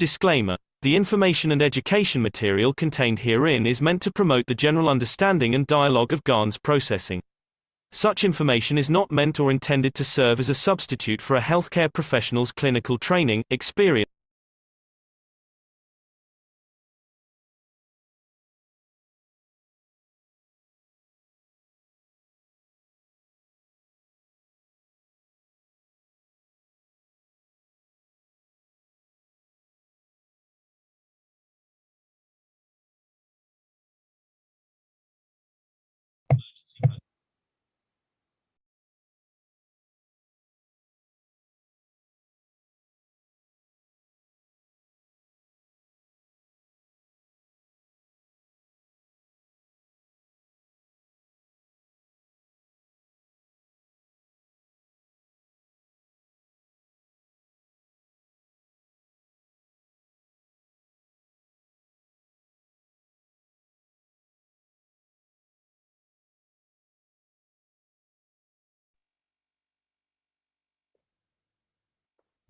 Disclaimer. The information and education material contained herein is meant to promote the general understanding and dialogue of GANs processing. Such information is not meant or intended to serve as a substitute for a healthcare professional's clinical training, experience.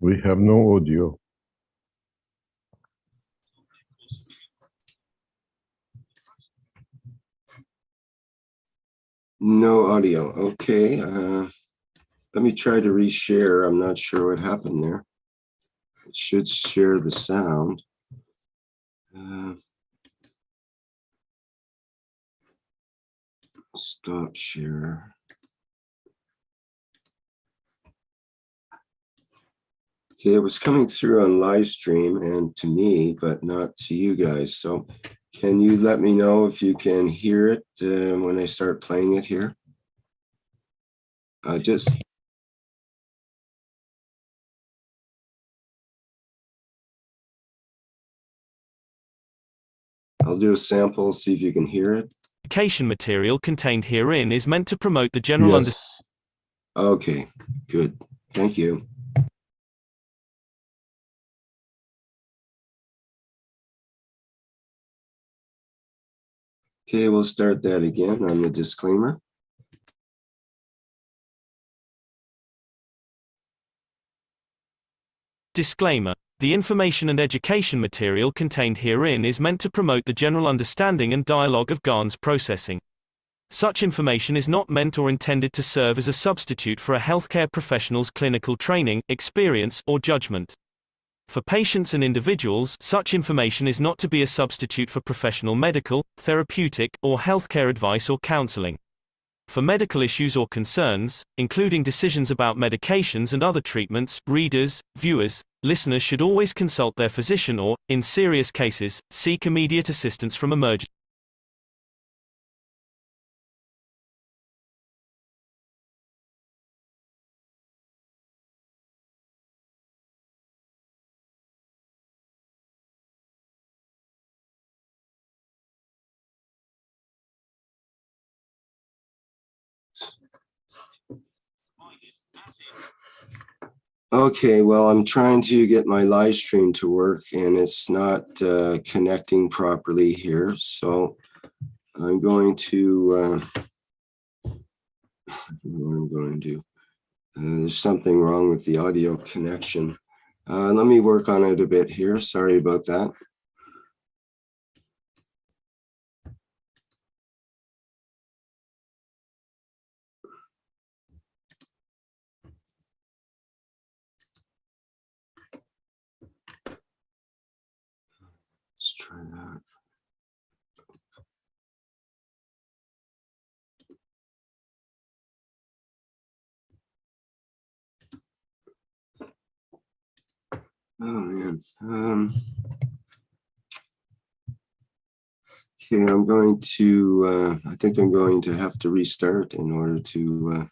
We have no audio. No audio. Okay. Let me try to reshare. I'm not sure what happened there. It should share the sound. Stop share. Okay, it was coming through on live stream and to me, but not to you guys. So can you let me know if you can hear it when I start playing it here? I'll do a sample, see if you can hear it. Education material contained herein is meant to promote the general understanding. Okay, good. Thank you. Okay, we'll start that again on the disclaimer. Disclaimer. The information and education material contained herein is meant to promote the general understanding and dialogue of GANs processing. Such information is not meant or intended to serve as a substitute for a healthcare professional's clinical training, experience, or judgment. For patients and individuals, such information is not to be a substitute for professional medical, therapeutic, or healthcare advice or counseling. For medical issues or concerns, including decisions about medications and other treatments, readers, viewers, listeners should always consult their physician or, in serious cases, seek immediate assistance from emergency. Okay, well, I'm trying to get my live stream to work and it's not connecting properly here. So I'm going to, what I'm going to do. There's something wrong with the audio connection. Let me work on it a bit here. Sorry about that. Let's try that. Oh man. Okay, I'm going to, I think I'm going to have to restart in order to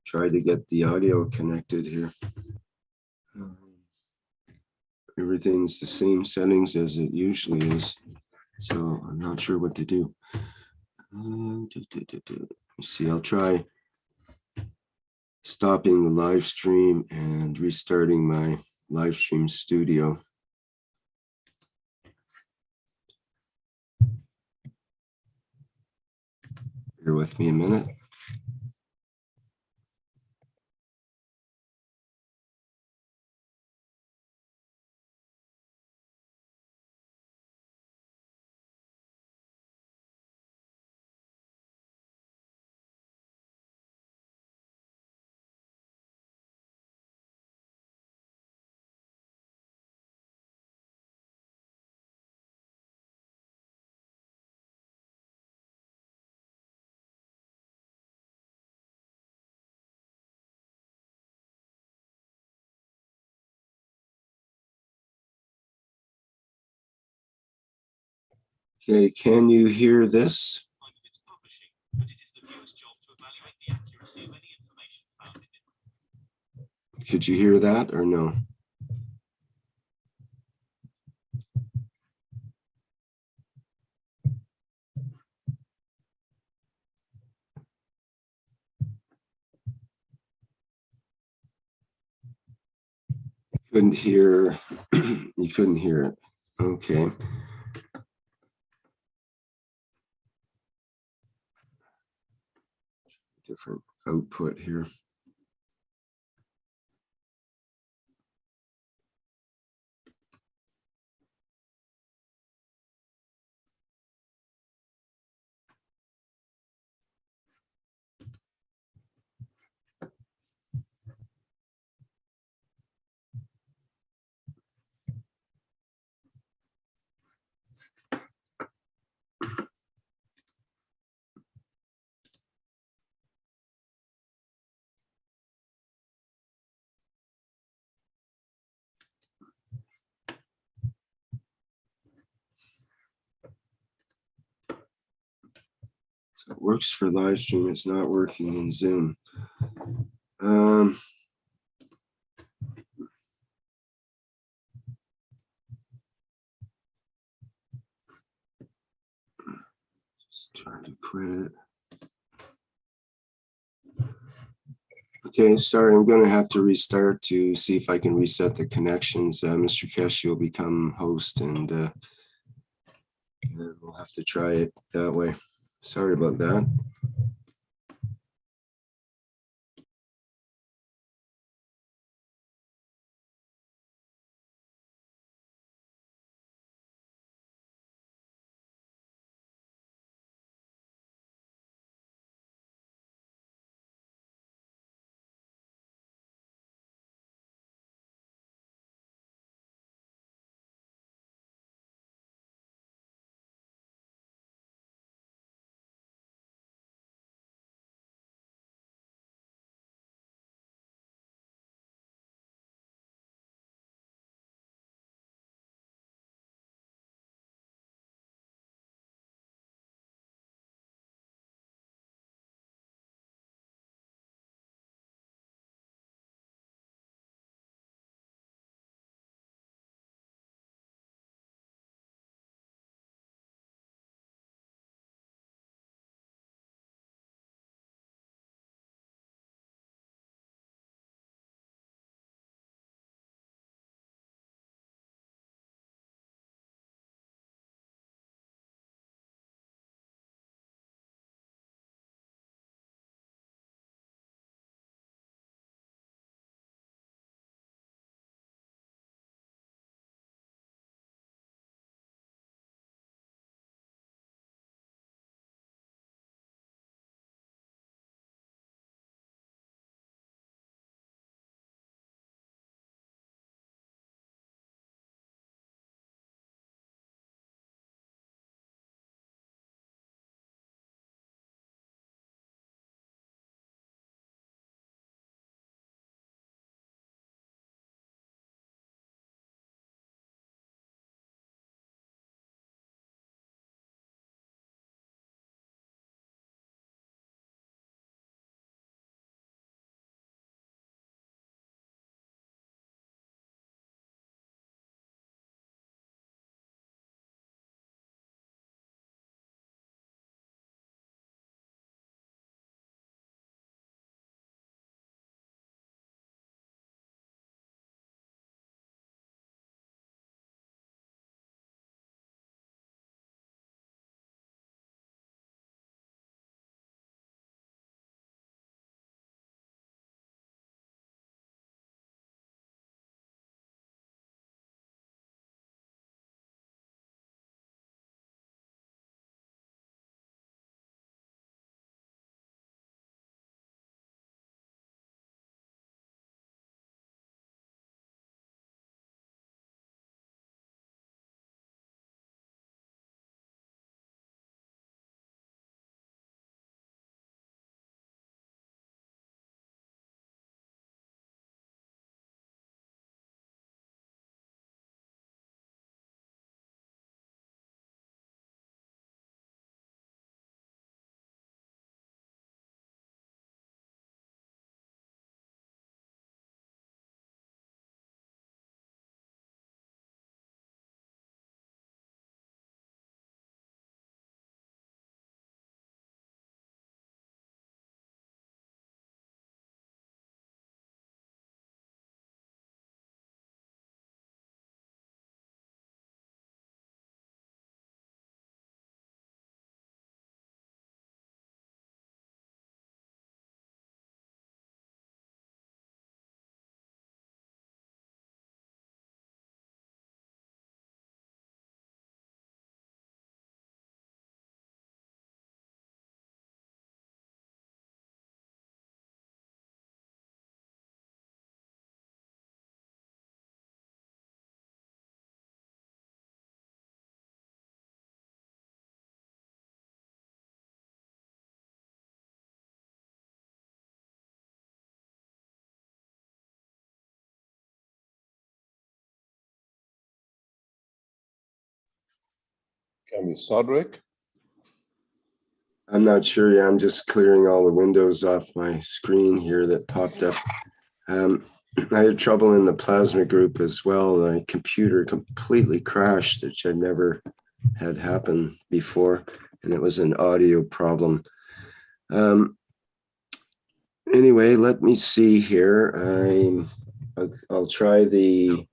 try to get the audio connected here. Everything's the same settings as it usually is, so I'm not sure what to do. Let's see, I'll try stopping the live stream and restarting my live stream studio. Bear with me a minute. Okay, can you hear this? Could you hear that or no? Couldn't hear, you couldn't hear it. Okay. Different output here. So it works for live stream. It's not working in Zoom. Just trying to quit it. Okay, sorry, I'm going to have to restart to see if I can reset the connections. Mr. Keshe will become host, and we'll have to try it that way. Sorry about that. Can we start, Rick? I'm not sure. Yeah, I'm just clearing all the windows off my screen here that popped up. I had trouble in the plasma group as well. My computer completely crashed, which I've never had happen before, and it was an audio problem. Anyway, let me see here. I'll try to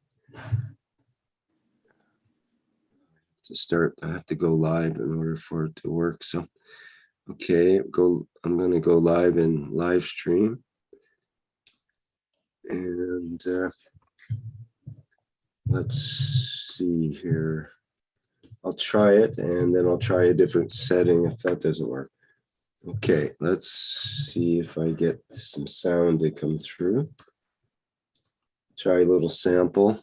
start. I have to go live in order for it to work. So, okay, I'm going to go live in live stream. And let's see here. I'll try it, and then I'll try a different setting if that doesn't work. Okay, let's see if I get some sound to come through. Try a little sample.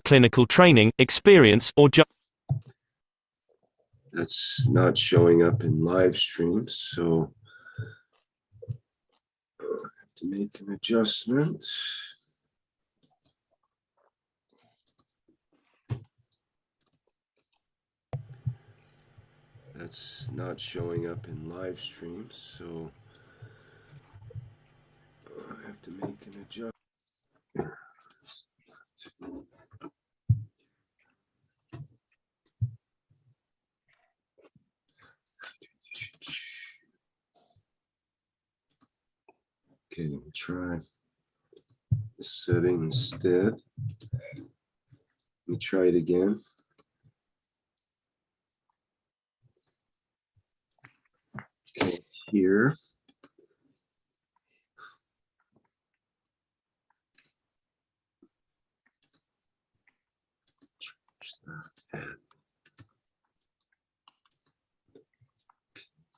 Clinical training, experience, or just That's not showing up in live stream, so I have to make an adjustment. That's not showing up in live stream, so I have to make an adjustment. Okay, we'll try the setting instead. Let me try it again. Okay, here.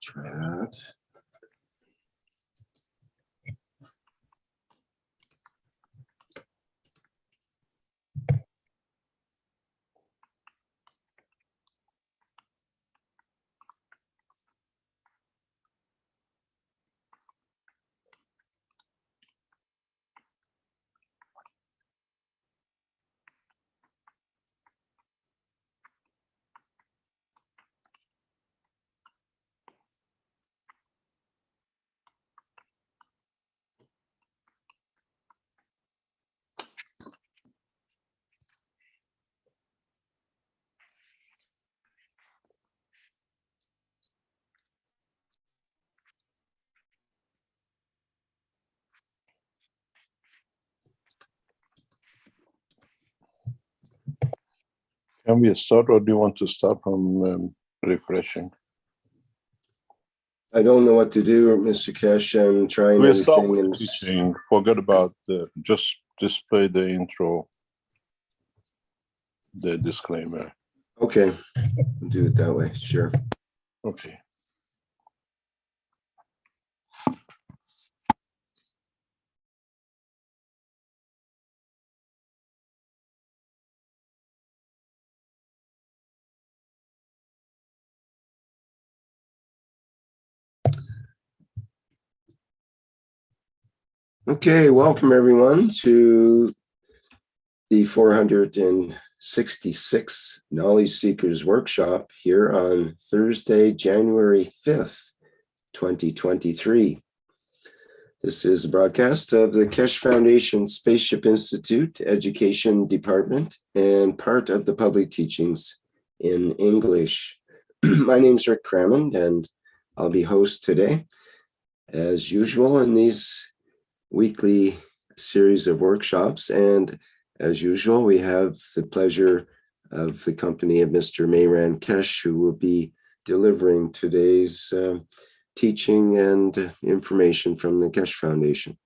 Try that. Can we start, or do you want to start from refreshing? I don't know what to do, Mr. Keshe. I'm trying We'll start everything. with teaching. Forget about just display the intro, the disclaimer. Okay, I'll do it that way, sure. Okay. Okay, welcome everyone to the 466th Knowledge Seekers Workshop here on Thursday, January 5th, 2023. This is a broadcast of the Keshe Foundation Spaceship Institute Education Department and part of the public teachings in English. My name's Rick Crammond, and I'll be host today. As usual in these weekly series of workshops, and as usual, we have the pleasure of the company of Mr. Mehran Keshe, who will be delivering today's teaching and information from the Keshe Foundation.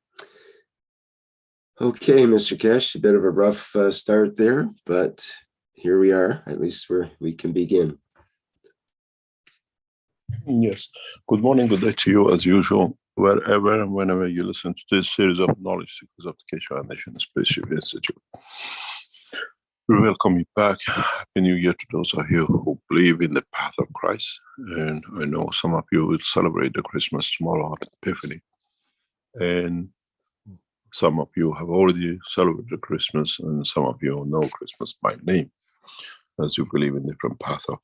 Okay, Mr. Keshe, a bit of a rough start there, but here we are, at least we can begin. Yes. Good morning, good day to you as usual. wherever and whenever you listen to this series of knowledge seekers of the Keshe Foundation Spaceship Institute. We welcome you back. Happy New Year to those of you who believe in the path of Christ. And I know some of you will celebrate the Christmas tomorrow at Epiphany. And some of you have already celebrated Christmas, and some of you know Christmas by name, as you believe in different path of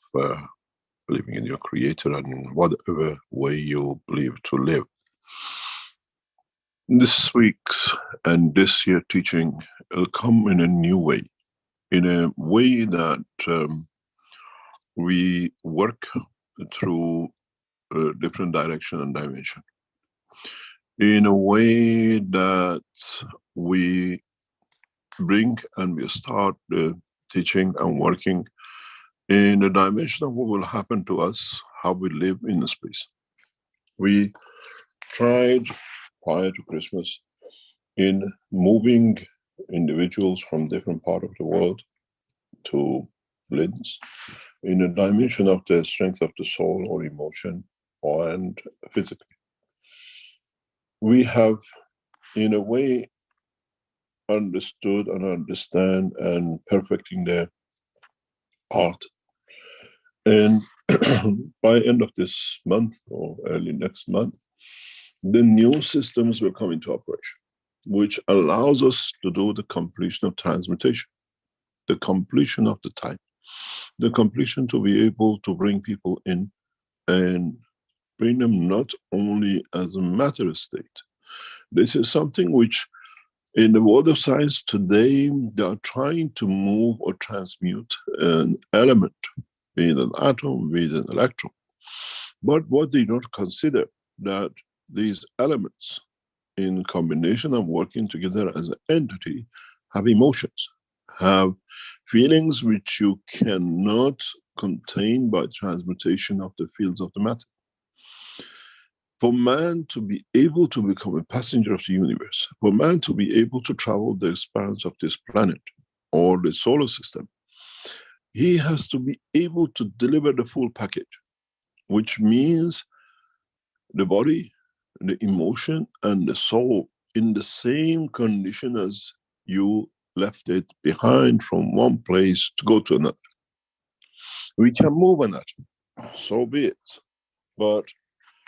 believing in your Creator and whatever way you believe to live. This week's and this year teaching will come in a new way, in a way that we work through different direction and dimension, in a way that we bring and we start the teaching and working in a dimension of what will happen to us, how we live in the space. We tried prior to Christmas in moving individuals from different part of the world to Linz in a dimension of the strength of the soul or emotion and physically. We have in a way understood and understand and perfecting the art. And by end of this month or early next month, the new systems will come into operation, which allows us to do the completion of transmutation, the completion of the time, the completion to be able to bring people in and bring them not only as a matter state. This is something which in the world of science today, they are trying to move or transmute an element, be it an atom, be it an electron. But what they don't consider that these elements in combination and working together as an entity have emotions, have feelings which you cannot contain by transmutation of the fields of the matter. For man to be able to become a passenger of the universe, for man to be able to travel the expanse of this planet or the solar system, he has to be able to deliver the full package, which means the body, the emotion and the soul in the same condition as you left it behind from one place to go to another. We can move an atom, so be it. But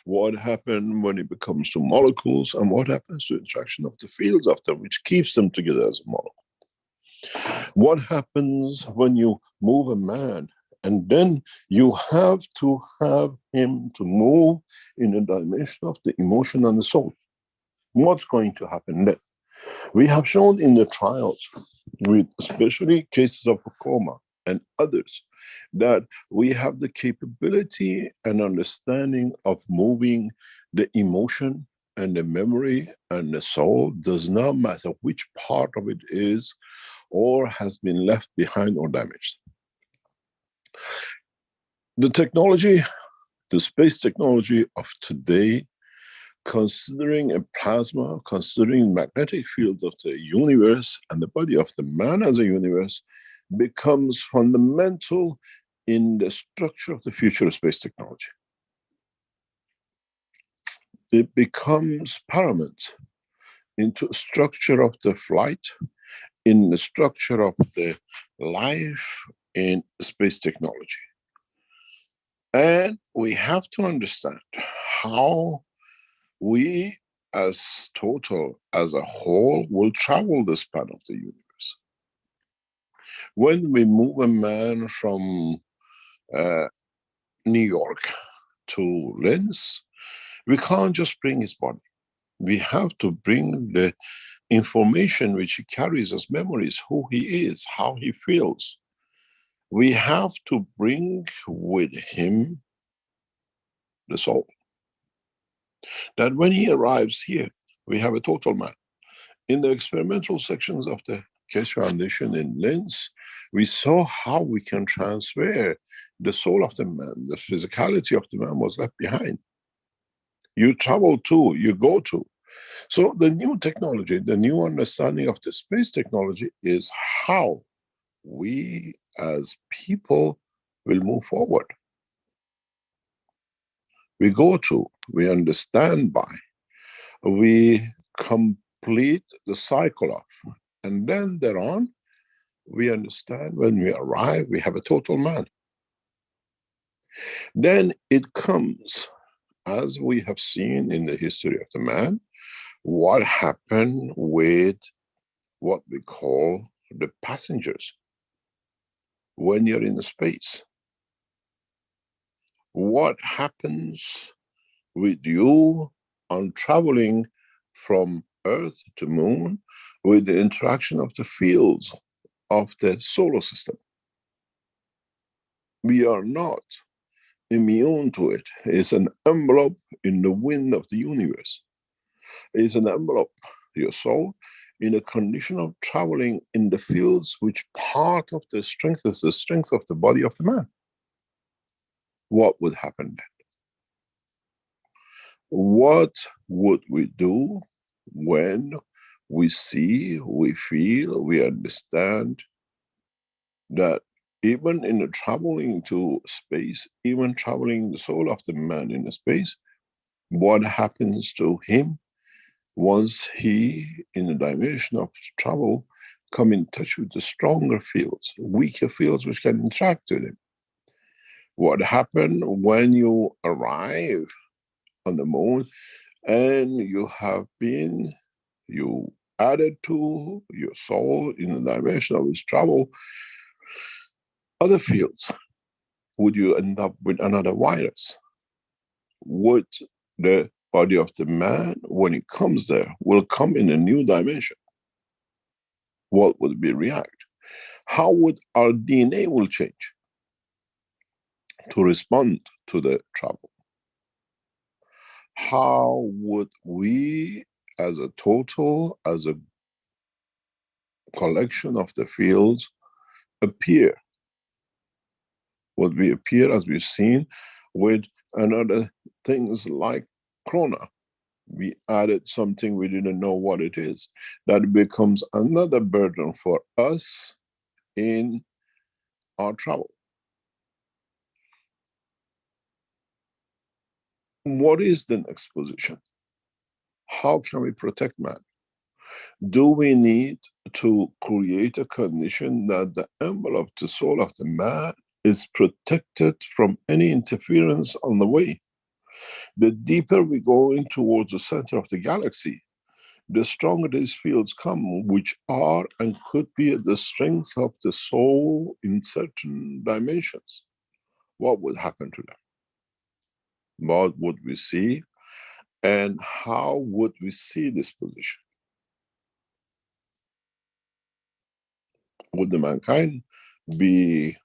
what happens when it becomes to molecules, and what happens to interaction of the fields of them, which keeps them together as a molecule? What happens when you move a man, and then you have to have him to move in a dimension of the emotion and the soul? What's going to happen then? We have shown in the trials, with especially cases of coma and others, that we have the capability and understanding of moving the emotion and the memory and the soul, does not matter which part of it is or has been left behind or damaged. The technology, the space technology of today, considering a plasma, considering magnetic fields of the universe and the body of the man as a universe, becomes fundamental in the structure of the future of space technology. It becomes paramount into structure of the flight, in the structure of the life in space technology. And we have to understand how we as total, as a whole, will travel the span of the universe. When we move a man from New York to Linz, we can't just bring his body. We have to bring the information which he carries as memories, who he is, how he feels. We have to bring with him the soul. That when he arrives here, we have a total man. In the experimental sections of the Keshe Foundation in Linz, we saw how we can transfer the soul of the man. The physicality of the man was left behind. You travel to, you go to. So the new technology, the new understanding of the space technology is how we as people will move forward. We go to, we understand by, we complete the cycle of. And then thereon, we understand when we arrive, we have a total man. Then it comes, as we have seen in the history of the man, what happened with what we call the passengers when you're in space. What happens with you on traveling from Earth to Moon with the interaction of the fields of the solar system? We are not immune to it. It's an envelope in the wind of the universe. It's an envelope, your soul, in a condition of traveling in the fields which part of the strength is the strength of the body of the man. What would happen then? What would we do when we see, we feel, we understand that even in the traveling to space, even traveling the soul of the man in the space, what happens to him once he, in the dimension of travel, come in touch with the stronger fields, weaker fields which can interact with him? What happened when you arrive on the moon and you have been, you added to your soul in the dimension of its travel, other fields? Would you end up with another virus? Would the body of the man, when it comes there, will come in a new dimension? What would be react? How would our DNA will change to respond to the travel? How would we, as a total, as a collection of the fields, appear? Would we appear as we've seen with another things like Corona? We added something we didn't know what it is. That becomes another burden for us in our travel. What is the next position? How can we protect man? Do we need to create a condition that the envelope, the soul of the man, is protected from any interference on the way? The deeper we go in towards the center of the galaxy, the stronger these fields come, which are and could be the strength of the soul in certain dimensions. What would happen to them? What would we see? And how would we see this position? Would the mankind be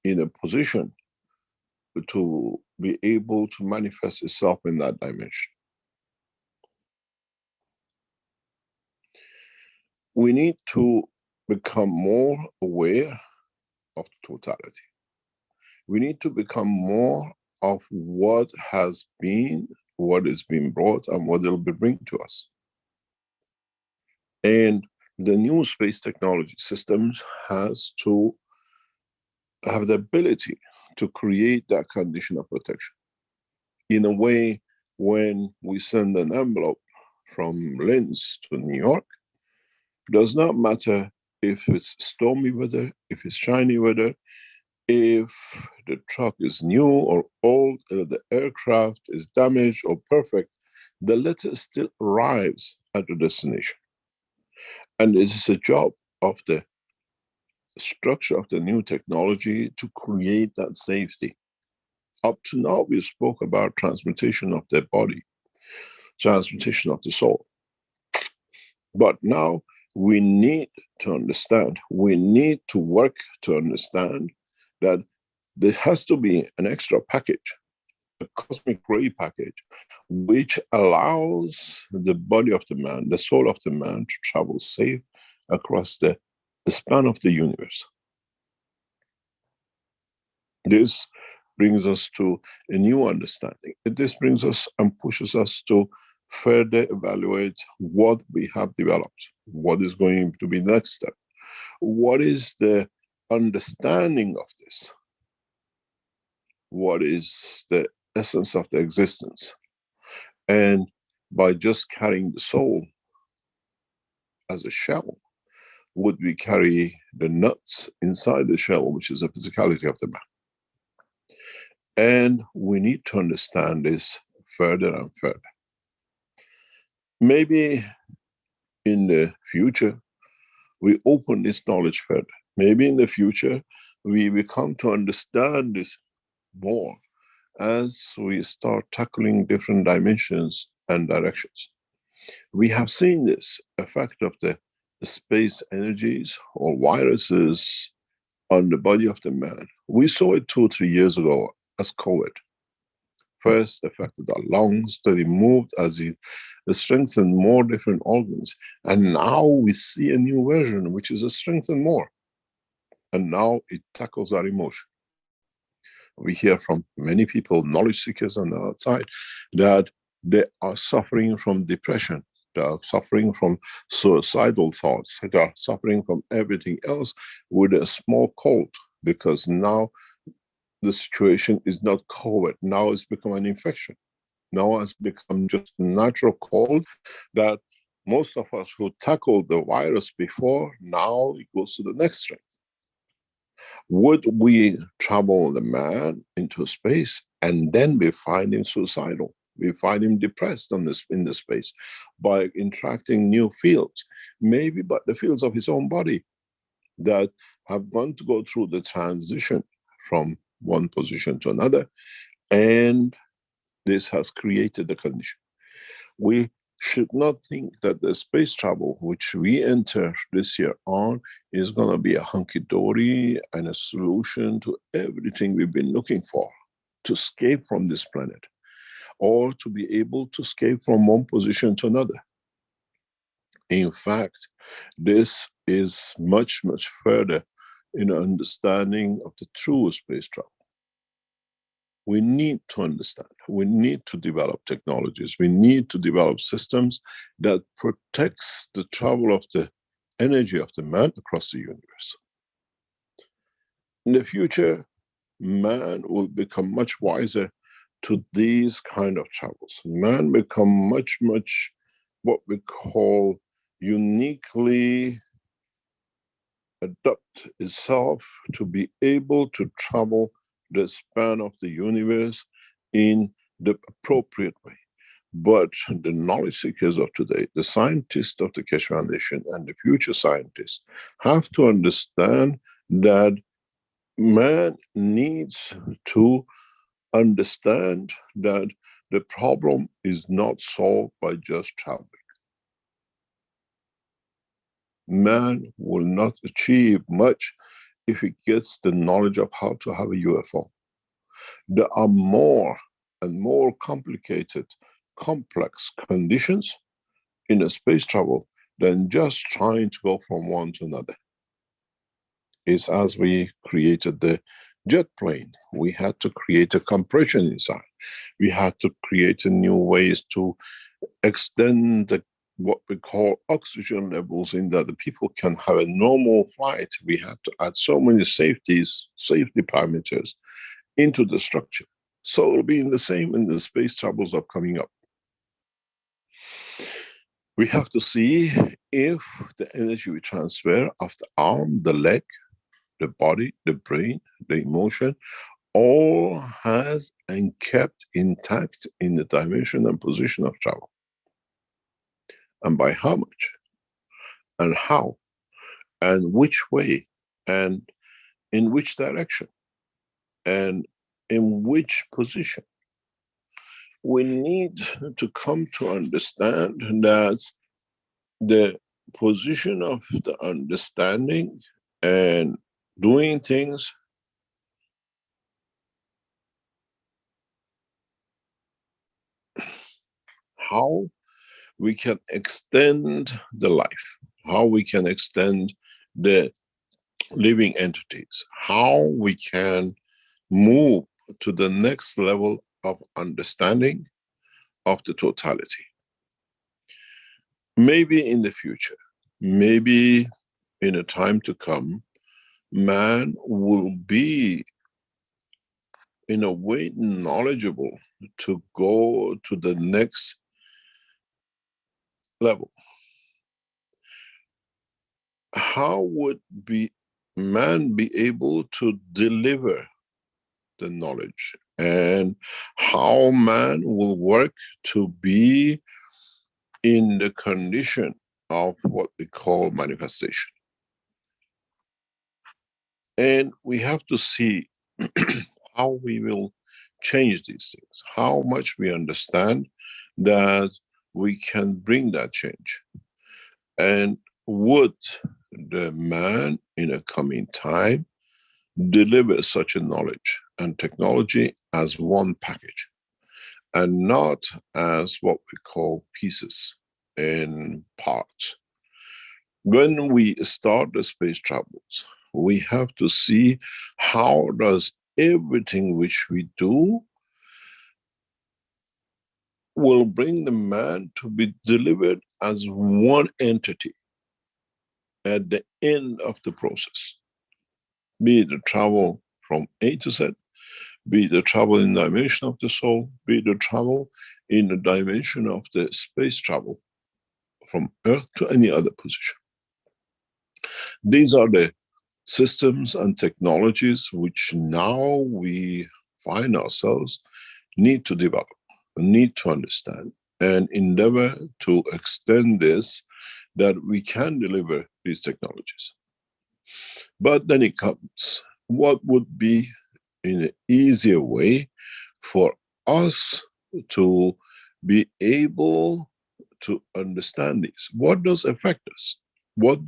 in a position to be able to manifest itself in that dimension? We need to become more aware of the totality. We need to become more of what has been, what is being brought, and what it will be bring to us. And the new space technology systems has to have the ability to create that condition of protection. In a way, when we send an envelope from Linz to New York, it does not matter if it's stormy weather, if it's shiny weather, if the truck is new or old, the aircraft is damaged or perfect, the letter still arrives at the destination. And this is a job of the structure of the new technology to create that safety. Up to now, we spoke about transmutation of the body, transmutation of the soul. But now we need to understand, we need to work to understand that there has to be an extra package, a cosmic ray package, which allows the body of the man, the soul of the man, to travel safe across the span of the universe. This brings us to a new understanding. This brings us and pushes us to further evaluate what we have developed, what is going to be the next step, what is the understanding of this, what is the essence of the existence. And by just carrying the soul as a shell, would we carry the nuts inside the shell, which is the physicality of the man. And we need to understand this further and further. Maybe in the future, we open this knowledge further. Maybe in the future, we come to understand this more as we start tackling different dimensions and directions. We have seen this effect of the space energies or viruses on the body of the man. We saw it 2 or 3 years ago as COVID. First affected our lungs, then it moved as it strengthened more different organs. And now we see a new version, which is strengthened more. And now it tackles our emotion. We hear from many people, knowledge seekers on the outside, that they are suffering from depression. They are suffering from suicidal thoughts. They are suffering from everything else with a small cold, because now the situation is not COVID. Now it's become an infection. Now it's become just natural cold that most of us who tackled the virus before, now it goes to the next strength. Would we travel the man into space and then we find him suicidal? We find him depressed in the space by interacting new fields, maybe but the fields of his own body that have gone to go through the transition from one position to another, and this has created the condition. We should not think that the space travel which we enter this year on is going to be a hunky-dory and a solution to everything we've been looking for, to escape from this planet, or to be able to escape from one position to another. In fact, this is much, much further in understanding of the true space travel. We need to understand, we need to develop technologies, we need to develop systems that protects the travel of the energy of the man across the universe. In the future, man will become much wiser to these kind of travels. Man become much, much what we call uniquely adapt itself to be able to travel the span of the universe in the appropriate way. But the knowledge seekers of today, the scientists of the Keshe Foundation and the future scientists have to understand that man needs to understand that the problem is not solved by just traveling. Man will not achieve much if he gets the knowledge of how to have a UFO. There are more and more complicated, complex conditions in a space travel than just trying to go from one to another. It's as we created the jet plane. We had to create a compression inside. We had to create new ways to extend the what we call oxygen levels in that the people can have a normal flight. We have to add so many safety parameters into the structure. So it'll be the same in the space travels are coming up. We have to see if the energy we transfer of the arm, the leg, the body, the brain, the emotion, all has and kept intact in the dimension and position of travel. And by how much, and how, and which way, and in which direction, and in which position. We need to come to understand that the position of the understanding and doing things how we can extend the life, how we can extend the living entities, how we can move to the next level of understanding of the totality. Maybe in the future, maybe in a time to come, man will be in a way knowledgeable to go to the next level, how would man be able to deliver the knowledge, and how man will work to be in the condition of what we call manifestation? And we have to see how we will change these things, how much we understand that we can bring that change. And would the man in a coming time deliver such a knowledge and technology as one package, and not as what we call pieces and parts? When we start the space travels, we have to see how does everything which we do will bring the man to be delivered as one entity at the end of the process. Be it the travel from A to Z, be it the travel in the dimension of the soul, be it the travel in the dimension of the space travel from Earth to any other position. These are the systems and technologies which now we find ourselves need to develop, need to understand, and endeavor to extend this, that we can deliver these technologies. But then it comes, what would be in an easier way for us to be able to understand this? What does affect us? What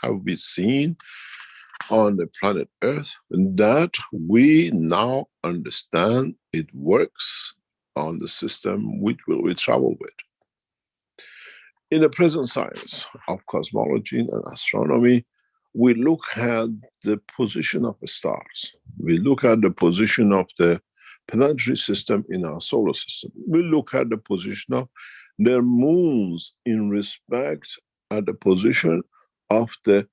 have we seen on the planet Earth that we now understand it works on the system which will we travel with? In the present science of cosmology and astronomy, we look at the position of the stars. We look at the position of the planetary system in our solar system. We look at the position of their moons in respect at the position of the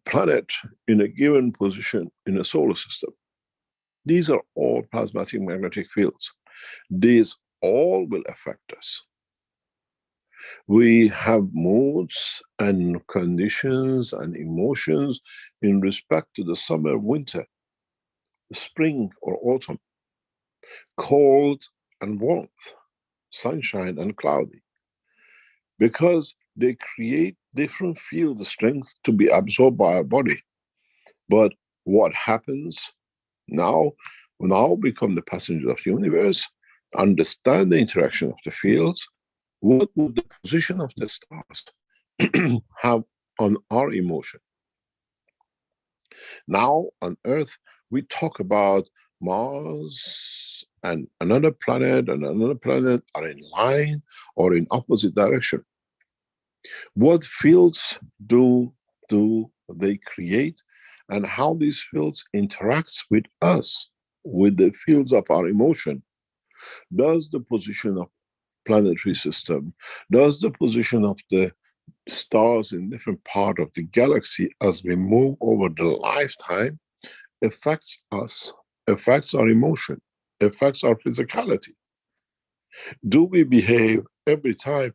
planet in a given position in a solar system. These are all plasmatic magnetic fields. These all will affect us. We have moods and conditions and emotions in respect to the summer, winter, spring or autumn, cold and warmth, sunshine and cloudy, because they create different field strength to be absorbed by our body. But what happens now, we now become the passengers of the universe, understand the interaction of the fields. What would the position of the stars have on our emotion? Now on Earth, we talk about Mars and another planet are in line or in opposite direction. What fields do they create, and how these fields interacts with us, with the fields of our emotion? Does the position of planetary system, does the position of the stars in different part of the galaxy as we move over the lifetime affects us, affects our emotion, affects our physicality? Do we behave every time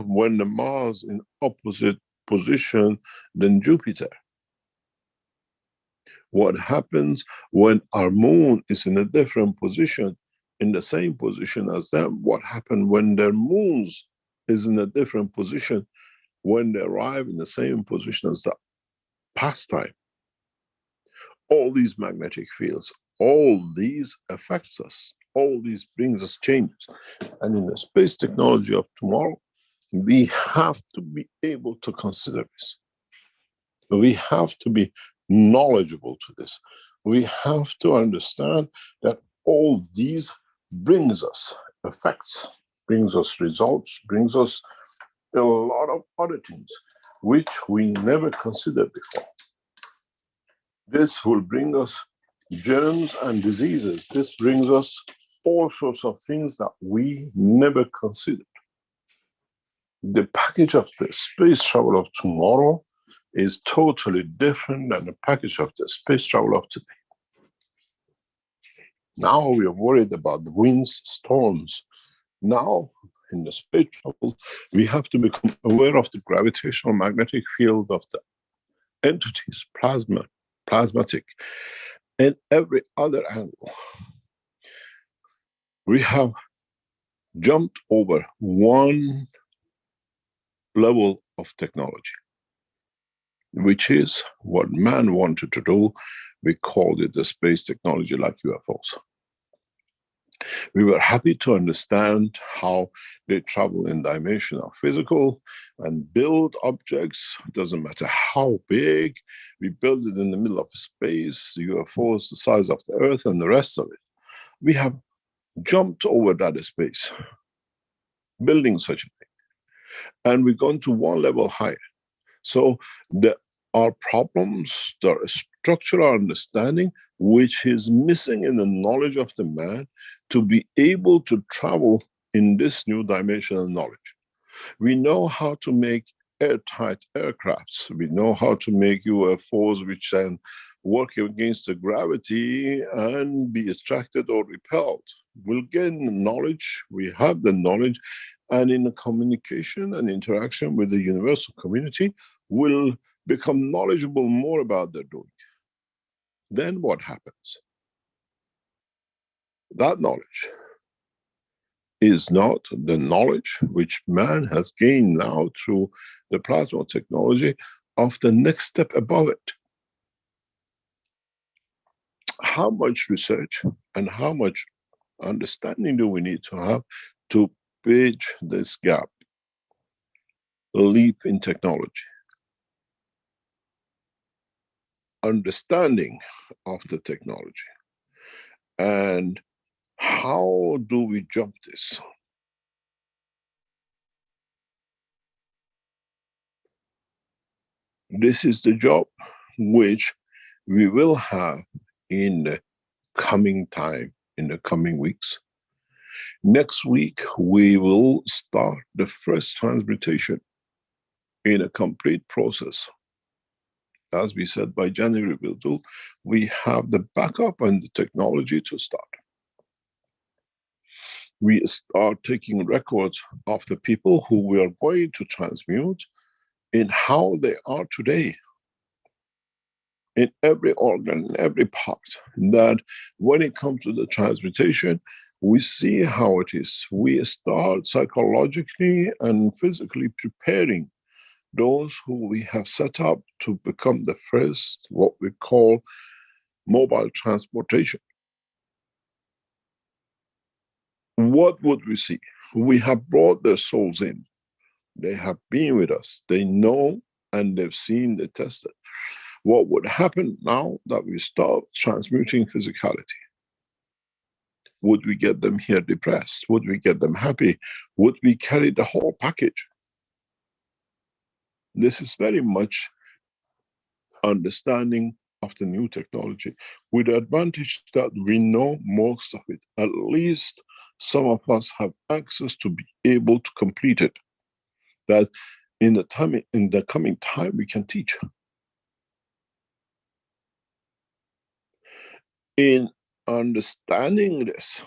when the Mars in opposite position than Jupiter? What happens when our moon is in a different position, in the same position as them? What happens when their moons is in a different position when they arrive in the same position as the past time? All these magnetic fields, all these affects us, all these brings us changes. And in the space technology of tomorrow, we have to be able to consider this. We have to be knowledgeable to this. We have to understand that all these brings us effects, brings us results, brings us a lot of other things which we never considered before. This will bring us germs and diseases. This brings us all sorts of things that we never considered. The package of the space travel of tomorrow is totally different than the package of the space travel of today. Now we are worried about the winds, storms. Now in the space travel, we have to become aware of the gravitational magnetic field of the entities, plasmatic, and every other angle. We have jumped over one level of technology, which is what man wanted to do. We called it the space technology, like UFOs. We were happy to understand how they travel in dimension of physical and build objects. Doesn't matter how big, we build it in the middle of space, UFOs the size of the Earth and the rest of it. We have jumped over that space, building such a thing. And we've gone to one level higher. So our problems, there are structural understanding which is missing in the knowledge of the man to be able to travel in this new dimension of knowledge. We know how to make airtight aircrafts. We know how to make UFOs which can work against the gravity and be attracted or repelled. We'll gain knowledge, we have the knowledge, and in the communication and interaction with the universal community, we'll become knowledgeable more about their doing. Then what happens? That knowledge is not the knowledge which man has gained now through the plasma technology of the next step above it. How much research and how much understanding do we need to have to bridge this gap, the leap in technology? Understanding of the technology. And how do we jump this? This is the job which we will have in the coming time, in the coming weeks. Next week, we will start the first transmutation in a complete process. As we said, by January we'll do. We have the backup and the technology to start. We start taking records of the people who we are going to transmute in how they are today, in every organ, in every part, that when it comes to the transmutation, we see how it is. We start psychologically and physically preparing those who we have set up to become the first, what we call mobile transportation. What would we see? We have brought their souls in. They have been with us. They know and they've seen, they tested. What would happen now that we start transmuting physicality? Would we get them here depressed? Would we get them happy? Would we carry the whole package? This is very much understanding of the new technology, with the advantage that we know most of it. At least some of us have access to be able to complete it. That in the coming time we can teach. In understanding this,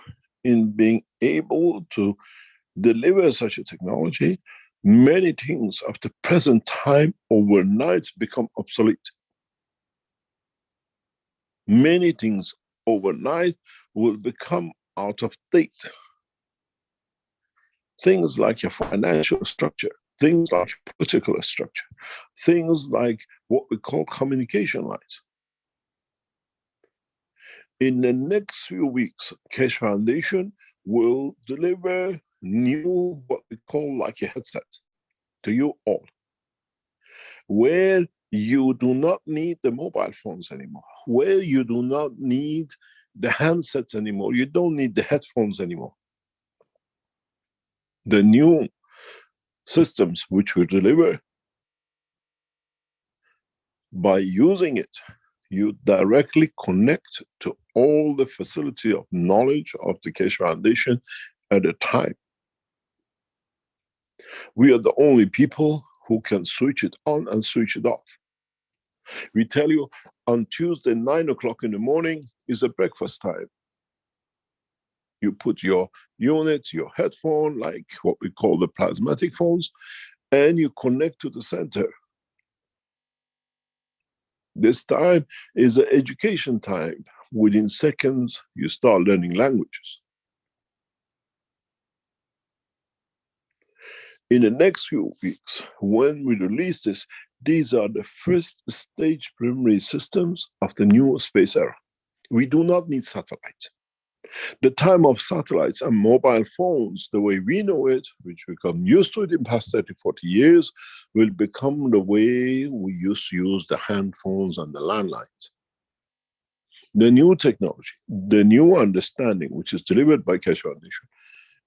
in being able to deliver such a technology, many things of the present time overnight become obsolete. Many things overnight will become out of date. Things like your financial structure, things like political structure, things like what we call communication lines. In the next few weeks, Keshe Foundation will deliver new, what we call like a headset to you all, where you do not need the mobile phones anymore, where you do not need the handsets anymore, you don't need the headphones anymore. The new systems which we deliver, by using it, you directly connect to all the facility of knowledge of the Keshe Foundation at a time. We are the only people who can switch it on and switch it off. We tell you on Tuesday, 9 o'clock in the morning is a breakfast time. You put your unit, your headphone, like what we call the plasmatic phones, and you connect to the center. This time is an education time. Within seconds, you start learning languages. In the next few weeks, when we release this, these are the first stage preliminary systems of the new space era. We do not need satellites. The time of satellites and mobile phones, the way we know it, which we become used to it in the past 30, 40 years, will become the way we used to use the hand phones and the landlines. The new technology, the new understanding, which is delivered by Keshe Foundation,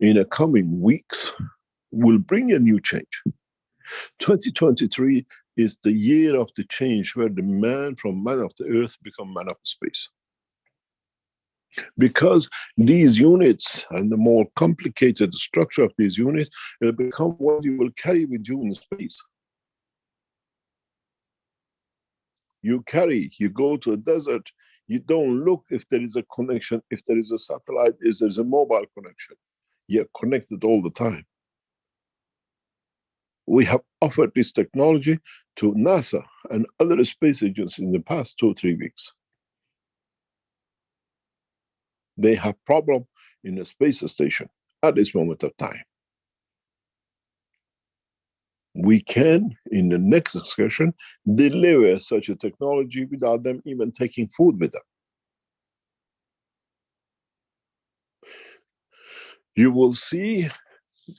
in the coming weeks, will bring a new change. 2023 is the year of the change where the man from man of the earth become man of space. Because these units and the more complicated structure of these units will become what you will carry with you in space. You go to a desert, you don't look if there is a connection, if there is a satellite, if there's a mobile connection. You're connected all the time. We have offered this technology to NASA and other space agencies in the past 2 or 3 weeks. They have problem in the space station at this moment of time. We can, in the next discussion, deliver such a technology without them even taking food with them. You will see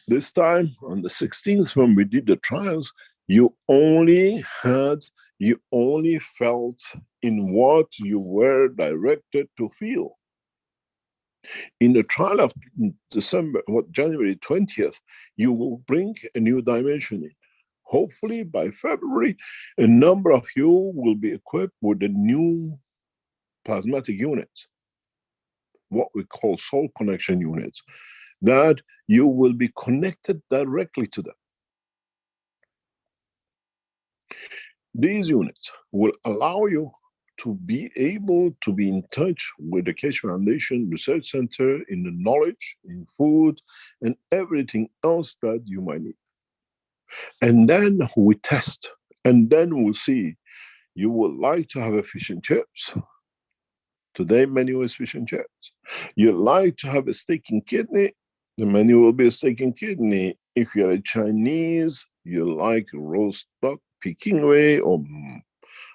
this time on the 16th when we did the trials, you only felt in what you were directed to feel. In the trial of January 20th, you will bring a new dimension in. Hopefully by February, a number of you will be equipped with the new plasmatic units, what we call soul connection units, that you will be connected directly to them. These units will allow you to be able to be in touch with the Keshe Foundation Research Center in the knowledge, in food, and everything else that you might need. And then we test, and then we'll see. You would like to have a fish and chips. Today menu is fish and chips. You like to have a steak and kidney. The menu will be a steak and kidney. If you're a Chinese, you like roast duck, Peking way, or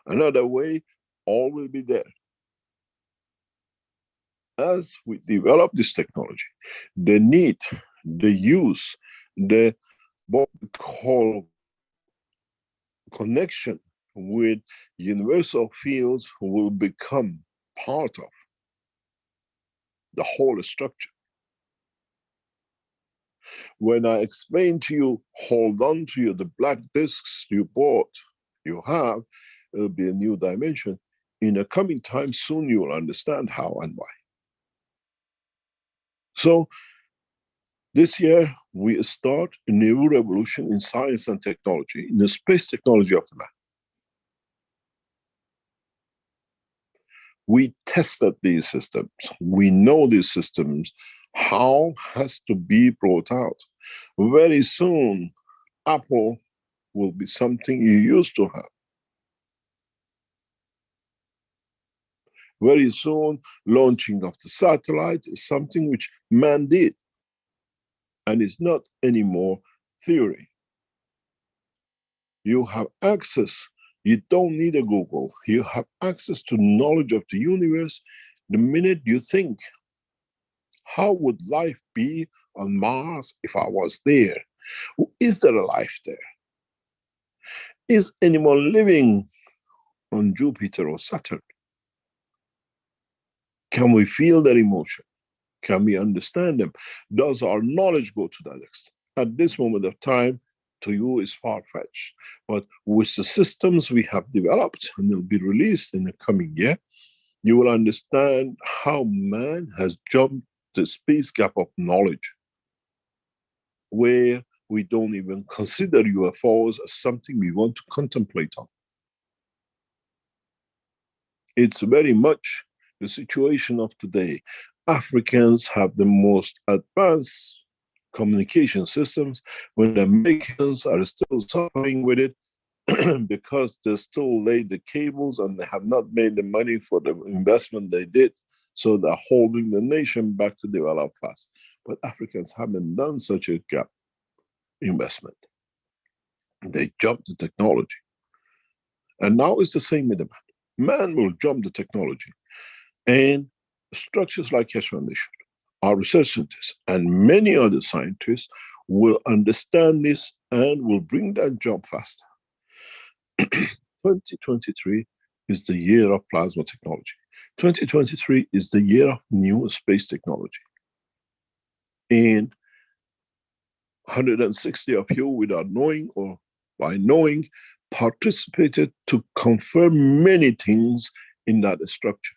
another way, all will be there. As we develop this technology, the need, the use, the what we call connection with universal fields will become part of the whole structure. When I explain to you, hold on to you, the black discs you bought, you have, it'll be a new dimension. In a coming time, soon you will understand how and why. So, this year, we start a new revolution in science and technology, in the space technology of the man. We tested these systems. We know these systems. How has to be brought out. Very soon, Apple will be something you used to have. Very soon, launching of the satellite is something which man did. And it's not anymore theory. You have access. You don't need a Google. You have access to knowledge of the universe the minute you think, how would life be on Mars if I was there? Is there a life there? Is anyone living on Jupiter or Saturn? Can we feel their emotion? Can we understand them? Does our knowledge go to that extent? At this moment of time, to you is far-fetched. But with the systems we have developed and will be released in the coming year, you will understand how man has jumped the space gap of knowledge, where we don't even consider UFOs as something we want to contemplate on. It's very much the situation of today. Africans have the most advanced communication systems, when the Americans are still suffering with it because they still laid the cables and they have not made the money for the investment they did. So they're holding the nation back to develop fast. But Africans haven't done such a gap investment. They jumped the technology. And now it's the same with the man. Man will jump the technology. And structures like Keshe Foundation, our research centers, and many other scientists will understand this and will bring that jump faster. 2023 is the year of plasma technology. 2023 is the year of new space technology. And 160 of you, without knowing or by knowing, participated to confirm many things in that structure.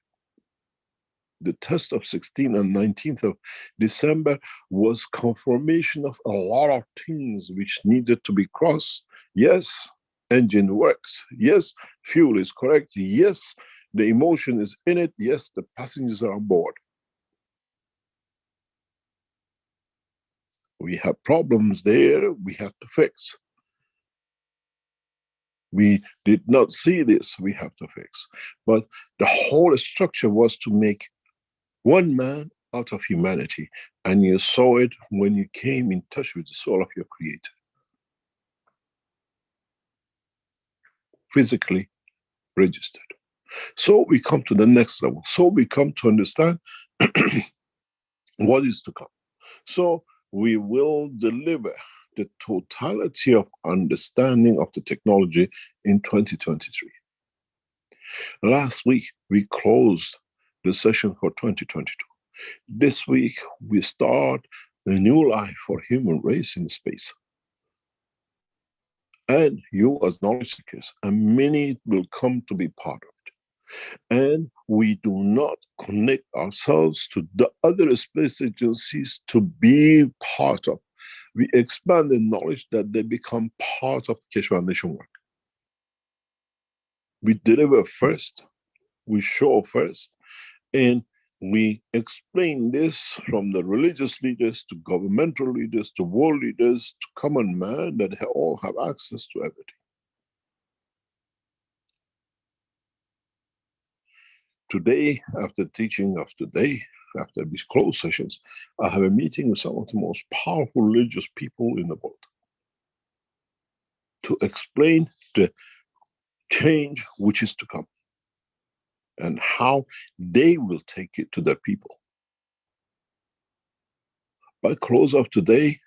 The test of 16th and 19th of December was confirmation of a lot of things which needed to be crossed. Yes, engine works. Yes, fuel is correct. Yes, the emotion is in it. Yes, the passengers are on board. We have problems there we have to fix. We did not see this, we have to fix. But the whole structure was to make one man out of humanity. And you saw it when you came in touch with the soul of your Creator. Physically registered. So we come to the next level. So we come to understand what is to come. So we will deliver the totality of understanding of the technology in 2023. Last week, we closed the session for 2022. This week, we start a new life for human race in space. And you as knowledge seekers, and many will come to be part of it. And we do not connect ourselves to the other space agencies to be part of. We expand the knowledge that they become part of the Keshe Foundation work. We deliver first, we show first, and we explain this from the religious leaders to governmental leaders to world leaders to common man, that they all have access to everything. Today, after teaching of today, after these closed sessions, I have a meeting with some of the most powerful religious people in the world to explain the change which is to come and how they will take it to their people. By close of today,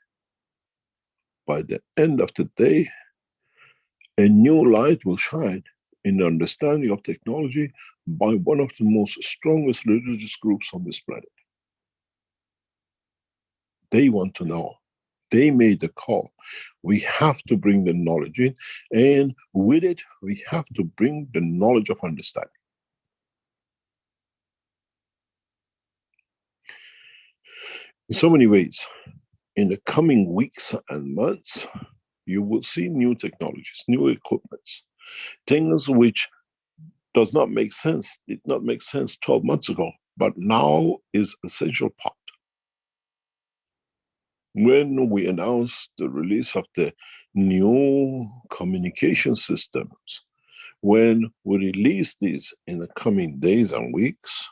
by the end of the day, a new light will shine in the understanding of technology by one of the most strongest religious groups on this planet. They want to know. They made the call. We have to bring the knowledge in, and with it, we have to bring the knowledge of understanding. In so many ways, in the coming weeks and months, you will see new technologies, new equipments, things which does not make sense, did not make sense 12 months ago, but now is essential part. When we announced the release of the new communication systems, when we release these in the coming days and weeks,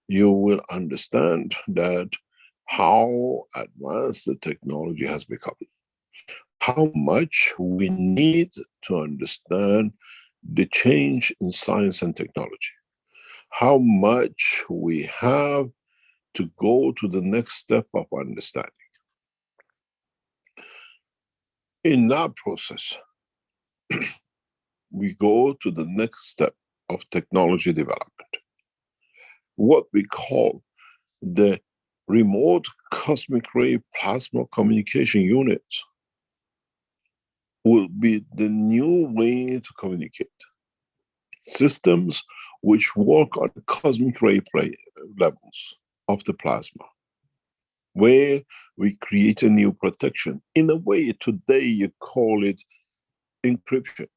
you will understand that how advanced the technology has become. How much we need to understand the change in science and technology. How much we have to go to the next step of understanding. In that process, we go to the next step of technology development. What we call the remote cosmic ray plasma communication units will be the new way to communicate. Systems which work on cosmic ray levels of the plasma, where we create a new protection. In a way, today you call it encryption.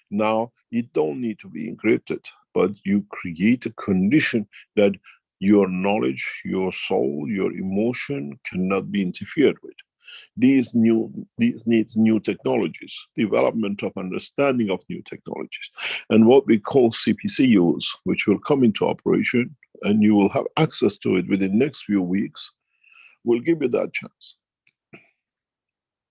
Now, it don't need to be encrypted, but you create a condition that your knowledge, your soul, your emotion cannot be interfered with. These needs new technologies, development of understanding of new technologies, and what we call CPCUs, which will come into operation, and you will have access to it within the next few weeks, will give you that chance.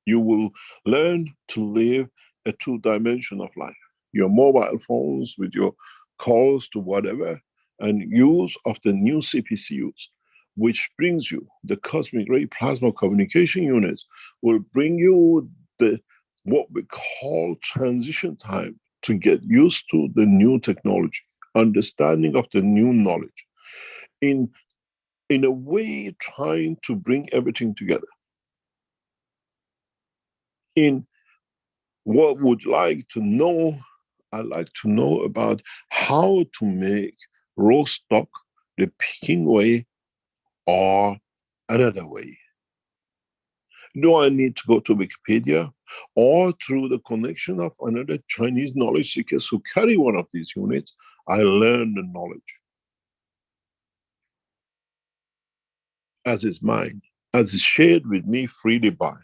You will learn to live a two-dimension of life. Your mobile phones with your calls to whatever, and use of the new CPCUs, which brings you the cosmic ray plasma communication units, will bring you the what we call transition time to get used to the new technology, understanding of the new knowledge, in a way trying to bring everything together. In what would like to know, I like to know about how to make raw stock the Peking way or another way. Do I need to go to Wikipedia, or through the connection of another Chinese knowledge seekers who carry one of these units, I learn the knowledge as is mine, as is shared with me freely by.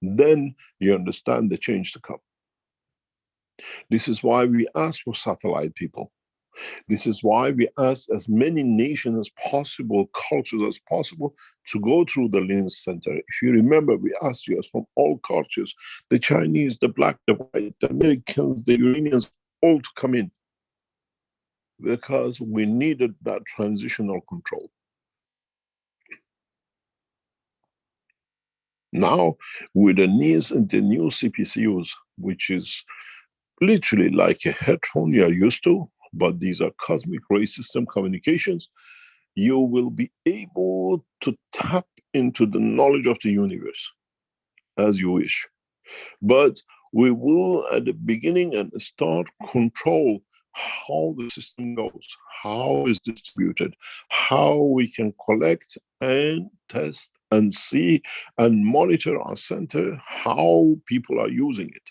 Then you understand the change to come. This is why we ask for satellite people. This is why we ask as many nations as possible, cultures as possible, to go through the Linz Center. If you remember, we asked you from all cultures, the Chinese, the black, the white, the Americans, the Iranians, all to come in, because we needed that transitional control. Now, with the needs and the new CPCUs, which is literally like a headphone you are used to, but these are cosmic ray system communications, you will be able to tap into the knowledge of the universe as you wish. But we will, at the beginning and the start, control how the system goes, how it's distributed, how we can collect and test and see and monitor our center, how people are using it.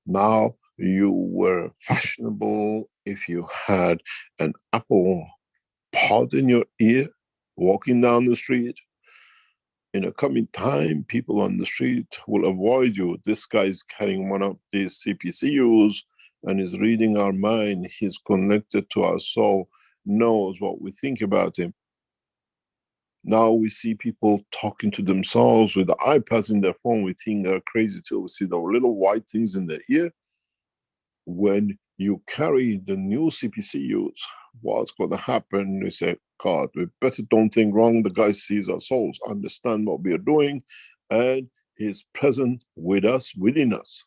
Now, you were fashionable if you had an apple pod in your ear, walking down the street. In a coming time, people on the street will avoid you. This guy is carrying one of these CPCUs and is reading our mind. He's connected to our soul, knows what we think about him. Now we see people talking to themselves with the iPads in their phone. We think they're crazy till we see the little white things in their ear. When you carry the new CPCUs, what's going to happen? We say, God, we better don't think wrong. The guy sees our souls, understand what we are doing, and he's present with us, within us.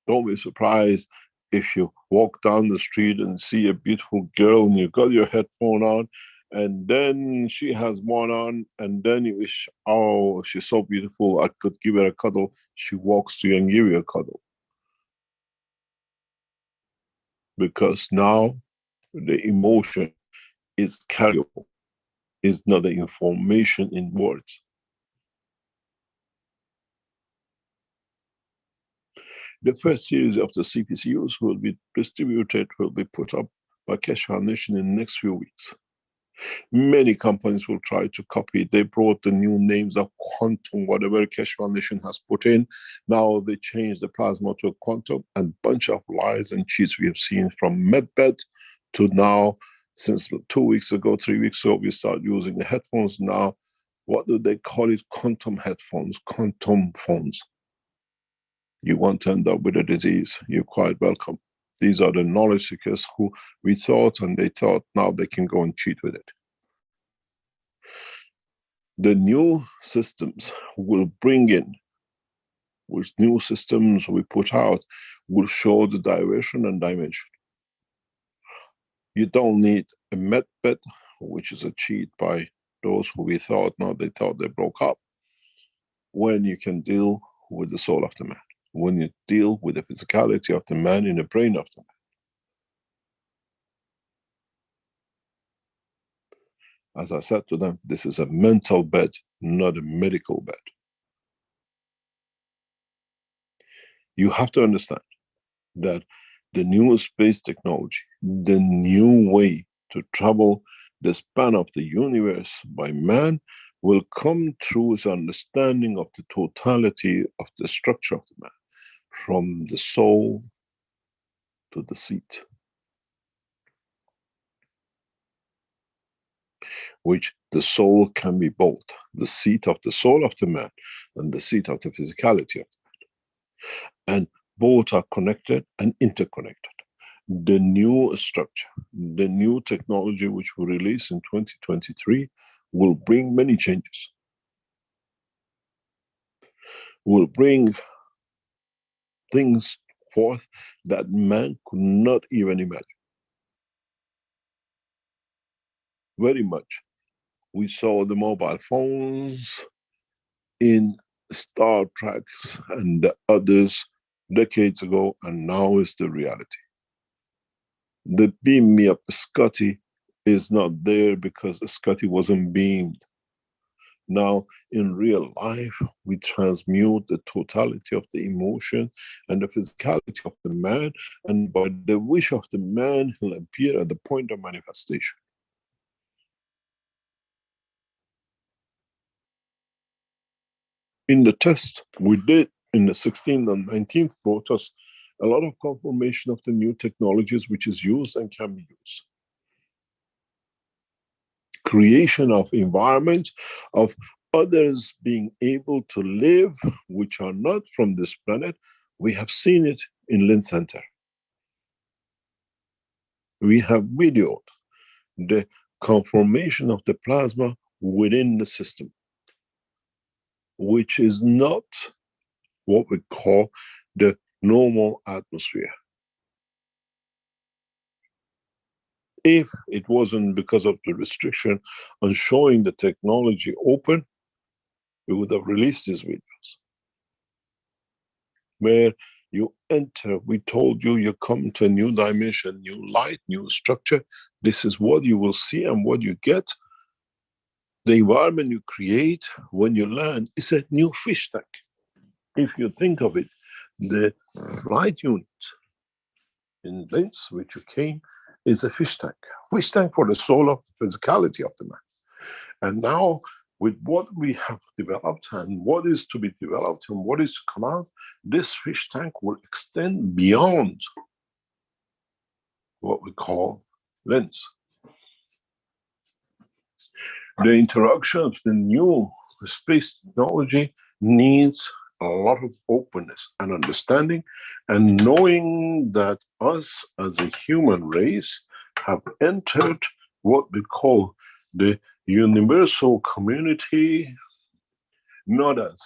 Don't be surprised if you walk down the street and see a beautiful girl and you got your headphone on, and then she has one on, and then you wish, oh, she's so beautiful, I could give her a cuddle. She walks to you and give you a cuddle. Because now the emotion is carryable, is not the information in words. The first series of the CPCUs will be distributed, will be put up by Keshe Foundation in the next few weeks. Many companies will try to copy it. They brought the new names of quantum, whatever Keshe Foundation has put in. Now they changed the plasma to a quantum, and bunch of lies and cheats we have seen from MedBed to now, since 2 weeks ago, 3 weeks ago, we start using the headphones now. What do they call it? Quantum headphones, quantum phones. You want to end up with a disease, you're quite welcome. These are the knowledge seekers who we thought and they thought, now they can go and cheat with it. The new systems will bring in, which new systems we put out, will show the direction and dimension. You don't need a MedBed, which is a cheat by those who we thought, now they thought they broke up, when you can deal with the soul of the man. when you deal with the physicality of the man in the brain of the man. As I said to them, this is a mental bed, not a medical bed. You have to understand that the new space technology, the new way to travel the span of the universe by man, will come through his understanding of the totality of the structure of the man, from the soul to the seat, which the soul can be both the seat of the soul of the man and the seat of the physicality of the man. And both are connected and interconnected. The new structure, the new technology which we release in 2023 will bring many changes. Will bring things forth that man could not even imagine. Very much. We saw the mobile phones in Star Treks and the others decades ago, and now is the reality. The beam me up Scotty is not there because Scotty wasn't beamed. Now, in real life, we transmute the totality of the emotion and the physicality of the man, and by the wish of the man, he'll appear at the point of manifestation. In the test we did in the 16th and 19th brought us a lot of confirmation of the new technologies which is used and can be used. Creation of environments of others being able to live which are not from this planet. We have seen it in Lynn Center. We have videoed the conformation of the plasma within the system, which is not what we call the normal atmosphere. If it wasn't because of the restriction on showing the technology open, we would have released these videos. Where you enter, we told you, you come to a new dimension, new light, new structure. This is what you will see and what you get. The environment you create when you land is a new fish tank. If you think of it, the flight unit in Linz, which you came, is a fish tank for the soul of physicality of the man. And now, with what we have developed and what is to be developed and what is to come out, this fish tank will extend beyond what we call Linz. The interaction of the new space technology needs a lot of openness and understanding, and knowing that us as a human race have entered what we call the universal community, not as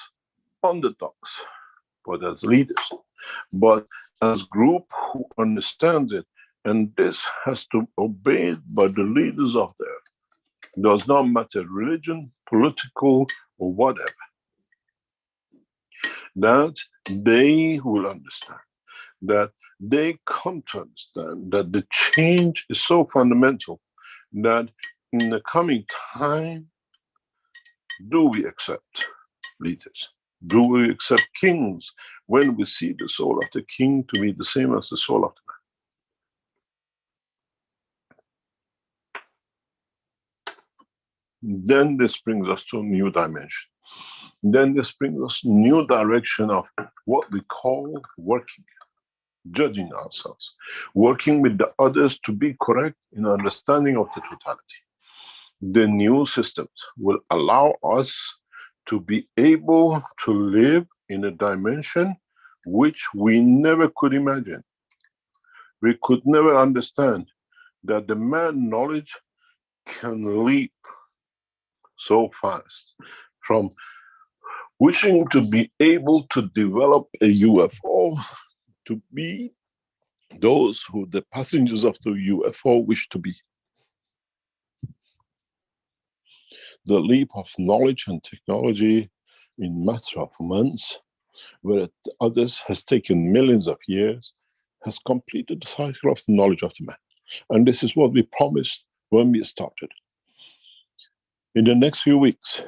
underdogs, but as leaders, but as group who understands it, and this has to be obeyed by the leaders of the earth. Does not matter religion, political, or whatever. That they will understand, that they come to understand that the change is so fundamental that in the coming time, do we accept leaders? Do we accept kings when we see the soul of the king to be the same as the soul of the man? Then this brings us to a new dimension. Then this brings us to a new direction of what we call working, judging ourselves, working with the others to be correct in understanding of the totality. The new systems will allow us to be able to live in a dimension which we never could imagine. We could never understand that the man knowledge can leap so fast from wishing to be able to develop a UFO to be those who the passengers of the UFO wish to be. The leap of knowledge and technology in matter of months where others has taken millions of years, has completed the cycle of the knowledge of the man. And this is what we promised when we started. In the next few weeks,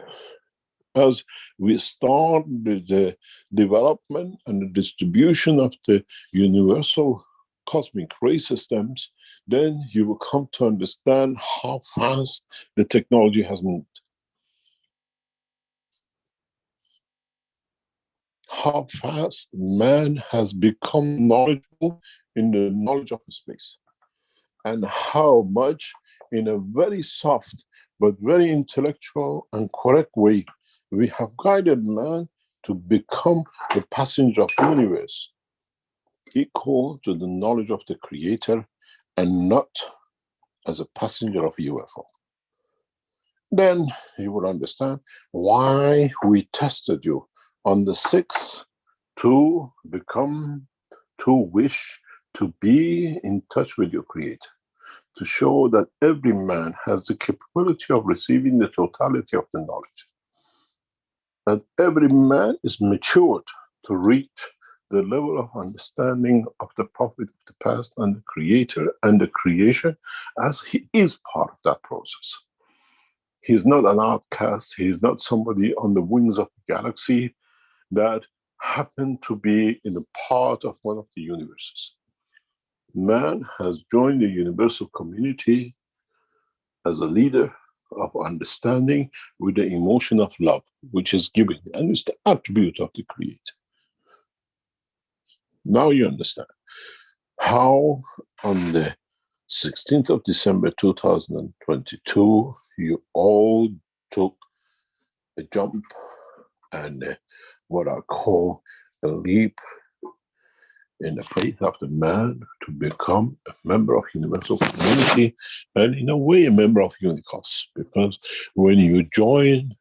as we start the development and the distribution of the universal cosmic ray systems, then you will come to understand how fast the technology has moved. How fast man has become knowledgeable in the knowledge of space. And how much, in a very soft but very intellectual and correct way, we have guided man to become the passenger of the universe, equal to the knowledge of the Creator, and not as a passenger of a UFO. Then you will understand why we tested you on the 6th to wish to be in touch with your Creator, to show that every man has the capability of receiving the totality of the knowledge. That every man is matured to reach the level of understanding of the prophet of the past and the Creator and the creation, as he is part of that process. He's not an outcast, he's not somebody on the wings of the galaxy that happened to be in a part of one of the universes. Man has joined the universal community as a leader of understanding with the emotion of love, which is giving, and it's the attribute of the Creator. Now you understand how on the 16th of December 2022, you all took a jump and what I call a leap in the faith of the man to become a member of universal community, and in a way a member of Unicos, because when you join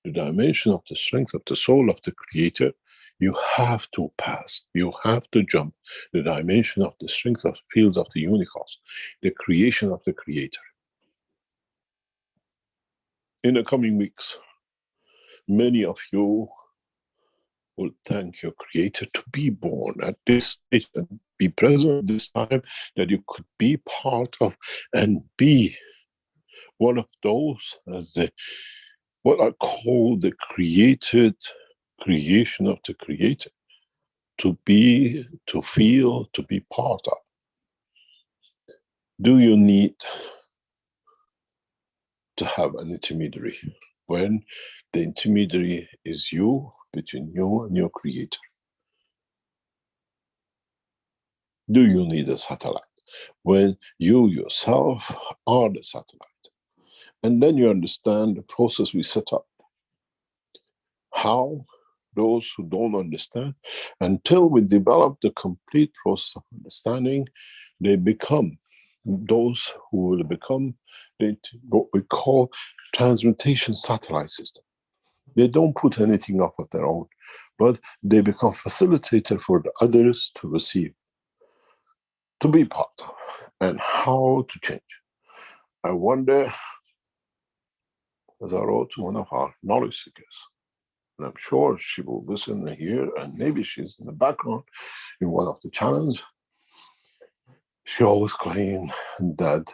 the dimension of the strength of the soul of the Creator, you have to pass, you have to jump the dimension of the strength of fields of the Unicos, the creation of the Creator. In the coming weeks, many of you will thank your Creator to be born at this stage and be present at this time, that you could be part of and be one of those as the, what I call the created creation of the Creator, to be, to feel, to be part of. Do you need to have an intermediary when the intermediary is you, between you and your Creator? Do you need a satellite when you yourself are the satellite? And then you understand the process we set up. How those who don't understand, until we develop the complete process of understanding, they become those who will become what we call transmutation satellite system. They don't put anything up of their own, but they become facilitator for the others to receive, to be part of, and how to change. I wonder, as I wrote to one of our knowledge seekers, and I'm sure she will listen here, and maybe she's in the background in one of the channels, she always claimed that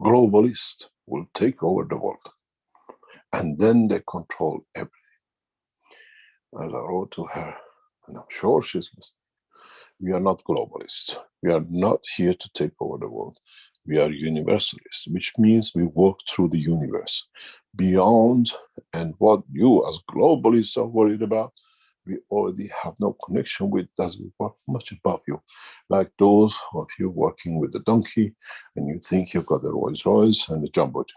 globalists will take over the world, and then they control everything. As I wrote to her, and I'm sure she's listening, we are not globalists. We are not here to take over the world. We are universalists, which means we work through the universe. Beyond, and what you as globalists are worried about, we already have no connection with, as we work much above you. Like those of you working with the donkey, and you think you've got the Rolls Royce and the jumbo jet.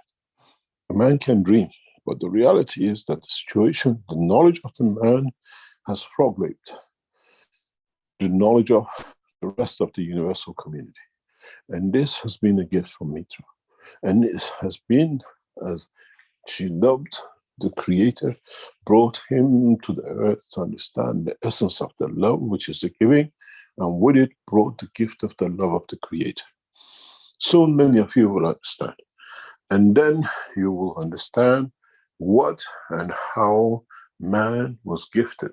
A man can dream, but the reality is that the situation, the knowledge of the man has frog-leaped the knowledge of the rest of the universal community. And this has been a gift from Mitra. And this has been, as she loved the Creator, brought him to the earth to understand the essence of the love, which is the giving, and with it brought the gift of the love of the Creator. So many of you will understand. And then you will understand what and how Man was gifted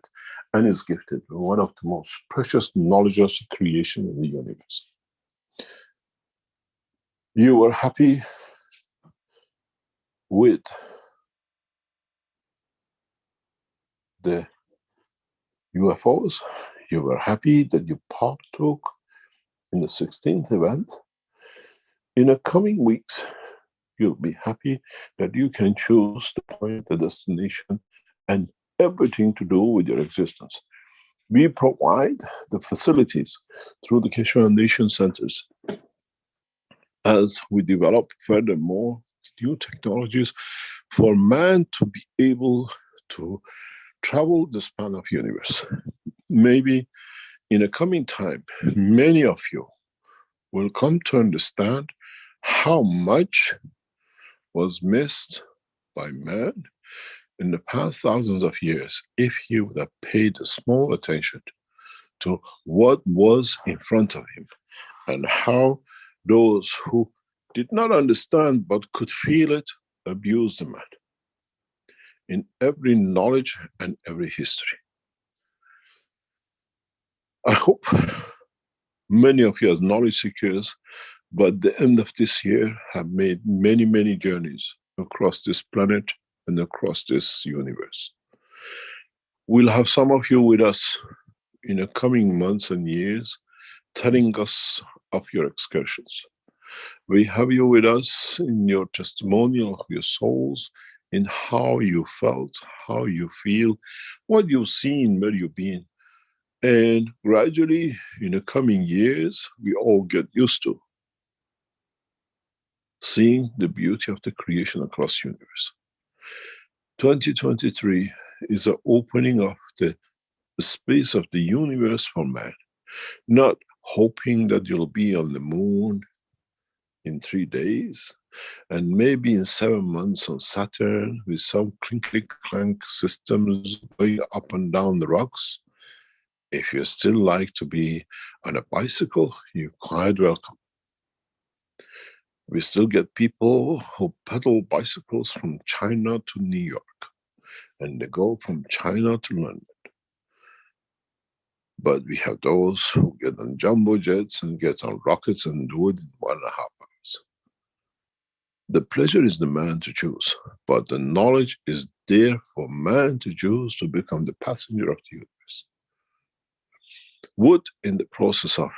and is gifted with one of the most precious knowledges of creation in the universe. You were happy with the UFOs. You were happy that you partook in the 16th event. In the coming weeks, you'll be happy that you can choose the point, the destination, and everything to do with your existence. We provide the facilities through the Keshe Foundation centers as we develop furthermore new technologies for man to be able to travel the span of universe. Maybe in a coming time, many of you will come to understand how much was missed by man in the past thousands of years if he would have paid a small attention to what was in front of him, and how those who did not understand but could feel it abused the man in every knowledge and every history. I hope many of you as knowledge seekers by the end of this year have made many, many journeys across this planet and across this universe. We'll have some of you with us in the coming months and years telling us of your excursions. We have you with us in your testimonial of your souls, in how you felt, how you feel, what you've seen, where you've been. And gradually, in the coming years, we all get used to seeing the beauty of the creation across the universe. 2023 is the opening of the space of the universe for man. Not hoping that you'll be on the moon in 3 days, and maybe in 7 months on Saturn with some clink-clank systems going up and down the rocks. If you still like to be on a bicycle, you're quite welcome. We still get people who pedal bicycles from China to New York, and they go from China to London. But we have those who get on jumbo jets and get on rockets and do it in 1.5 hours. The pleasure is the man to choose, but the knowledge is there for man to choose to become the passenger of the universe. Would, in the process of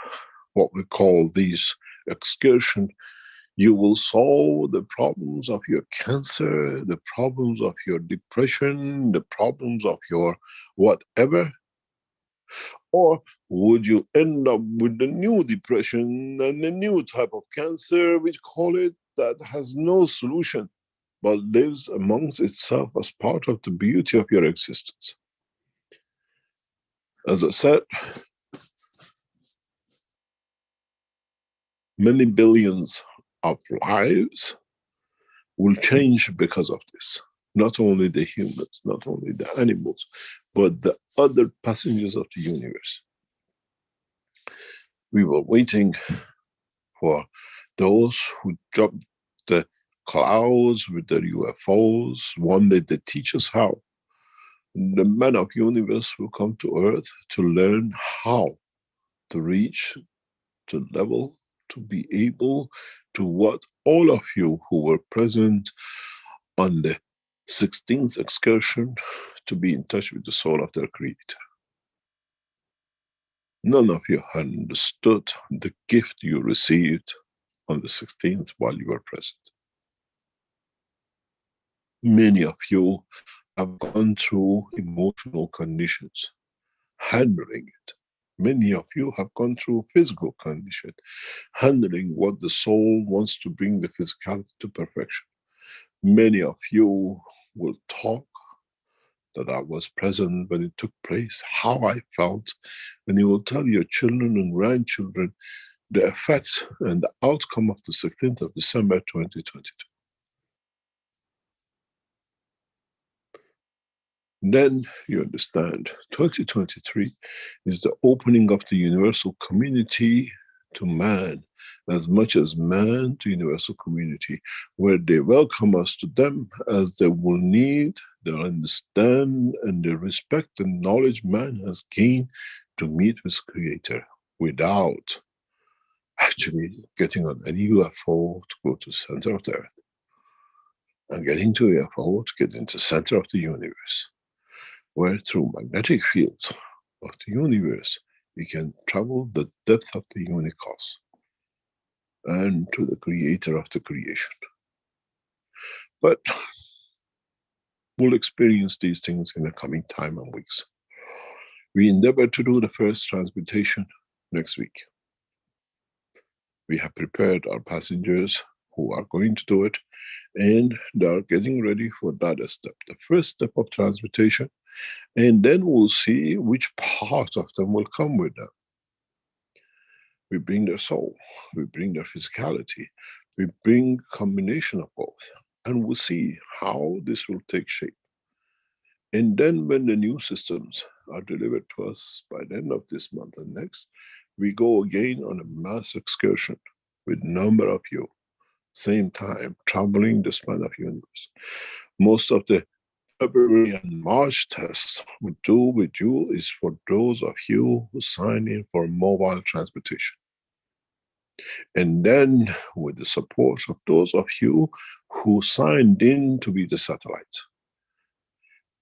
what we call these excursion, you will solve the problems of your cancer, the problems of your depression, the problems of your whatever? Or would you end up with the new depression and the new type of cancer, which call it, that has no solution, but lives amongst itself as part of the beauty of your existence? As I said, many billions of lives will change because of this. Not only the humans, not only the animals, but the other passengers of the universe. We were waiting for those who jumped the clouds with their UFOs. One day they teach us how. The man of universe will come to Earth to learn how to reach to level, to be able to what all of you who were present on the 16th excursion, to be in touch with the soul of their creator. None of you had understood the gift you received on the 16th while you were present. Many of you have gone through emotional conditions, handling it. Many of you have gone through physical condition, handling what the soul wants to bring the physicality to perfection. Many of you will talk that I was present when it took place, how I felt, and you will tell your children and grandchildren the effect and the outcome of the 16th of December 2022. Then you understand 2023 is the opening of the universal community to man, as much as man to universal community, where they welcome us to them as they will need, they'll understand, and they respect the knowledge man has gained to meet with Creator without actually getting on any UFO to go to the center of the earth, and getting to UFO to get into the center of the universe, where through magnetic fields of the universe we can travel the depth of the universe and to the Creator of the creation. But we'll experience these things in the coming time and weeks. We endeavor to do the first transmutation next week. We have prepared our passengers who are going to do it, and they are getting ready for that step, the first step of transmutation, and then we'll see which part of them will come with them. We bring their soul, we bring their physicality, we bring combination of both, and we'll see how this will take shape. And then when the new systems are delivered to us by the end of this month and next, we go again on a mass excursion with number of you, same time, traveling the span of universe. Most of the February and March tests we do with you is for those of you who sign in for mobile transportation. And then with the support of those of you who signed in to be the satellites.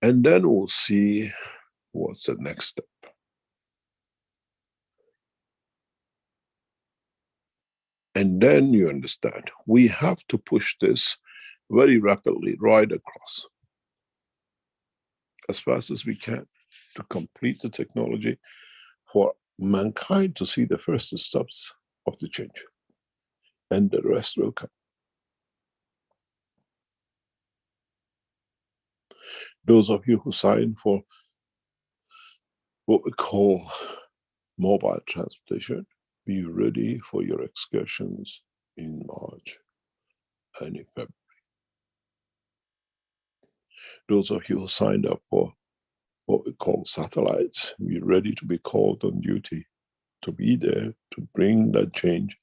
And then we'll see what's the next step. And then you understand, we have to push this very rapidly right across, as fast as we can, to complete the technology for mankind to see the first steps of the change. And the rest will come. Those of you who sign for what we call mobile transportation, be ready for your excursions in March and in February. Those of you who signed up for what we call satellites, be ready to be called on duty, to be there to bring that change,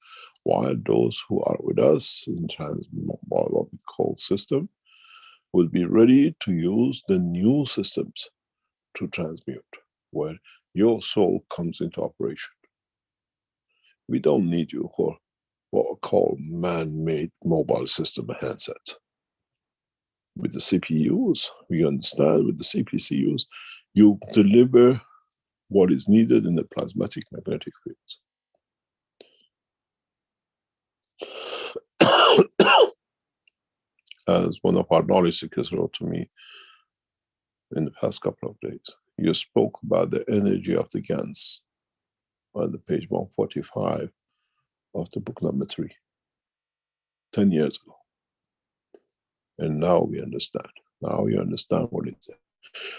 while those who are with us in what we call system will be ready to use the new systems to transmute, where your soul comes into operation. We don't need you for what we call man-made mobile system handsets. With the CPUs, we understand, with the CPCUs, you deliver what is needed in the plasmatic magnetic fields. As one of our knowledge seekers wrote to me in the past couple of days, you spoke about the energy of the GANs on the page 145 of the book number 3, 10 years ago. And now we understand. Now you understand what it is.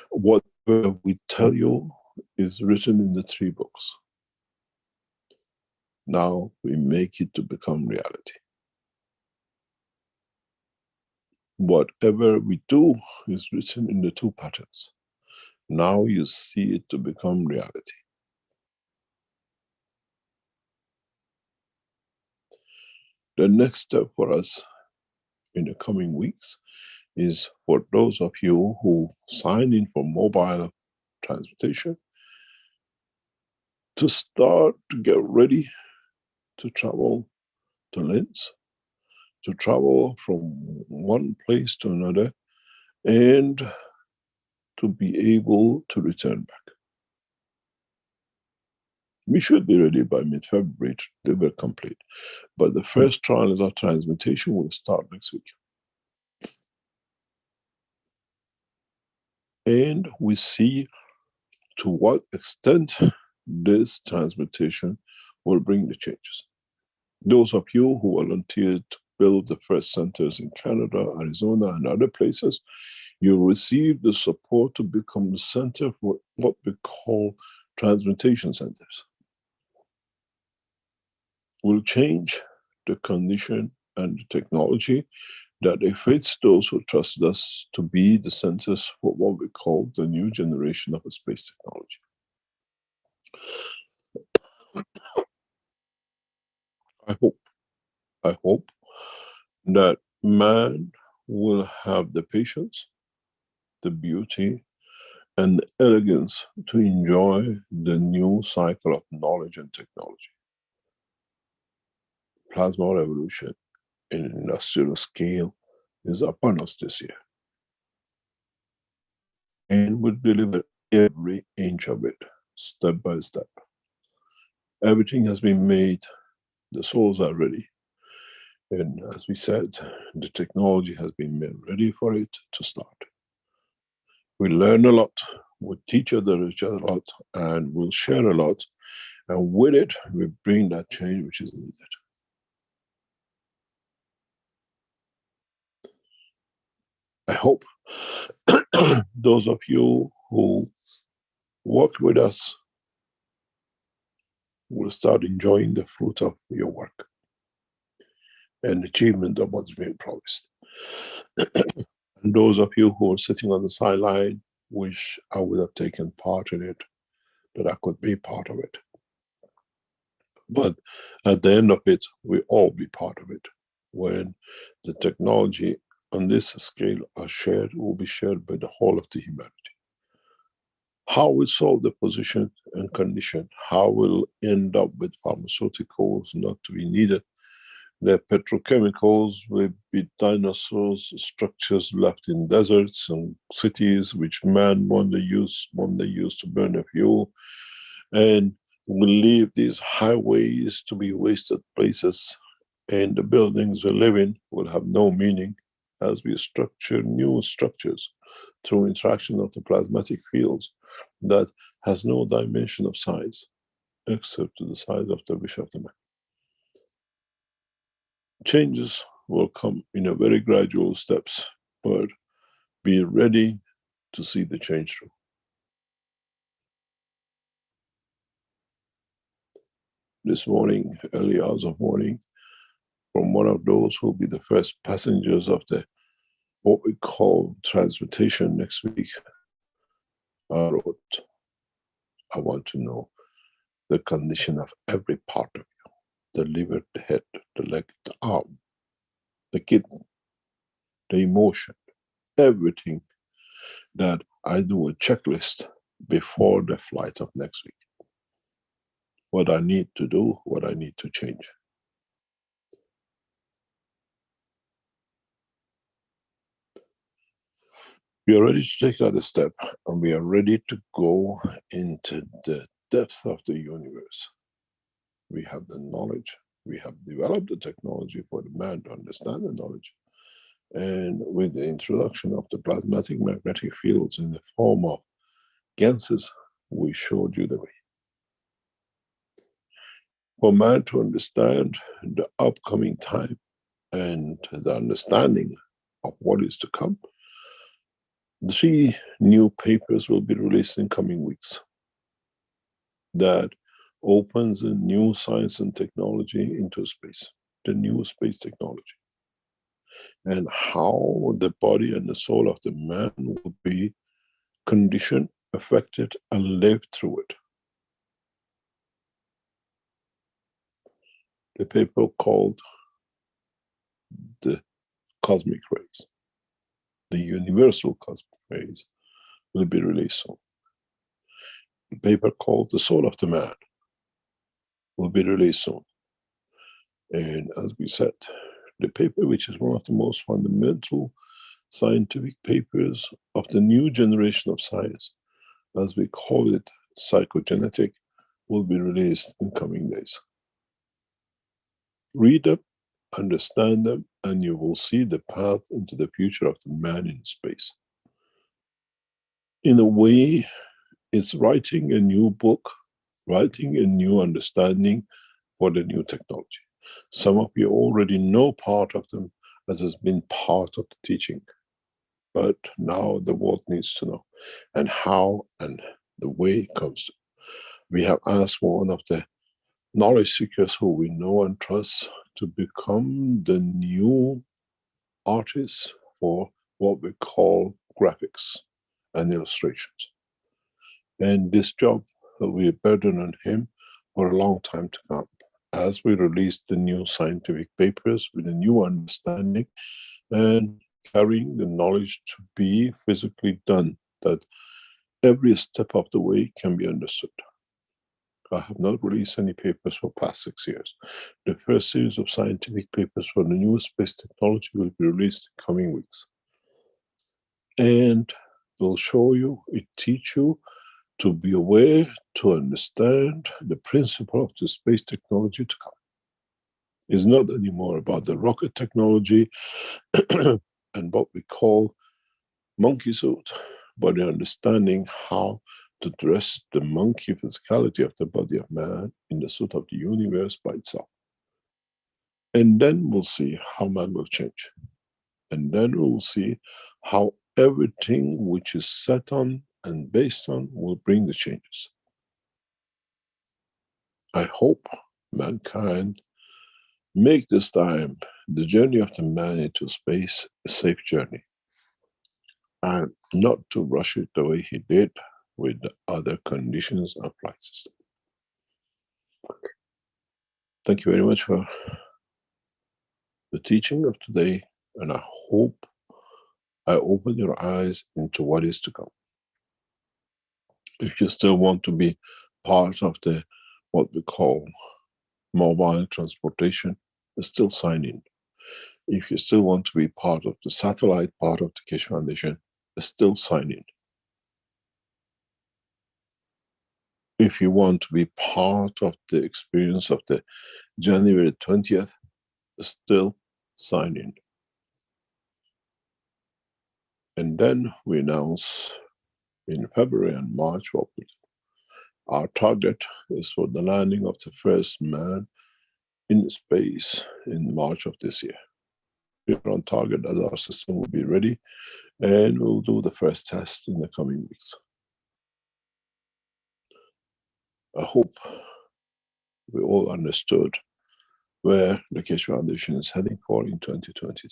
Whatever we tell you is written in the 3 books. Now we make it to become reality. Whatever we do is written in the 2 patterns. Now you see it to become reality. The next step for us in the coming weeks is for those of you who sign in for mobile transportation to start to get ready to travel to Linz, to travel from one place to another, and to be able to return back. We should be ready by mid-February to deliver complete. But the first trials of transmutation will start next week. And we see to what extent this transmutation will bring the changes. Those of you who volunteered to build the first centers in Canada, Arizona, and other places, you receive the support to become the center for what we call transmutation centers. Will change the condition and the technology that fits those who trust us to be the centers for what we call the new generation of space technology. I hope that man will have the patience, the beauty, and the elegance to enjoy the new cycle of knowledge and technology. Plasma revolution in industrial scale is upon us this year. And we'll deliver every inch of it, step by step. Everything has been made, the souls are ready. And as we said, the technology has been made ready for it to start. We learn a lot, we teach others a lot, and we'll share a lot. And with it, we bring that change which is needed. I hope those of you who work with us will start enjoying the fruit of your work and achievement of what's being promised. And those of you who are sitting on the sideline wish I would have taken part in it, that I could be part of it. But at the end of it, we all be part of it. When the technology on this scale are shared, will be shared by the whole of the humanity. How we solve the position and condition, how we'll end up with pharmaceuticals not to be needed, the petrochemicals will be dinosaurs, structures left in deserts and cities which man one day used to burn the fuel, and we'll leave these highways to be wasted places, and the buildings we live in will have no meaning as we structure new structures through interaction of the plasmatic fields that has no dimension of size except to the size of the wish of the man. Changes will come in a very gradual steps, but be ready to see the change through. This morning, early hours of morning, from one of those who will be the first passengers of the what we call transmutation next week, I wrote, I want to know the condition of every part of you, the liver, the head, the leg, the arm, the kidney, the emotion, everything, that I do a checklist before the flight of next week. What I need to do, what I need to change. We are ready to take that step, and we are ready to go into the depth of the universe. We have the knowledge, we have developed the technology for the man to understand the knowledge. And with the introduction of the plasmatic magnetic fields in the form of ganses, we showed you the way. For man to understand the upcoming time and the understanding of what is to come, 3 new papers will be released in coming weeks that opens a new science and technology into space, the new space technology, and how the body and the soul of the man will be conditioned, affected, and live through it. The paper called the cosmic rays, the universal cosmic rays, will be released soon. The paper called the soul of the man will be released soon. And as we said, the paper, which is one of the most fundamental scientific papers of the new generation of science, as we call it, psychogenetic, will be released in coming days. Read them, understand them, and you will see the path into the future of the man in space. In a way, it's writing a new book, writing a new understanding for the new technology. Some of you already know part of them, as has been part of the teaching. But now the world needs to know, and how and the way it comes to. We have asked one of the knowledge seekers who we know and trust to become the new artist for what we call graphics and illustrations. And this job will be a burden on him for a long time to come. as we release the new scientific papers with a new understanding and carrying the knowledge to be physically done, that every step of the way can be understood. I have not released any papers for past 6 years. The first series of scientific papers for the new space technology will be released in coming weeks. And will show you, it teach you to be aware, to understand the principle of the space technology to come. It's not anymore about the rocket technology and what we call monkey suit, but the understanding how to dress the monkey physicality of the body of man in the suit of the universe by itself. And then we'll see how man will change. And then we'll see how everything which is set on and based on will bring the changes. I hope mankind make this time the journey of the man into space a safe journey, and not to rush it the way he did with the other conditions and flight system. Thank you very much for the teaching of today, and I hope I open your eyes into what is to come. If you still want to be part of the what we call mobile transportation, still sign in. If you still want to be part of the satellite part of the Keshe Foundation, still sign in. If you want to be part of the experience of the January 20th, still sign in. And then we announce in February and March what our target is for the landing of the first man in space in March of this year. We're on target that our system will be ready, and we'll do the first test in the coming weeks. I hope we all understood where the Keshe Foundation is heading for in 2023.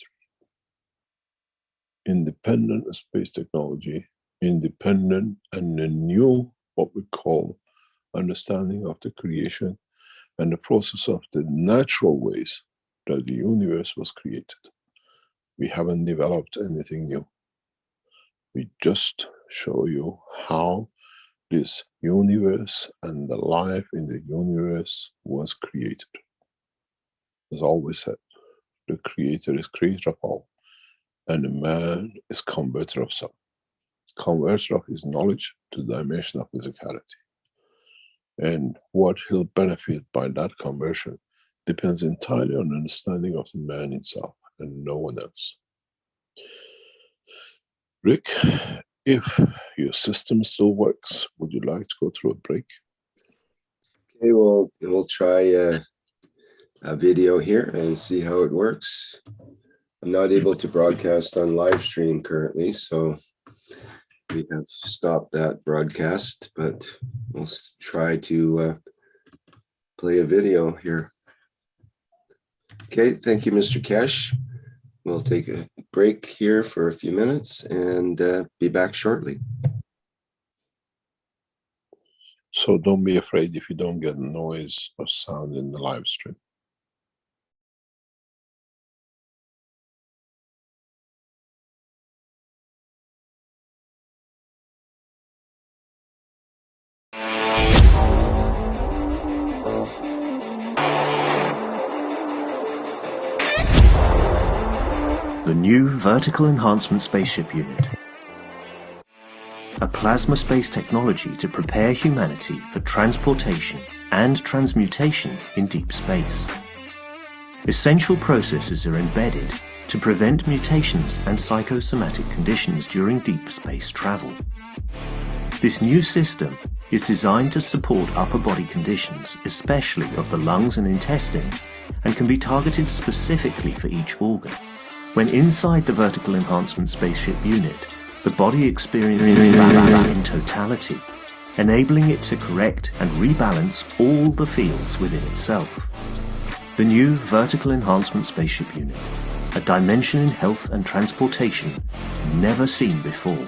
Independent space technology, independent and a new, what we call, understanding of the creation and the process of the natural ways that the universe was created. We haven't developed anything new. We just show you how this universe and the life in the universe was created. As always said, the creator is creator of all, and the man is converter of some. Converter of his knowledge to the dimension of physicality. And what he'll benefit by that conversion depends entirely on understanding of the man himself and no one else. Rick, if your system still works, would you like to go through a break? Okay, well, we'll try a video here and see how it works. I'm not able to broadcast on live stream currently, so we have stopped that broadcast, but we'll try to play a video here. Okay, thank you, Mr. Keshe. We'll take a break here for a few minutes and be back shortly. So don't be afraid if you don't get noise or sound in the live stream. The new Vertical Enhancement Spaceship Unit. A plasma space technology to prepare humanity for transportation and transmutation in deep space. Essential processes are embedded to prevent mutations and psychosomatic conditions during deep space travel. This new system is designed to support upper body conditions, especially of the lungs and intestines, and can be targeted specifically for each organ. When inside the Vertical Enhancement Spaceship Unit, the body experiences balance in totality, enabling it to correct and rebalance all the fields within itself. The new Vertical Enhancement Spaceship Unit, a dimension in health and transportation never seen before.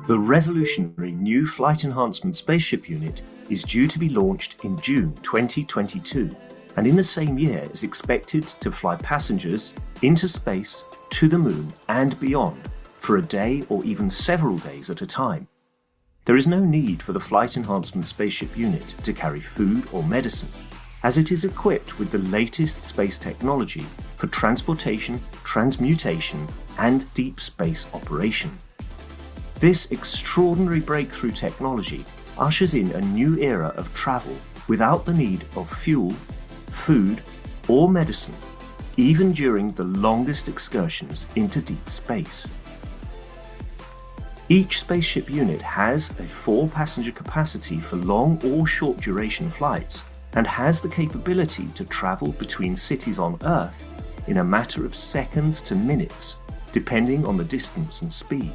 The revolutionary new Flight Enhancement Spaceship Unit is due to be launched in June 2022, and in the same year is expected to fly passengers into space, to the moon and beyond for a day or even several days at a time. There is no need for the Flight Enhancement Spaceship Unit to carry food or medicine, as it is equipped with the latest space technology for transportation, transmutation and deep space operation. This extraordinary breakthrough technology ushers in a new era of travel without the need of fuel, food, or medicine, even during the longest excursions into deep space. Each spaceship unit has a 4-passenger capacity for long or short duration flights and has the capability to travel between cities on Earth in a matter of seconds to minutes, depending on the distance and speed.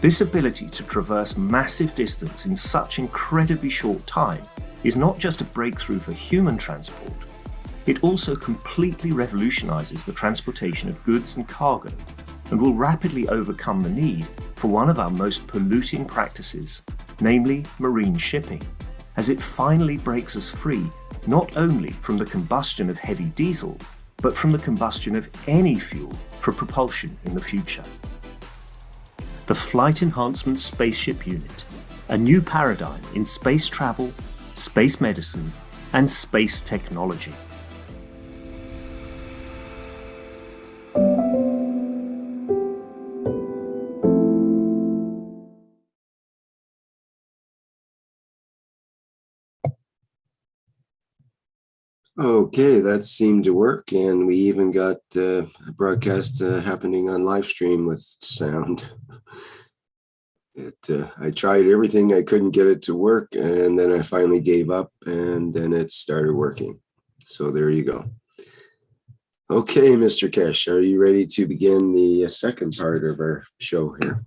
This ability to traverse massive distance in such incredibly short time is not just a breakthrough for human transport, it also completely revolutionizes the transportation of goods and cargo and will rapidly overcome the need for one of our most polluting practices, namely marine shipping, as it finally breaks us free not only from the combustion of heavy diesel, but from the combustion of any fuel for propulsion in the future. The Flight Enhancement Spaceship Unit, a new paradigm in space travel, space medicine, and space technology. Okay, that seemed to work, and we even got a broadcast happening on live stream with sound. I tried everything, I couldn't get it to work, and then I finally gave up, and then it started working. So there you go. Okay, Mr. Keshe, are you ready to begin the second part of our show here?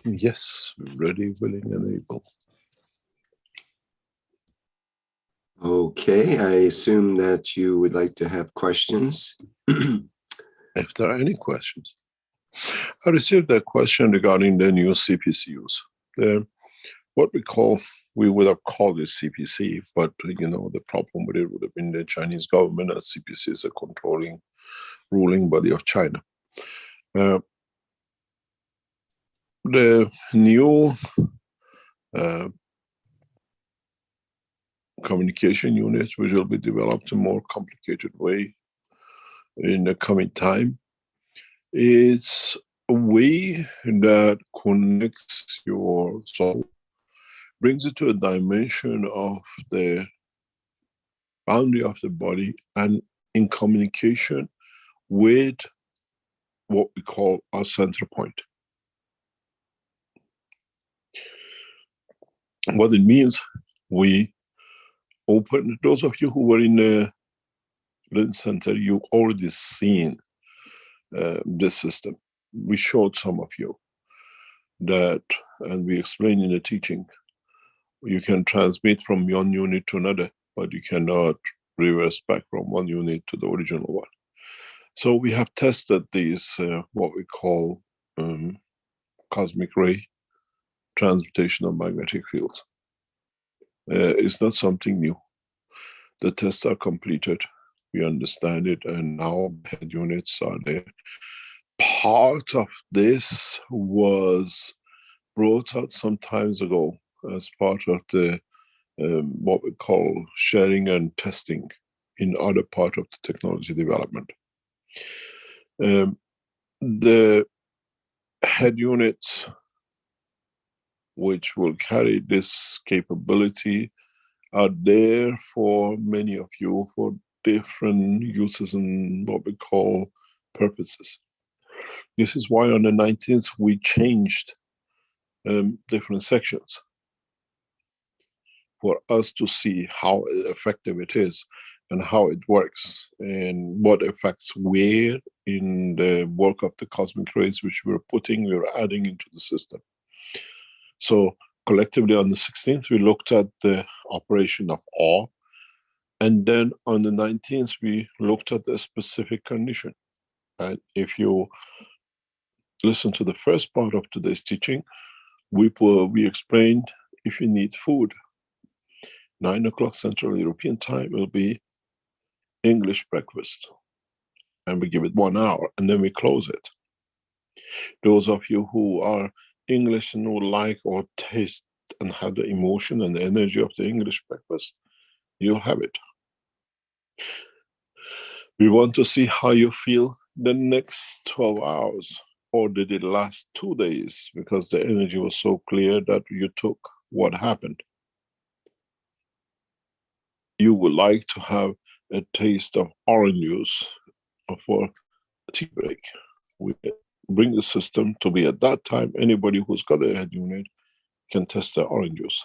Yes, ready, willing, and able. Okay, I assume that you would like to have questions. If there are any questions. I received a question regarding the new CPCUs. What we would have called it CPC, but the problem with it would have been the Chinese government, as CPC is a controlling, ruling body of China. The new communication units, which will be developed in a more complicated way in the coming time, is a way that connects your soul, brings it to a dimension of the boundary of the body and in communication with what we call our center point. What it means, we open, those of you who were in the Lynn Center, you've already seen this system. We showed some of you that, and we explained in the teaching, you can transmit from one unit to another, but you cannot reverse back from one unit to the original one. So we have tested these, what we call cosmic ray transmutation of magnetic fields. It's not something new. The tests are completed. We understand it, and now head units are there. Part of this was brought out some time ago as part of the what we call sharing and testing in other part of the technology development. The head units which will carry this capability are there for many of you for different uses and what we call purposes. This is why on the 19th we changed different sections for us to see how effective it is and how it works and what affects where in the work of the cosmic rays which we're adding into the system. So collectively on the 16th, we looked at the operation of all. And then on the 19th, we looked at the specific condition. Right? If you listen to the first part of today's teaching, we explained if you need food, 9 o'clock Central European time will be English breakfast. And we give it 1 hour and then we close it. Those of you who are English and who like or taste and have the emotion and the energy of the English breakfast, you'll have it. We want to see how you feel the next 12 hours, or did it last 2 days because the energy was so clear that you took what happened. You would like to have a taste of orange juice for a tea break. We bring the system to be at that time, anybody who's got a head unit can test the orange juice.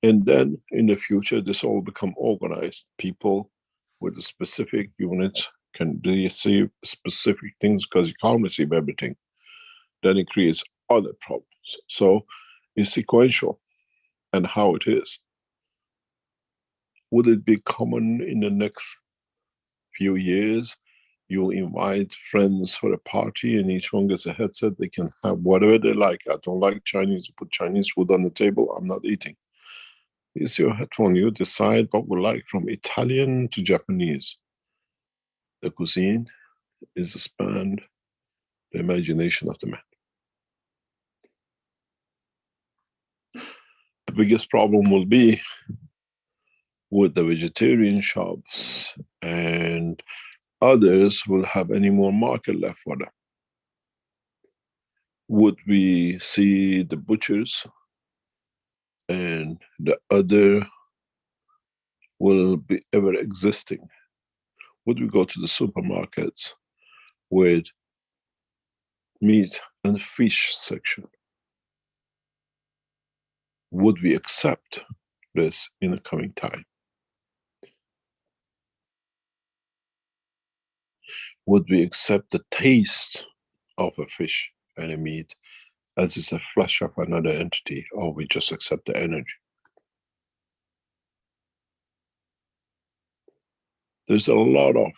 And then in the future, this all become organized. People with the specific units can receive specific things because you can't receive everything. Then it creates other problems. So it's sequential and how it is. Would it be common in the next few years? You invite friends for a party and each one gets a headset. They can have whatever they like. I don't like Chinese. You put Chinese food on the table, I'm not eating. It's your headphone. You decide what we like, from Italian to Japanese. The cuisine is the span, the imagination of the man. The biggest problem will be with the vegetarian shops, and others will have any more market left for them. Would we see the butchers and the other will be ever existing? Would we go to the supermarkets with meat and fish section? Would we accept this in the coming time? Would we accept the taste of a fish and a meat as it's a flesh of another entity, or we just accept the energy? There's a lot of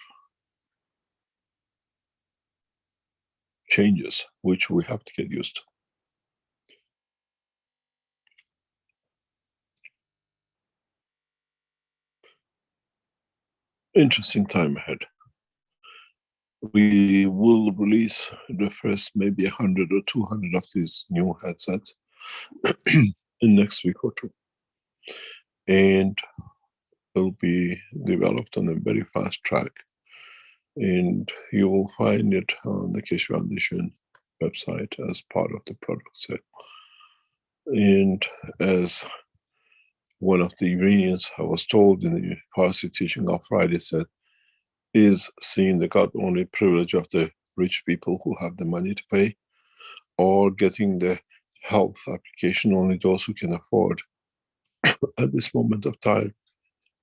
changes which we have to get used to. Interesting time ahead. We will release the first maybe 100 or 200 of these new headsets in next week or two. And will be developed on a very fast track. And you will find it on the Keshe Foundation website as part of the product set. And as one of the Iranians I was told in the Farsi teaching of Friday said, is seeing the God only privilege of the rich people who have the money to pay, or getting the health application only those who can afford. At this moment of time,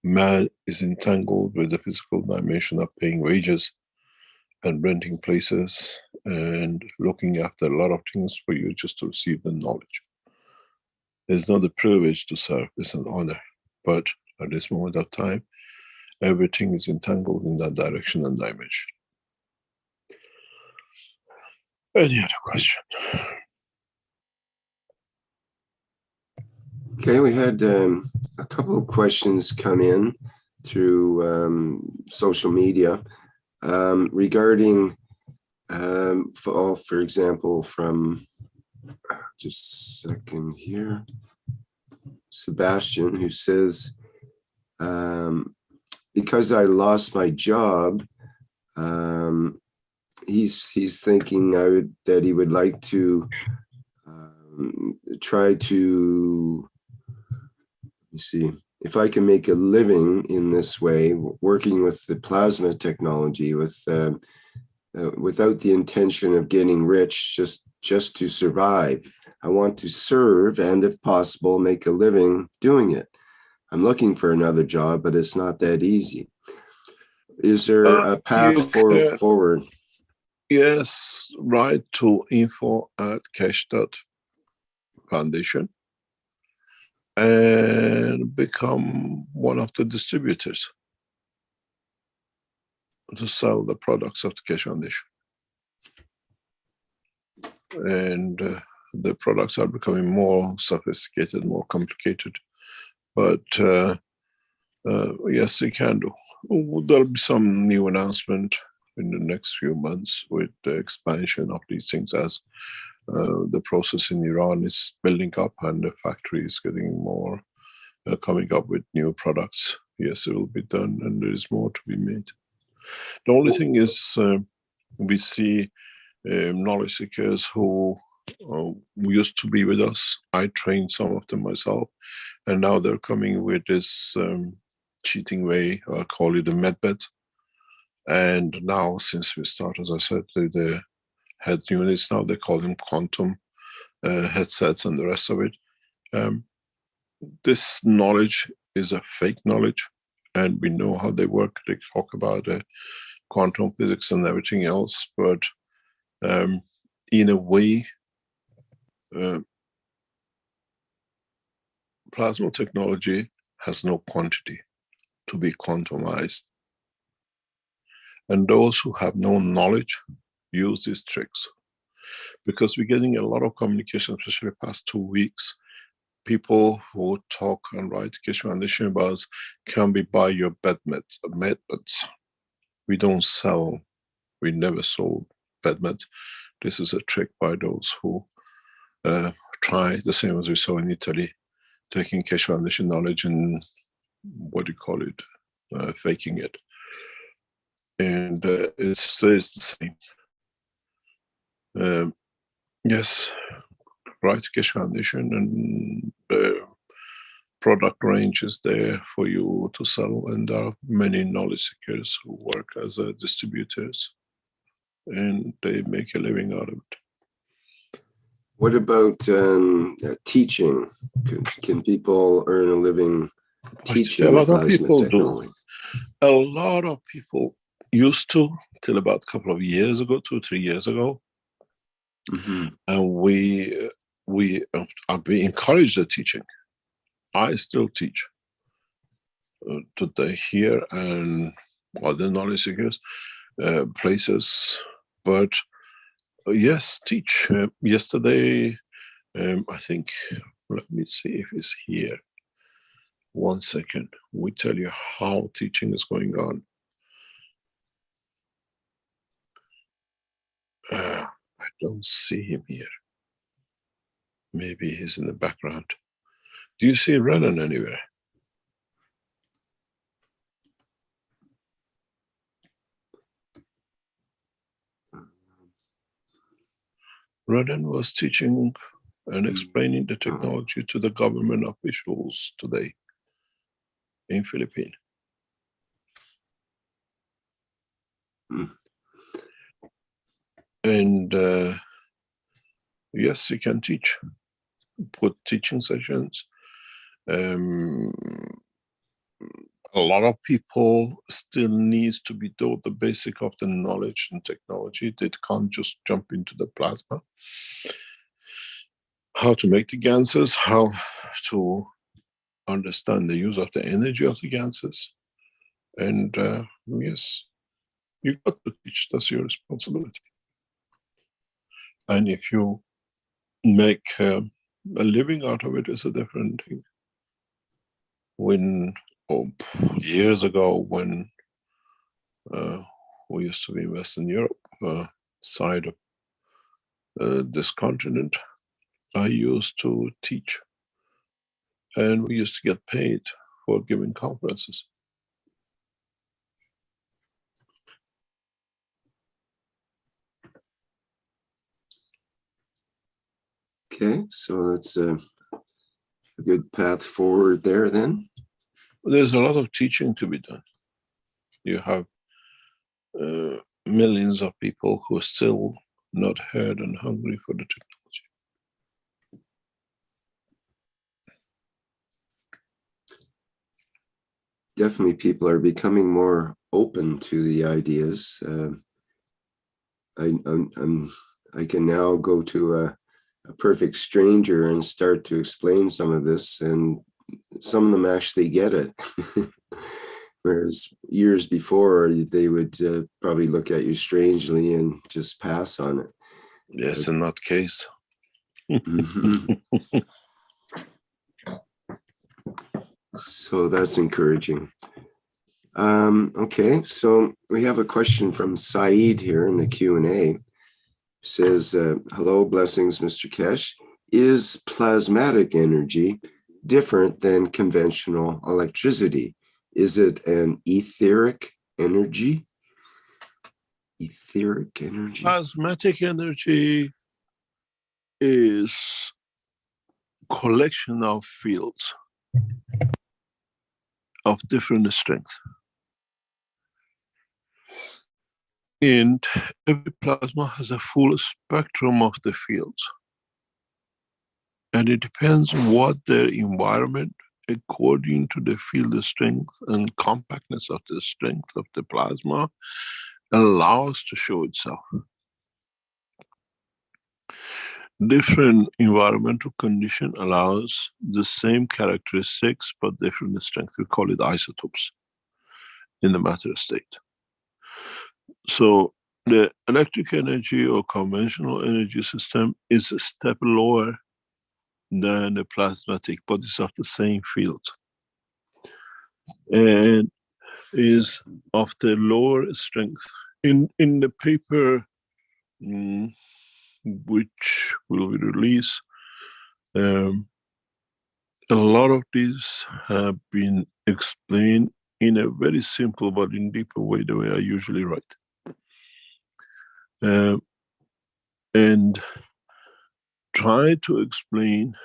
man is entangled with the physical dimension of paying wages and renting places and looking after a lot of things for you just to receive the knowledge. It's not a privilege to serve, it's an honor. But at this moment of time, everything is entangled in that direction and dimension. Any other question? Okay, we had a couple of questions come in through social media regarding, for example, from, just a second here, Sebastian, who says, because I lost my job, he's thinking that he would like to try to, see if I can make a living in this way, working with the plasma technology, with without the intention of getting rich, just to survive. I want to serve and, if possible, make a living doing it. I'm looking for another job, but it's not that easy. Is there a path forward? Yes, write to info@keshe.foundation and become one of the distributors to sell the products of the Keshe Foundation. and the products are becoming more sophisticated, more complicated. But yes, we can do. There'll be some new announcement in the next few months with the expansion of these things as the process in Iran is building up and the factory is getting more, coming up with new products. Yes, it will be done and there is more to be made. The only thing is we see knowledge seekers who used to be with us. I trained some of them myself, and now they're coming with this cheating way, I call it the medbed. And now, since we started, as I said, the head units, now they call them quantum headsets and the rest of it. This knowledge is a fake knowledge, and we know how they work. They talk about quantum physics and everything else, but in a way, plasma technology has no quantity to be quantumized. And those who have no knowledge use these tricks. Because we're getting a lot of communication, especially the past 2 weeks. People who talk and write Keshe Foundation about us, can we buy your medbeds? We don't sell, we never sold medbeds. This is a trick by those who try, the same as we saw in Italy, taking Keshe Foundation knowledge and, what do you call it, faking it. And it's the same. Yes, write Keshe Foundation and the product range is there for you to sell, and there are many knowledge seekers who work as distributors and they make a living out of it. What about teaching? Can people earn a living teaching? A lot of people technology? do. A lot of people used to, till about a couple of years ago, 2 or 3 years ago. Mm-hmm. And we encourage the teaching. I still teach today here and other knowledge seekers places, but yes, teach. Yesterday, I think, let me see if it's here. 1 second, we tell you how teaching is going on. I don't see him here. Maybe he's in the background. Do you see Renan anywhere? Renan was teaching and explaining the technology to the government officials today in Philippines. And yes, you can teach, put teaching sessions. A lot of people still needs to be taught the basic of the knowledge and technology. They can't just jump into the plasma. How to make the ganses, how to understand the use of the energy of the ganses. And yes, you got to teach, that's your responsibility. And if you make a living out of it, is a different thing. When years ago, when we used to be in Western Europe, side of this continent, I used to teach, and we used to get paid for giving conferences. Okay, so that's a good path forward there then. There's a lot of teaching to be done. You have millions of people who are still not heard and hungry for the technology. Definitely people are becoming more open to the ideas. I can now go to a perfect stranger and start to explain some of this, and some of them actually get it. Whereas years before, they would probably look at you strangely and just pass on it. Yes, in that case. Mhm. So that's encouraging. Okay, so we have a question from Saeed here in the Q&A. Says, hello, blessings, Mr. Keshe. Is plasmatic energy different than conventional electricity? Is it an etheric energy? Etheric energy? Plasmatic energy is collection of fields of different strength. And every plasma has a full spectrum of the fields. And it depends what their environment, according to the field strength and compactness of the strength of the plasma, allows to show itself. Different environmental condition allows the same characteristics but different strength. We call it isotopes in the matter state. So the electric energy or conventional energy system is a step lower than the plasmatic, but it's of the same field. And is of the lower strength. In the paper which will be released, a lot of these have been explained in a very simple but in deeper way, the way I usually write. And try to explain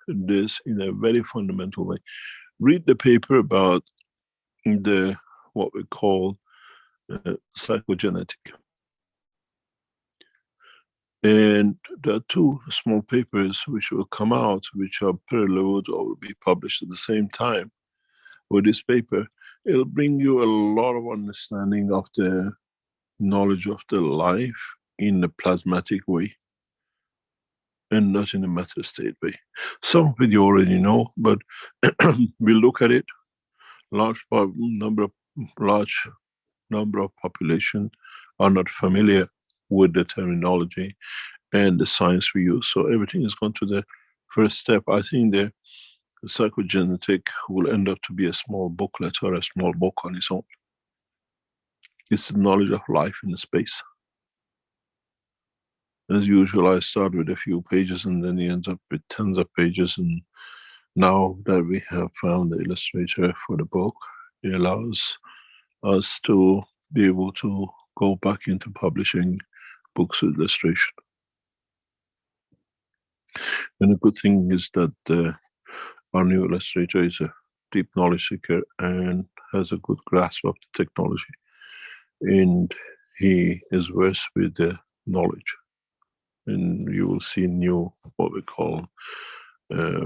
this in a very fundamental way. Read the paper about the what we call psychogenetic. And there are two small papers which will come out, which are prelude or will be published at the same time with this paper. It'll bring you a lot of understanding of the knowledge of the life in the plasmatic way and not in the matter state way. Some of it you already know, but we'll look at it. Large number of population are not familiar with the terminology and the science we use. So everything is gone to the first step. I think the psychogenetic will end up to be a small booklet or a small book on its own. It's the knowledge of life in space. As usual, I start with a few pages and then he ends up with tons of pages. And now that we have found the illustrator for the book, it allows us to be able to go back into publishing books with illustration. And the good thing is that our new illustrator is a deep knowledge seeker and has a good grasp of the technology. And he is versed with the knowledge. And you will see new, what we call,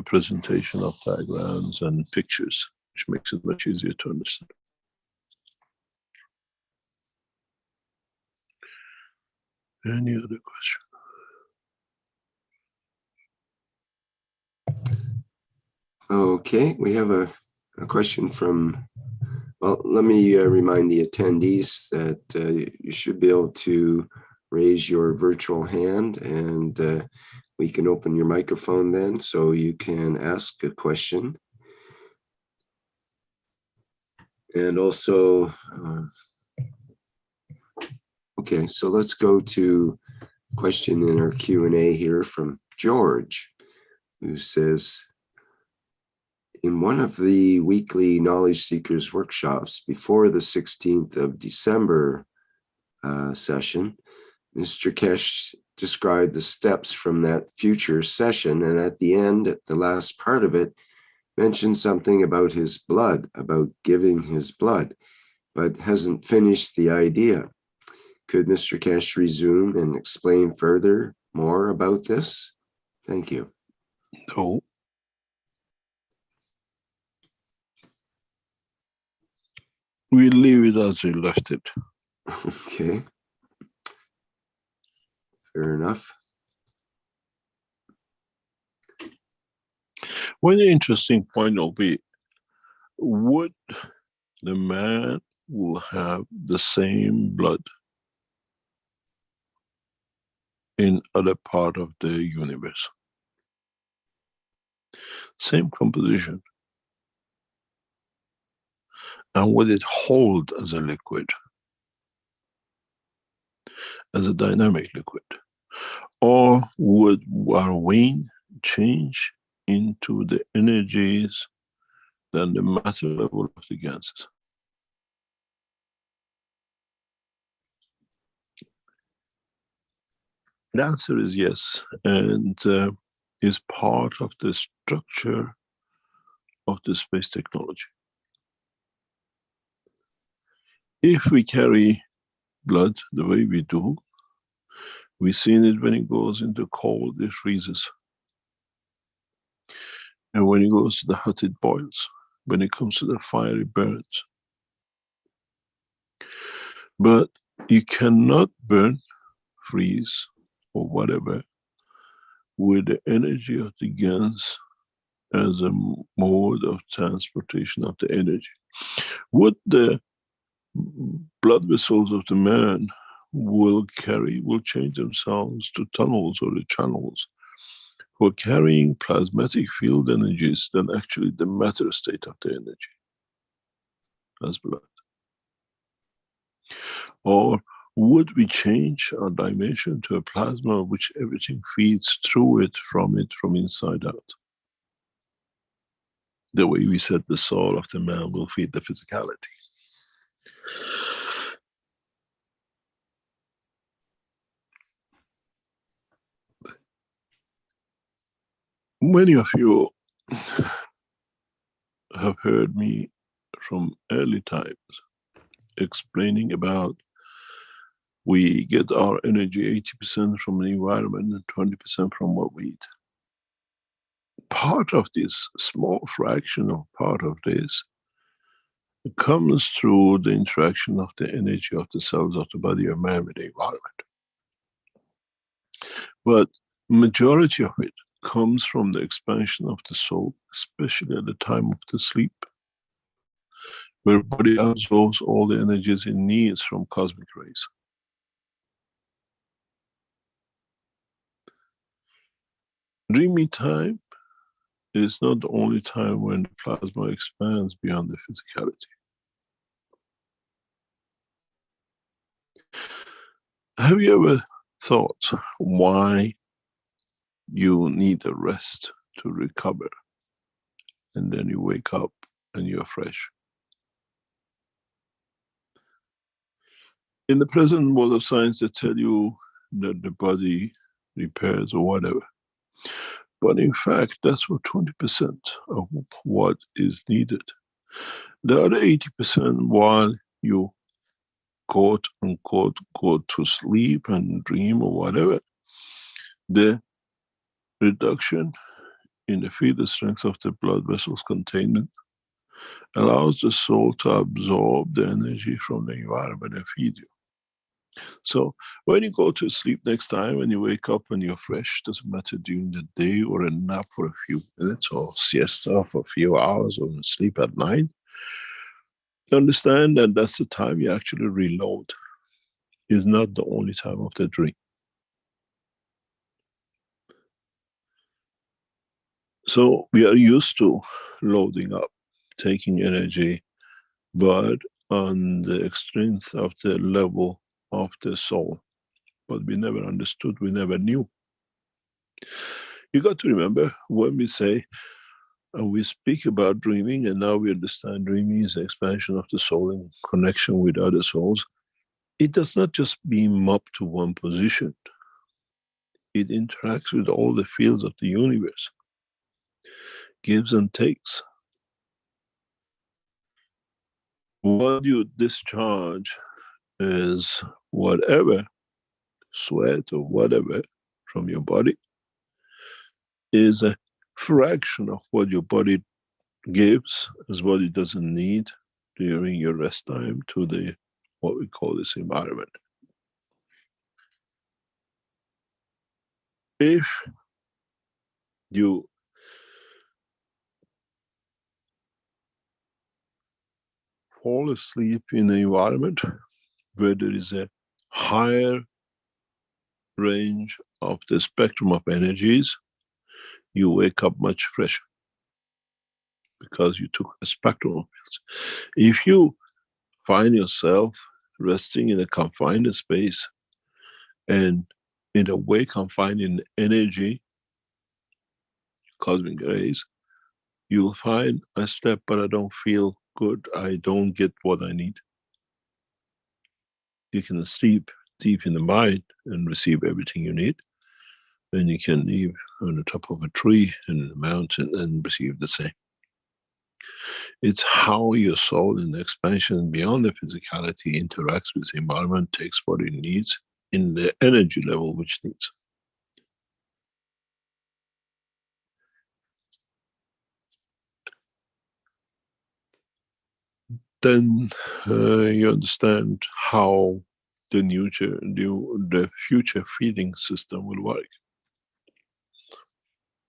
presentation of diagrams and pictures, which makes it much easier to understand. Any other question? Okay, we have a question from, well, let me remind the attendees that you should be able to raise your virtual hand and we can open your microphone then so you can ask a question. And also, okay, so let's go to question in our Q&A here from George, who says, in one of the weekly Knowledge Seekers workshops before the 16th of December session, Mr. Keshe described the steps from that future session, and at the end, at the last part of it, mentioned something about his blood, about giving his blood, but hasn't finished the idea. Could Mr. Keshe resume and explain further more about this? Thank you. No. We leave it as we left it. Okay. Fair enough. One interesting point will be, would the man will have the same blood in other part of the universe. Same composition. And would it hold as a liquid, as a dynamic liquid? Or would our weight change into the energies than the matter level of the gases? The answer is yes, and is part of the structure of the space technology. If we carry blood the way we do, we've seen it when it goes into cold, it freezes. And when it goes to the hot, it boils. When it comes to the fire, it burns. But you cannot burn, freeze, or whatever with the energy of the gas as a mode of transportation of the energy. Would the blood vessels of the man will change themselves to tunnels or the channels for carrying plasmatic field energies than actually the matter state of the energy as blood? Or would we change our dimension to a plasma which everything feeds through it from inside out? The way we said the soul of the man will feed the physicality. Many of you have heard me from early times explaining about we get our energy 80% from the environment and 20% from what we eat. Part of this, small fraction of part of this, comes through the interaction of the energy of the cells of the body of man with the environment. But majority of it comes from the expansion of the soul, especially at the time of the sleep, where body absorbs all the energies it needs from cosmic rays. Dreamy time is not the only time when the plasma expands beyond the physicality. Have you ever thought why you need a rest to recover, and then you wake up and you're fresh? In the present world of science, they tell you that the body repairs or whatever. But in fact, that's for 20% of what is needed. The other 80%, while you quote unquote go to sleep and dream or whatever, the reduction in the field strength of the blood vessels containment allows the soul to absorb the energy from the environment and feed you. So when you go to sleep next time, when you wake up and you're fresh, doesn't matter during the day or a nap for a few minutes or siesta for a few hours or sleep at night, understand that that's the time you actually reload. It's not the only time of the dream. So we are used to loading up, taking energy, but on the extremes of the level of the soul. But we never understood, we never knew. You got to remember when we say, and we speak about dreaming, and now we understand dreaming is the expansion of the soul in connection with other souls. It does not just beam up to one position. It interacts with all the fields of the universe, gives and takes. What you discharge is whatever, sweat or whatever from your body, is a fraction of what your body gives as what it doesn't need during your rest time to the, what we call this environment. If you fall asleep in an environment where there is a higher range of the spectrum of energies, you wake up much fresher because you took a spectrum of fields. If you find yourself resting in a confined space and in a way confined in energy, cosmic rays, you'll find I slept but I don't feel good, I don't get what I need. You can sleep deep in the mind and receive everything you need. And you can live on the top of a tree in a mountain and receive the same. It's how your soul in the expansion beyond the physicality interacts with the environment, takes what it needs in the energy level which needs. Then you understand how the future feeding system will work.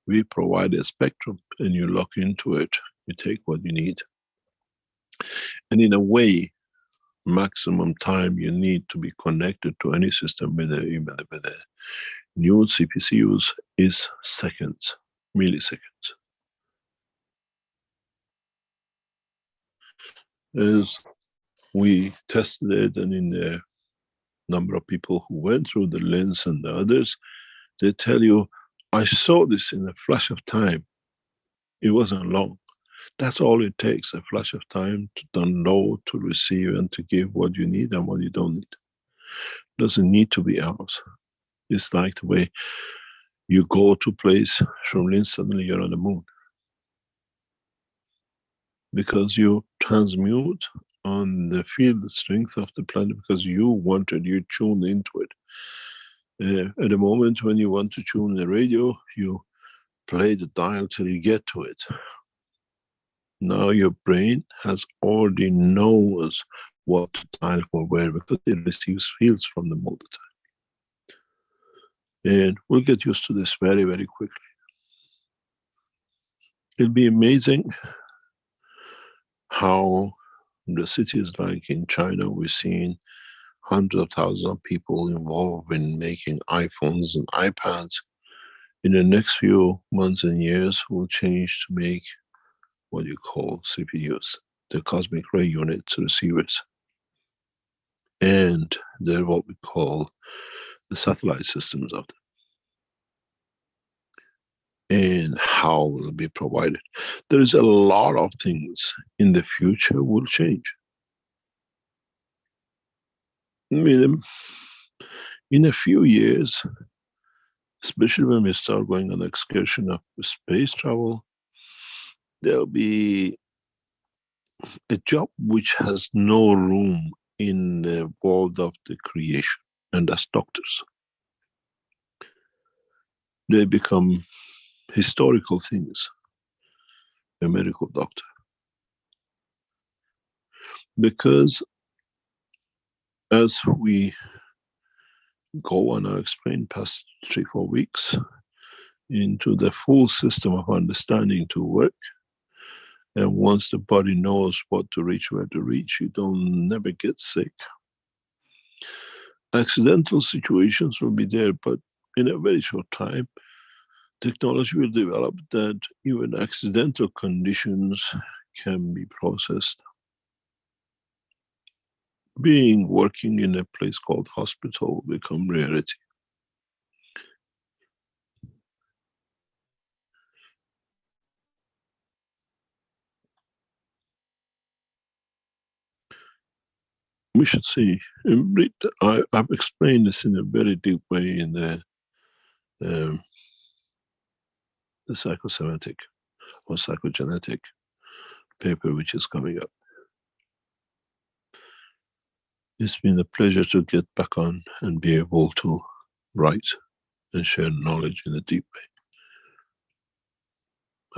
We provide a spectrum and you lock into it, you take what you need. And in a way, maximum time you need to be connected to any system with the new CPCUs is seconds, milliseconds. As we tested it, and in the number of people who went through the lens and the others, they tell you, I saw this in a flash of time. It wasn't long. That's all it takes, a flash of time to download, to receive, and to give what you need and what you don't need. Doesn't need to be hours. It's like the way you go to a place from Lynn, suddenly you're on the moon. Because you transmute on the field strength of the planet because you tuned into it. At the moment when you want to tune the radio, you play the dial till you get to it. Now your brain has already knows what to dial for where because it receives fields from them all the time. And we'll get used to this very, very quickly. It'll be amazing how the cities like in China, we're seeing hundreds of thousands of people involved in making iPhones and iPads. In the next few months and years, will change to make what you call CPUs, the cosmic ray units receivers. And they're what we call the satellite systems of them. And how will it be provided? There is a lot of things in the future will change. In a few years, especially when we start going on the excursion of space travel, there'll be a job which has no room in the world of the creation, and that's doctors. They become historical things, a medical doctor. Because as we go on, I explained past 3-4 weeks, into the full system of understanding to work, and once the body knows what to reach, where to reach, you don't never get sick. Accidental situations will be there, but in a very short time, technology will develop that even accidental conditions can be processed. Working in a place called hospital will become reality. We should see, I've explained this in a very deep way in the psychosomatic or psychogenetic paper which is coming up. It's been a pleasure to get back on and be able to write and share knowledge in a deep way.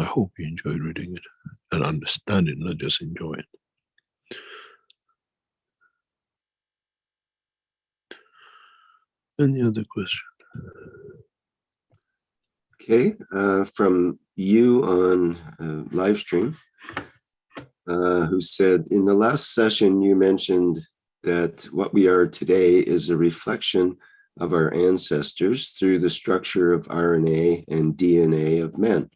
I hope you enjoy reading it and understand it, not just enjoy it. Any other question? Okay, from you on live stream, who said, in the last session you mentioned that what we are today is a reflection of our ancestors through the structure of RNA and DNA of men.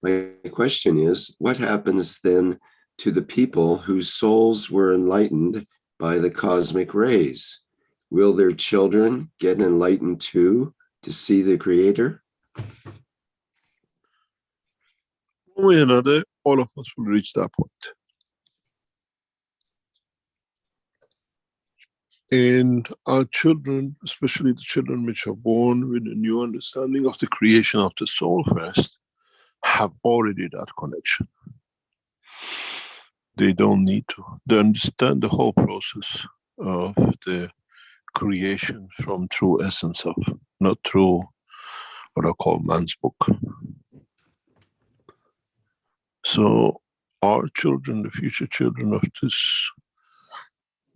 My question is, what happens then to the people whose souls were enlightened by the cosmic rays? Will their children get enlightened too to see the Creator? One way or another, all of us will reach that point. And our children, especially the children which are born with a new understanding of the creation of the soul first, have already that connection. They don't need to. They understand the whole process of the creation from true essence of, not through what I call man's book. So our children, the future children of this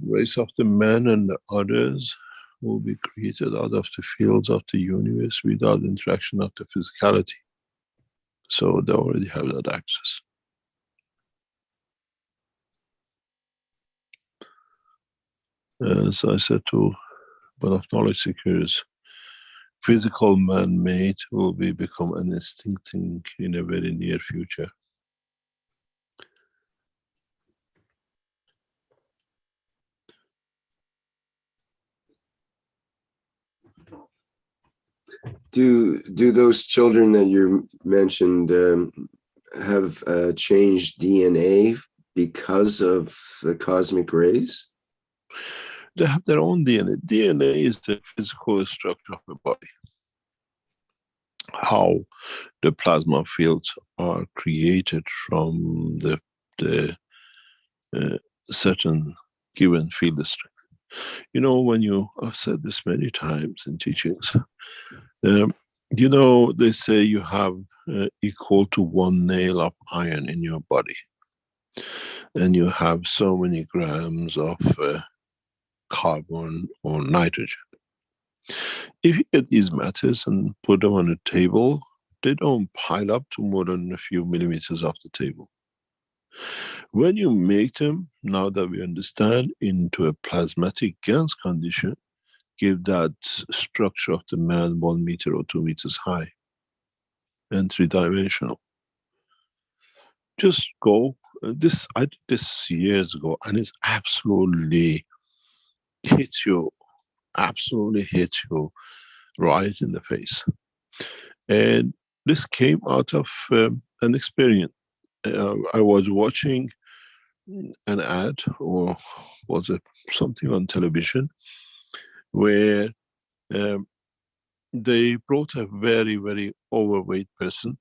race of the man and the others, will be created out of the fields of the universe without interaction of the physicality. So they already have that access. As I said to one of knowledge seekers, physical man-made will become an instinct thing in a very near future. Do those children that you mentioned have changed DNA because of the cosmic rays? They have their own DNA. DNA is the physical structure of the body. How the plasma fields are created from the certain given field strength. You know, when I've said this many times in teachings, you know, they say you have equal to 1 nail of iron in your body, and you have so many grams of carbon or nitrogen. If you get these matters and put them on a table, they don't pile up to more than a few millimeters off the table. When you make them, now that we understand, into a plasmatic GANS condition, give that structure of the man 1 meter or 2 meters high and 3-dimensional. Just go. I did this years ago, and it's absolutely hits you right in the face. And this came out of an experience. I was watching an ad, or was it something on television, where they brought a very, very overweight person,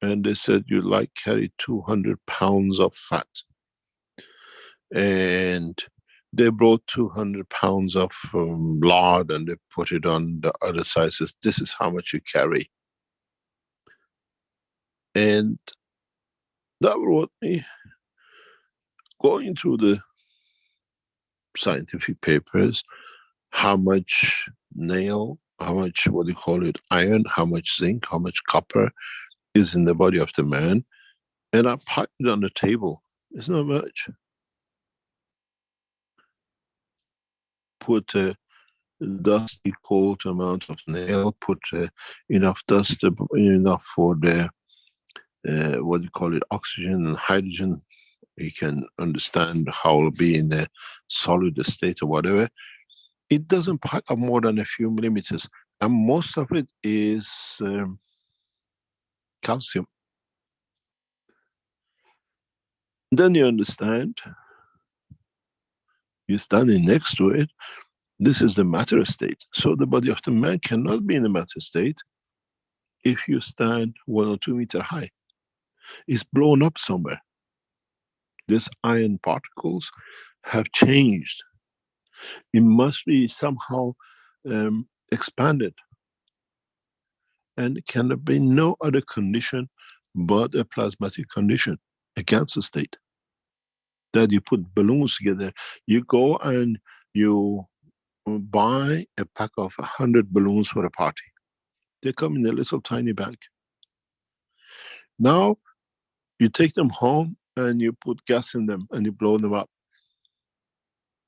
and they said, you carry 200 pounds of fat. And they brought 200 pounds of lard, and they put it on the other side, says, this is how much you carry. And that brought me going through the scientific papers, how much nail, how much, iron, how much zinc, how much copper is in the body of the man. And I piled it on the table. It's not much. Put a dust equal to amount of nail, put enough dust, enough for the, oxygen and hydrogen. You can understand how it'll be in the solid state or whatever. It doesn't pile up more than a few millimeters. And most of it is calcium. Then you understand, you're standing next to it, this is the matter state. So the body of the man cannot be in the matter state if you stand 1 or 2 meters high. It's blown up somewhere. These iron particles have changed. It must be somehow expanded. And it can be no other condition but a plasmatic condition, a cancer state. That you put balloons together. You go and you buy a pack of 100 balloons for a party. They come in a little tiny bag. Now, you take them home and you put gas in them and you blow them up.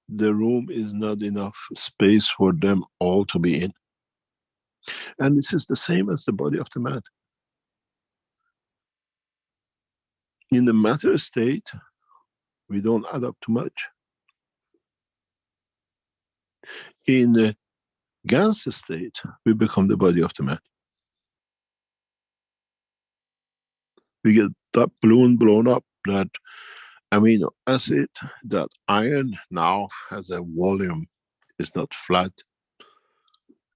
The room is not enough space for them all to be in. And this is the same as the body of the man. In the matter state, we don't add up too much. In the gas state, we become the body of the man. We get that balloon blown up, that amino acid, that iron now has a volume. It's not flat.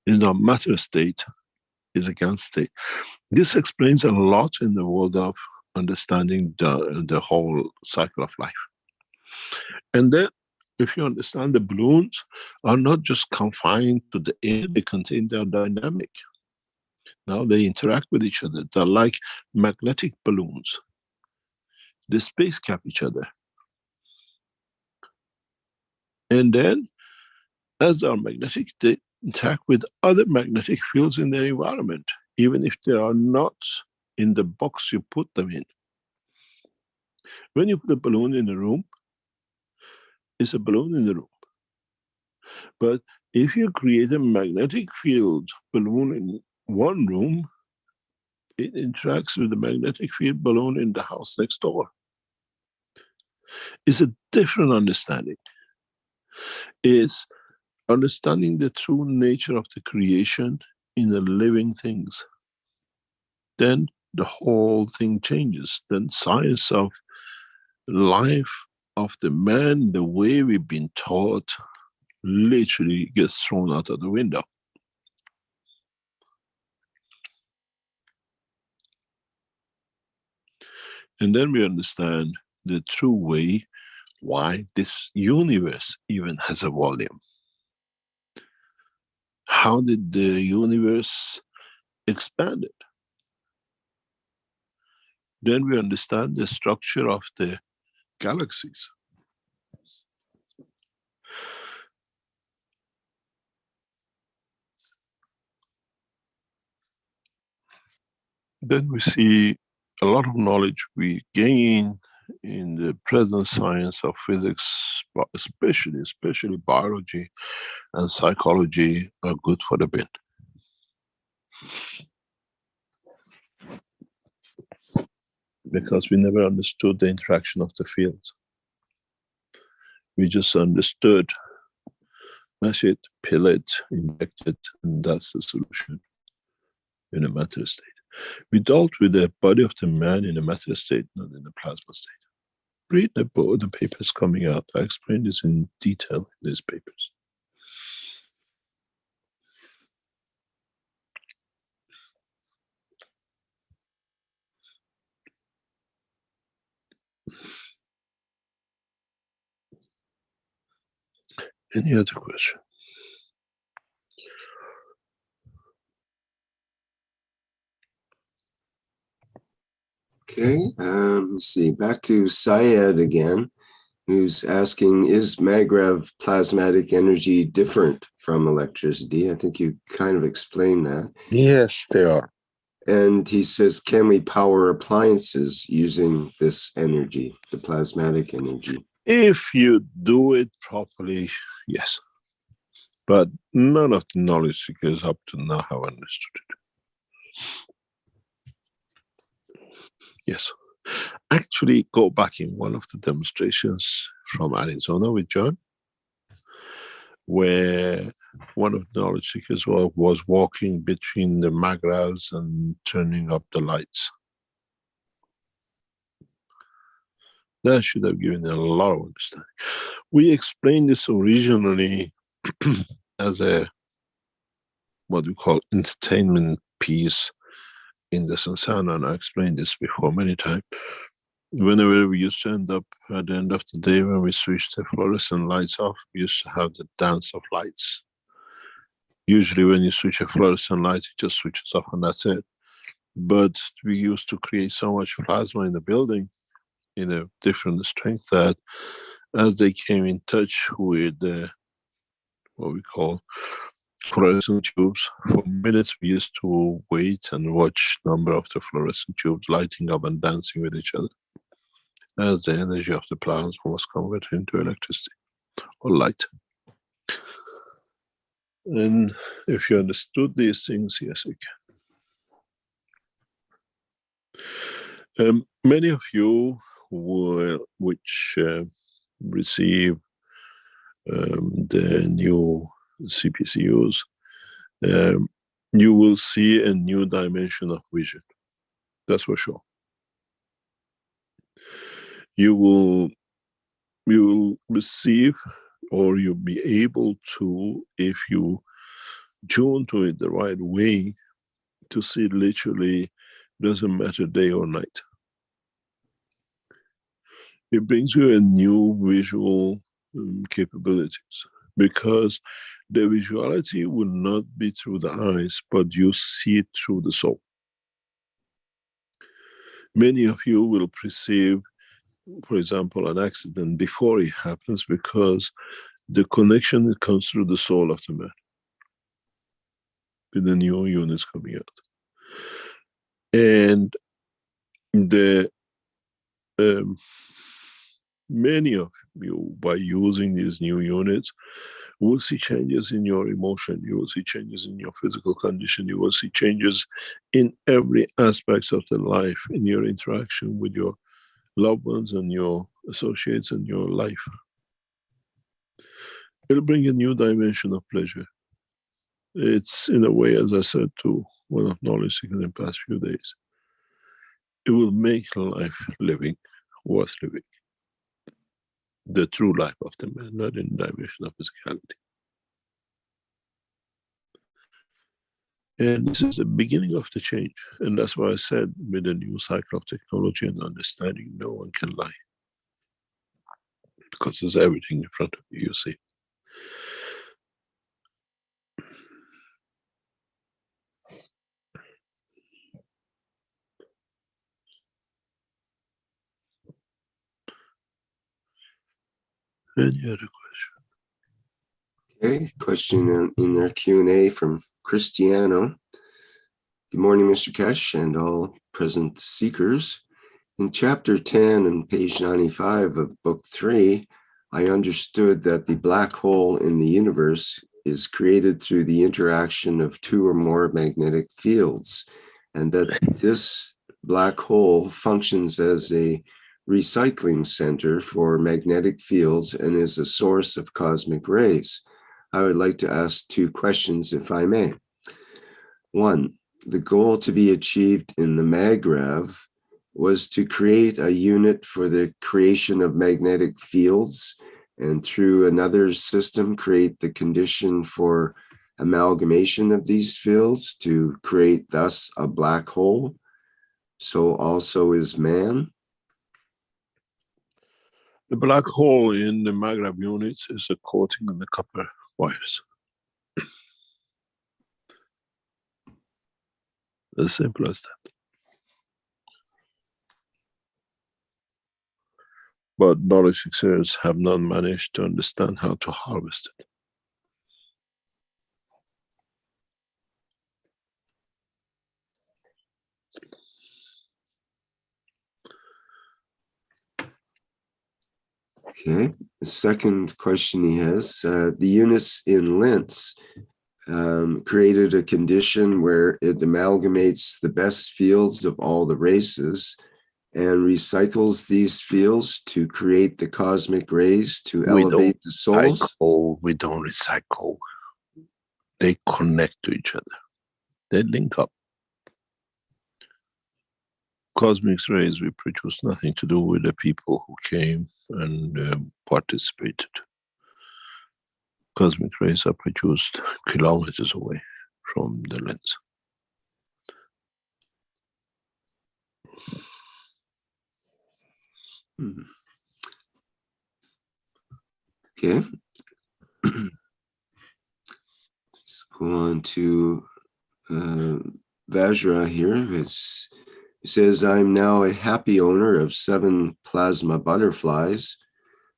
It's not matter state. It's a gas state. This explains a lot in the world of understanding the whole cycle of life. And then, if you understand, the balloons are not just confined to the air they contain, they are dynamic. Now they interact with each other. They're like magnetic balloons. They space cap each other. And then, as they are magnetic, they interact with other magnetic fields in their environment, even if they are not in the box you put them in. When you put a balloon in a room, it's a balloon in the room. But if you create a magnetic field balloon in one room, it interacts with the magnetic field balloon in the house next door. It's a different understanding. It's understanding the true nature of the creation in the living things. Then the whole thing changes. Then science of life of the man, the way we've been taught, literally gets thrown out of the window. And then we understand the true way why this universe even has a volume. How did the universe expand it? Then we understand the structure of the galaxies. Then we see a lot of knowledge we gain in the present science of physics, but especially biology and psychology, are good for the bin. Because we never understood the interaction of the fields. We just understood mash it, pill it, inject it, and that's the solution in a matter state. We dealt with the body of the man in a matter state, not in the plasma state. Read the book, the papers coming out. I explain this in detail in these papers. Any other question? Okay, let's see, back to Syed again, who's asking, is Maglev plasmatic energy different from electricity? I think you kind of explained that. Yes, they are. And he says, can we power appliances using this energy, the plasmatic energy? If you do it properly, yes. But none of the knowledge seekers up to now have understood it. Yes. Actually, go back in one of the demonstrations from Arizona with John, where one of the knowledge seekers was walking between the magrals and turning up the lights. That should have given a lot of understanding. We explained this originally as a, what we call entertainment piece in the Sansana, and I explained this before many times. Whenever we used to end up at the end of the day when we switched the fluorescent lights off, we used to have the dance of lights. Usually when you switch a fluorescent light, it just switches off and that's it. But we used to create so much plasma in the building in a different strength that as they came in touch with the, what we call fluorescent tubes, for minutes we used to wait and watch number of the fluorescent tubes lighting up and dancing with each other as the energy of the plasma was converted into electricity or light. And if you understood these things, yes, you can. Many of you which receive the new CPCUs, you will see a new dimension of vision. That's for sure. You will receive, or you'll be able to, if you tune to it the right way, to see literally, doesn't matter day or night. It brings you a new visual capabilities, because the visuality will not be through the eyes, but you see it through the soul. Many of you will perceive, for example, an accident before it happens, because the connection comes through the soul of the man, with the new units coming out. And the many of you, by using these new units, will see changes in your emotion, you will see changes in your physical condition, you will see changes in every aspect of the life, in your interaction with your loved ones and your associates and your life. It'll bring a new dimension of pleasure. It's, in a way, as I said to one of knowledge seekers in the past few days, it will make life living worth living. The true life of the man, not in the dimension of physicality. And this is the beginning of the change. And that's why I said, with the new cycle of technology and understanding, no one can lie. Because there's everything in front of you, you see. Any other question? Okay, question in their Q&A from Cristiano. Good morning, Mr. Keshe and all present seekers. In chapter 10 and page 95 of book 3, I understood that the black hole in the universe is created through the interaction of two or more magnetic fields, and that this black hole functions as a recycling center for magnetic fields and is a source of cosmic rays. I would like to ask two questions, if I may. One, the goal to be achieved in the MagRav was to create a unit for the creation of magnetic fields, and through another system create the condition for amalgamation of these fields to create thus a black hole. So also is man. The black hole in the MagRav units is a coating on the copper wires. As simple as that. But knowledge seekers have not managed to understand how to harvest it. Okay, the second question he has, the units in Lentz created a condition where it amalgamates the best fields of all the races and recycles these fields to create the cosmic rays to elevate the souls. We don't recycle. They connect to each other. They link up. Cosmic rays we produce nothing to do with the people who came and participated. Cosmic rays are produced kilometers away from the lens. Okay. Let's go on to Vajra here. It says, I'm now a happy owner of 7 plasma butterflies,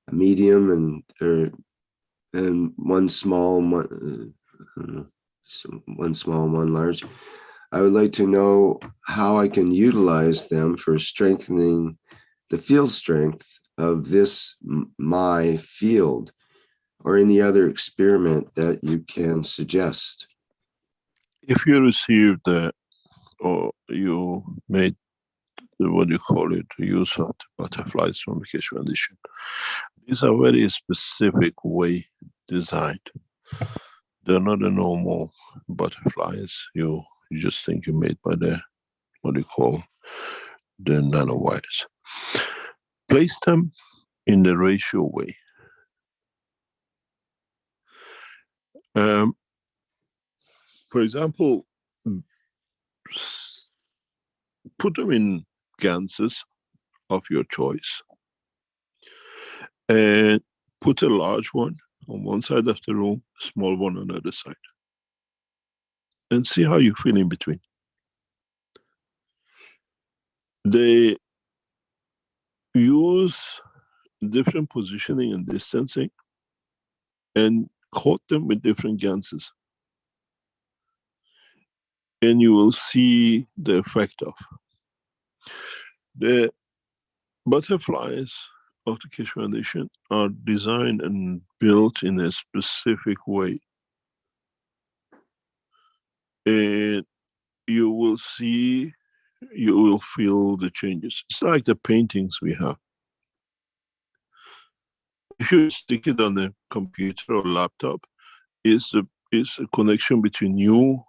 a medium and one small, one small, one large. I would like to know how I can utilize them for strengthening the field strength of this my field. or any other experiment that you can suggest? If you received or you made what do you call it, use of the butterflies from the Keshe Foundation, these are very specific way designed. They're not the normal butterflies you just think you made by the, what do you call, the nanowires. Place them in the ratio way. For example, put them in ganses of your choice and put a large one on one side of the room, a small one on the other side, and see how you feel in between. They use different positioning and distancing and coat them with different ganses, and you will see the effect of the butterflies of the Keshe Foundation are designed and built in a specific way, and you will see, you will feel the changes. It's like the paintings we have. If you stick it on a computer or laptop, it's a connection between you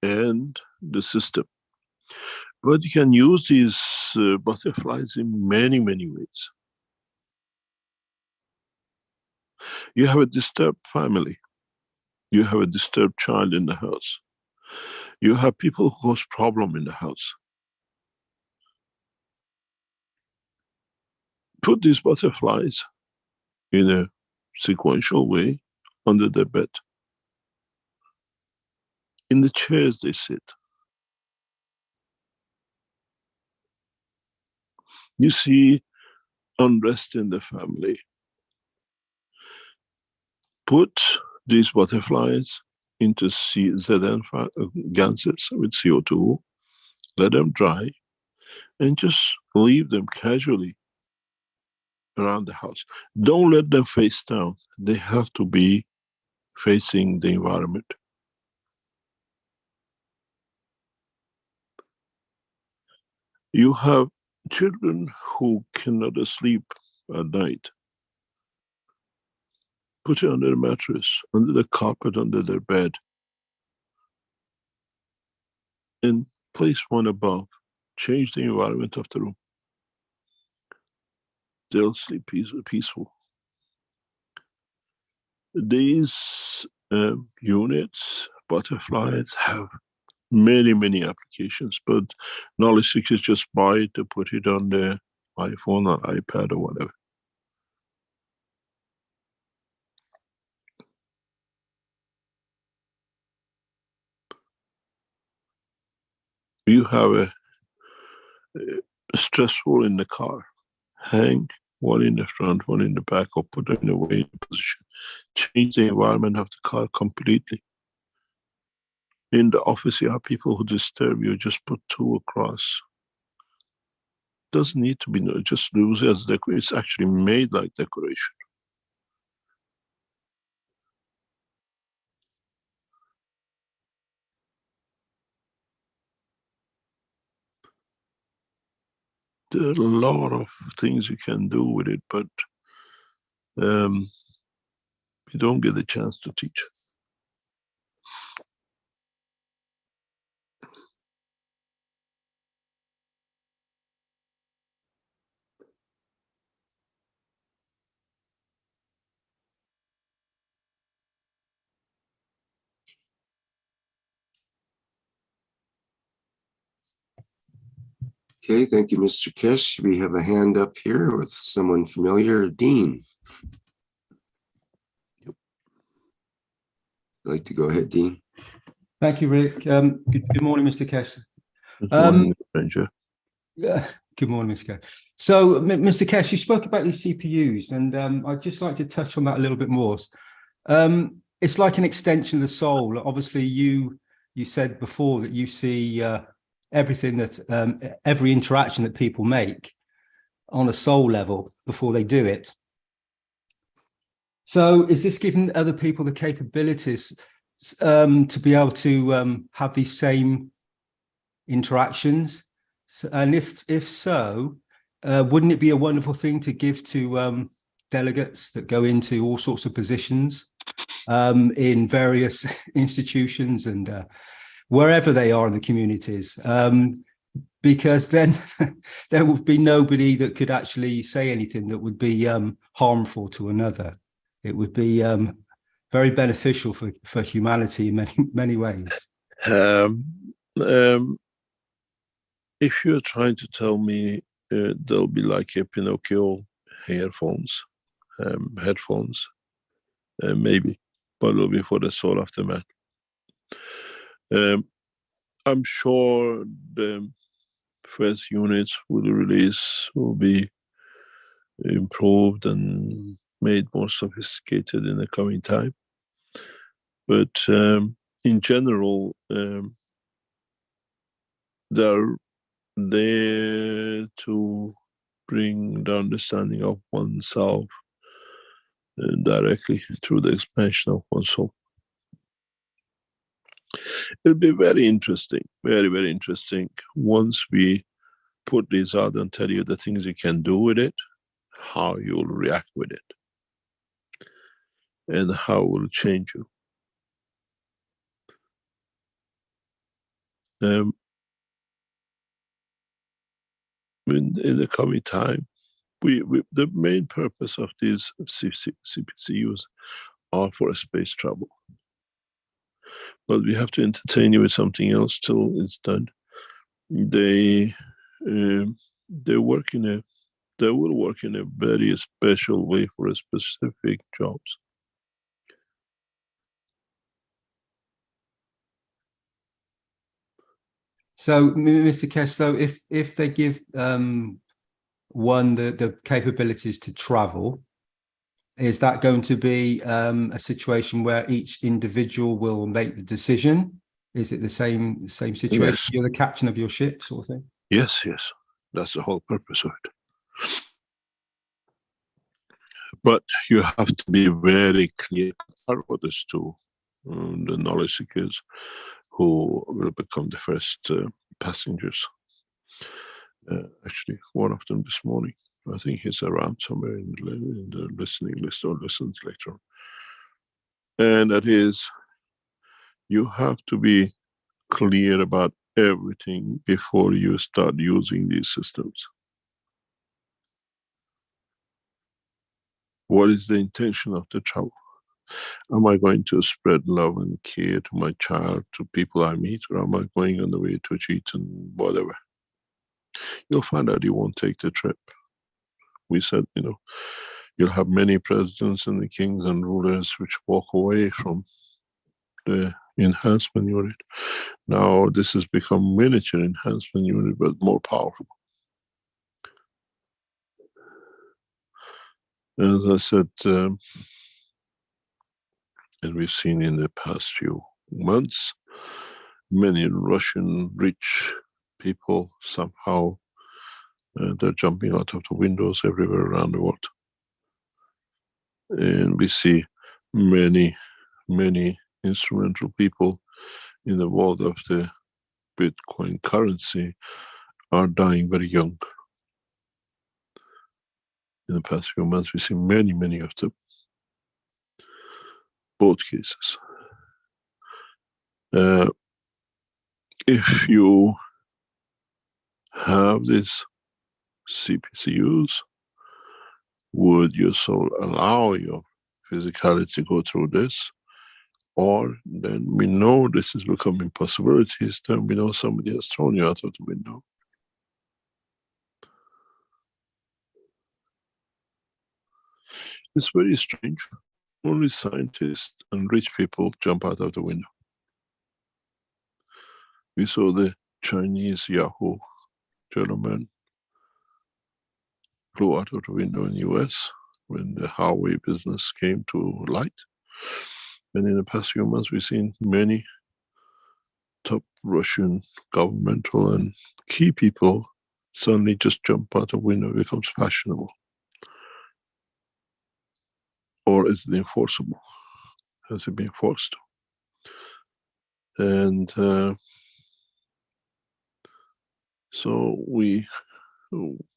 and the system. But you can use these butterflies in many, many ways. You have a disturbed family. You have a disturbed child in the house. You have people who cause problem in the house. Put these butterflies in a sequential way under the bed. In the chairs they sit. You see unrest in the family. Put these butterflies into ZN ganses with CO2, let them dry, and just leave them casually around the house. Don't let them face down. They have to be facing the environment. You have children who cannot sleep at night. Put it under the mattress, under the carpet, under their bed, and place one above. Change the environment of the room. They'll sleep peaceful. These units, butterflies, have many, many applications, but knowledge seekers just buy it to put it on their iPhone or iPad or whatever. You have a stressful in the car. Hang one in the front, one in the back, or put them in a way position. Change the environment of the car completely. In the office, you have people who disturb you. Just put two across. Doesn't need to be, just use it as decoration. It's actually made like decoration. There are a lot of things you can do with it, but you don't get the chance to teach. Okay, thank you, Mr. Keshe. We have a hand up here with someone familiar, Dean. You'd like to go ahead, Dean? Thank you, Rick. Good morning, Mr. Keshe. Good morning, stranger. Yeah, good morning, Mr. Keshe. So, Mr. Keshe, you spoke about these CPUs, and I'd just like to touch on that a little bit more. It's like an extension of the soul. Obviously, you said before that you see everything that every interaction that people make on a soul level before they do it. So is this giving other people the capabilities to be able to have these same interactions? So, and if so, wouldn't it be a wonderful thing to give to delegates that go into all sorts of positions in various institutions and wherever they are in the communities? Because then there would be nobody that could actually say anything that would be harmful to another. It would be very beneficial for humanity in many ways. If you're trying to tell me there'll be like a Pinocchio headphones, maybe, but it'll be for the soul of the man. I'm sure the first units will be improved and made more sophisticated in the coming time. But in general, they're there to bring the understanding of oneself directly through the expansion of oneself. It'll be very interesting, very, very interesting once we put this out and tell you the things you can do with it, how you'll react with it, and how it will change you. In the coming time, the main purpose of these CPCUs are for space travel. But we have to entertain you with something else till it's done. They will work in a very special way for a specific jobs. So, Mr. Keshe, so if they give one the capabilities to travel, is that going to be a situation where each individual will make the decision? Is it the same situation? Yes. You're the captain of your ship, sort of thing? Yes, yes. That's the whole purpose of it. But you have to be very clear about this to the knowledge seekers who will become the first passengers. Actually, one of them this morning, I think he's around somewhere in the listening list or listens later on. And that is, you have to be clear about everything before you start using these systems. What is the intention of the travel? Am I going to spread love and care to my child, to people I meet, or am I going on the way to cheat and whatever? You'll find out you won't take the trip. We said, you'll have many presidents and the kings and rulers which walk away from the enhancement unit. Now this has become miniature enhancement unit, but more powerful. As I said, and we've seen in the past few months, many Russian rich people somehow they're jumping out of the windows everywhere around the world. And we see many, many instrumental people in the world of the Bitcoin currency are dying very young. In the past few months, we see many, many of them. Both cases. If you have these CPCUs, would your soul allow your physicality to go through this? Or then we know this is becoming possibilities, then we know somebody has thrown you out of the window. It's very strange. Only scientists and rich people jump out of the window. We saw the Chinese Yahoo gentleman flew out of the window in the US when the Huawei business came to light. And in the past few months, we've seen many top Russian governmental and key people suddenly just jump out the window, becomes fashionable. Or or is it enforceable? Has it been enforced? And so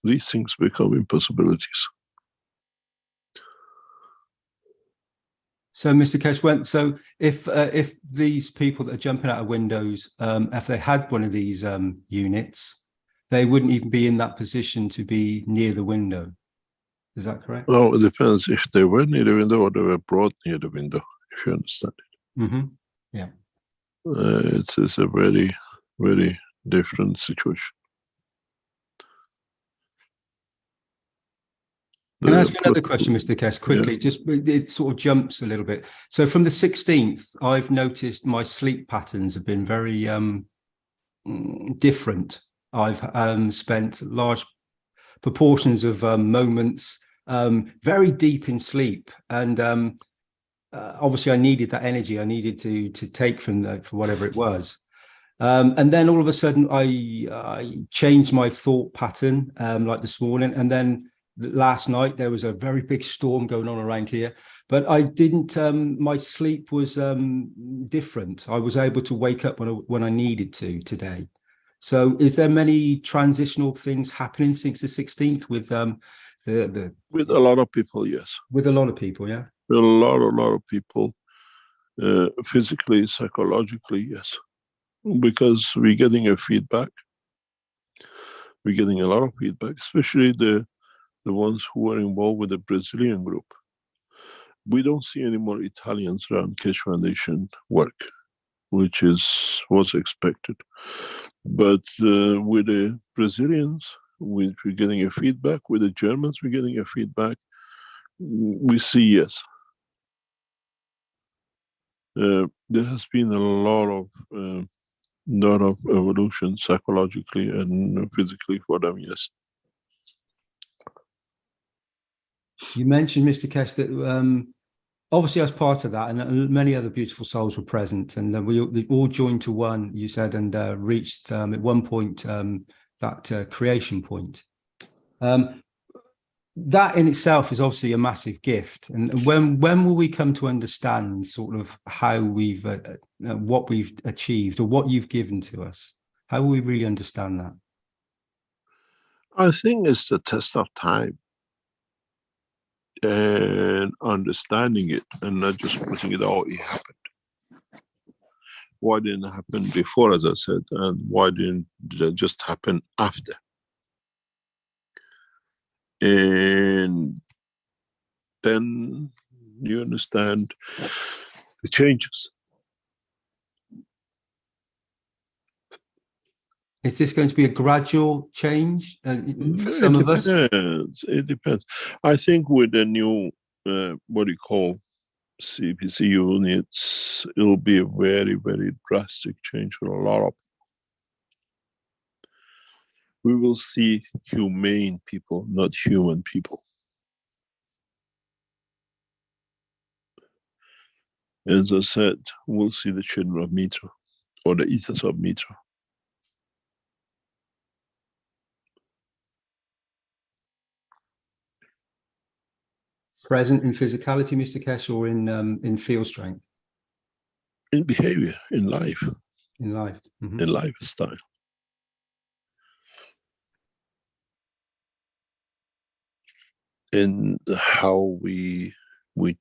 these things become impossibilities. So, Mr. Keshe, so if these people that are jumping out of windows, if they had one of these units, they wouldn't even be in that position to be near the window. Is that correct? Well, it depends if they were near the window or they were brought near the window, if you understand it. Mm-hmm. Yeah. It's a very, very different situation. Can I ask you another question, Mr. Keshe, quickly? Yeah. Just it sort of jumps a little bit. So from the 16th, I've noticed my sleep patterns have been very different. I've spent large proportions of moments very deep in sleep, and obviously I needed that energy. I needed to take from whatever it was. And then all of a sudden I changed my thought pattern, like this morning, and then last night there was a very big storm going on around here, but I didn't, my sleep was different. I was able to wake up when I needed to today. So is there many transitional things happening since the 16th with with a lot of people, yes. with a lot of people, yeah? With a lot of people, physically, psychologically, yes. Because we're getting a feedback. We're getting a lot of feedback, especially the ones who are involved with the Brazilian group. We don't see any more Italians around Keshe Foundation work, which was expected. But with the Brazilians, we're getting a feedback. With the Germans, we're getting a feedback. We see yes. There has been a lot of evolution psychologically and physically for them, yes. You mentioned, Mr. Keshe, that obviously as part of that, and many other beautiful souls were present, and we all joined to one, you said, and reached at one point that creation point. That in itself is obviously a massive gift. And when will we come to understand sort of how we've what we've achieved or what you've given to us? How will we really understand that? I think it's the test of time and understanding it and not just putting it out. It happened. Why didn't it happen before, as I said, and why did it just happen after? And then you understand the changes. Is this going to be a gradual change for some of us? It depends. I think with the new, what do you call, CPC units, it'll be a very, very drastic change for a lot of people. We will see humane people, not human people. As I said, we'll see the children of Mitra, or the ethos of Mitra. Present in physicality, Mr. Keshe, or in field strength? In behavior, in life. In life. Mm-hmm. In lifestyle. In how we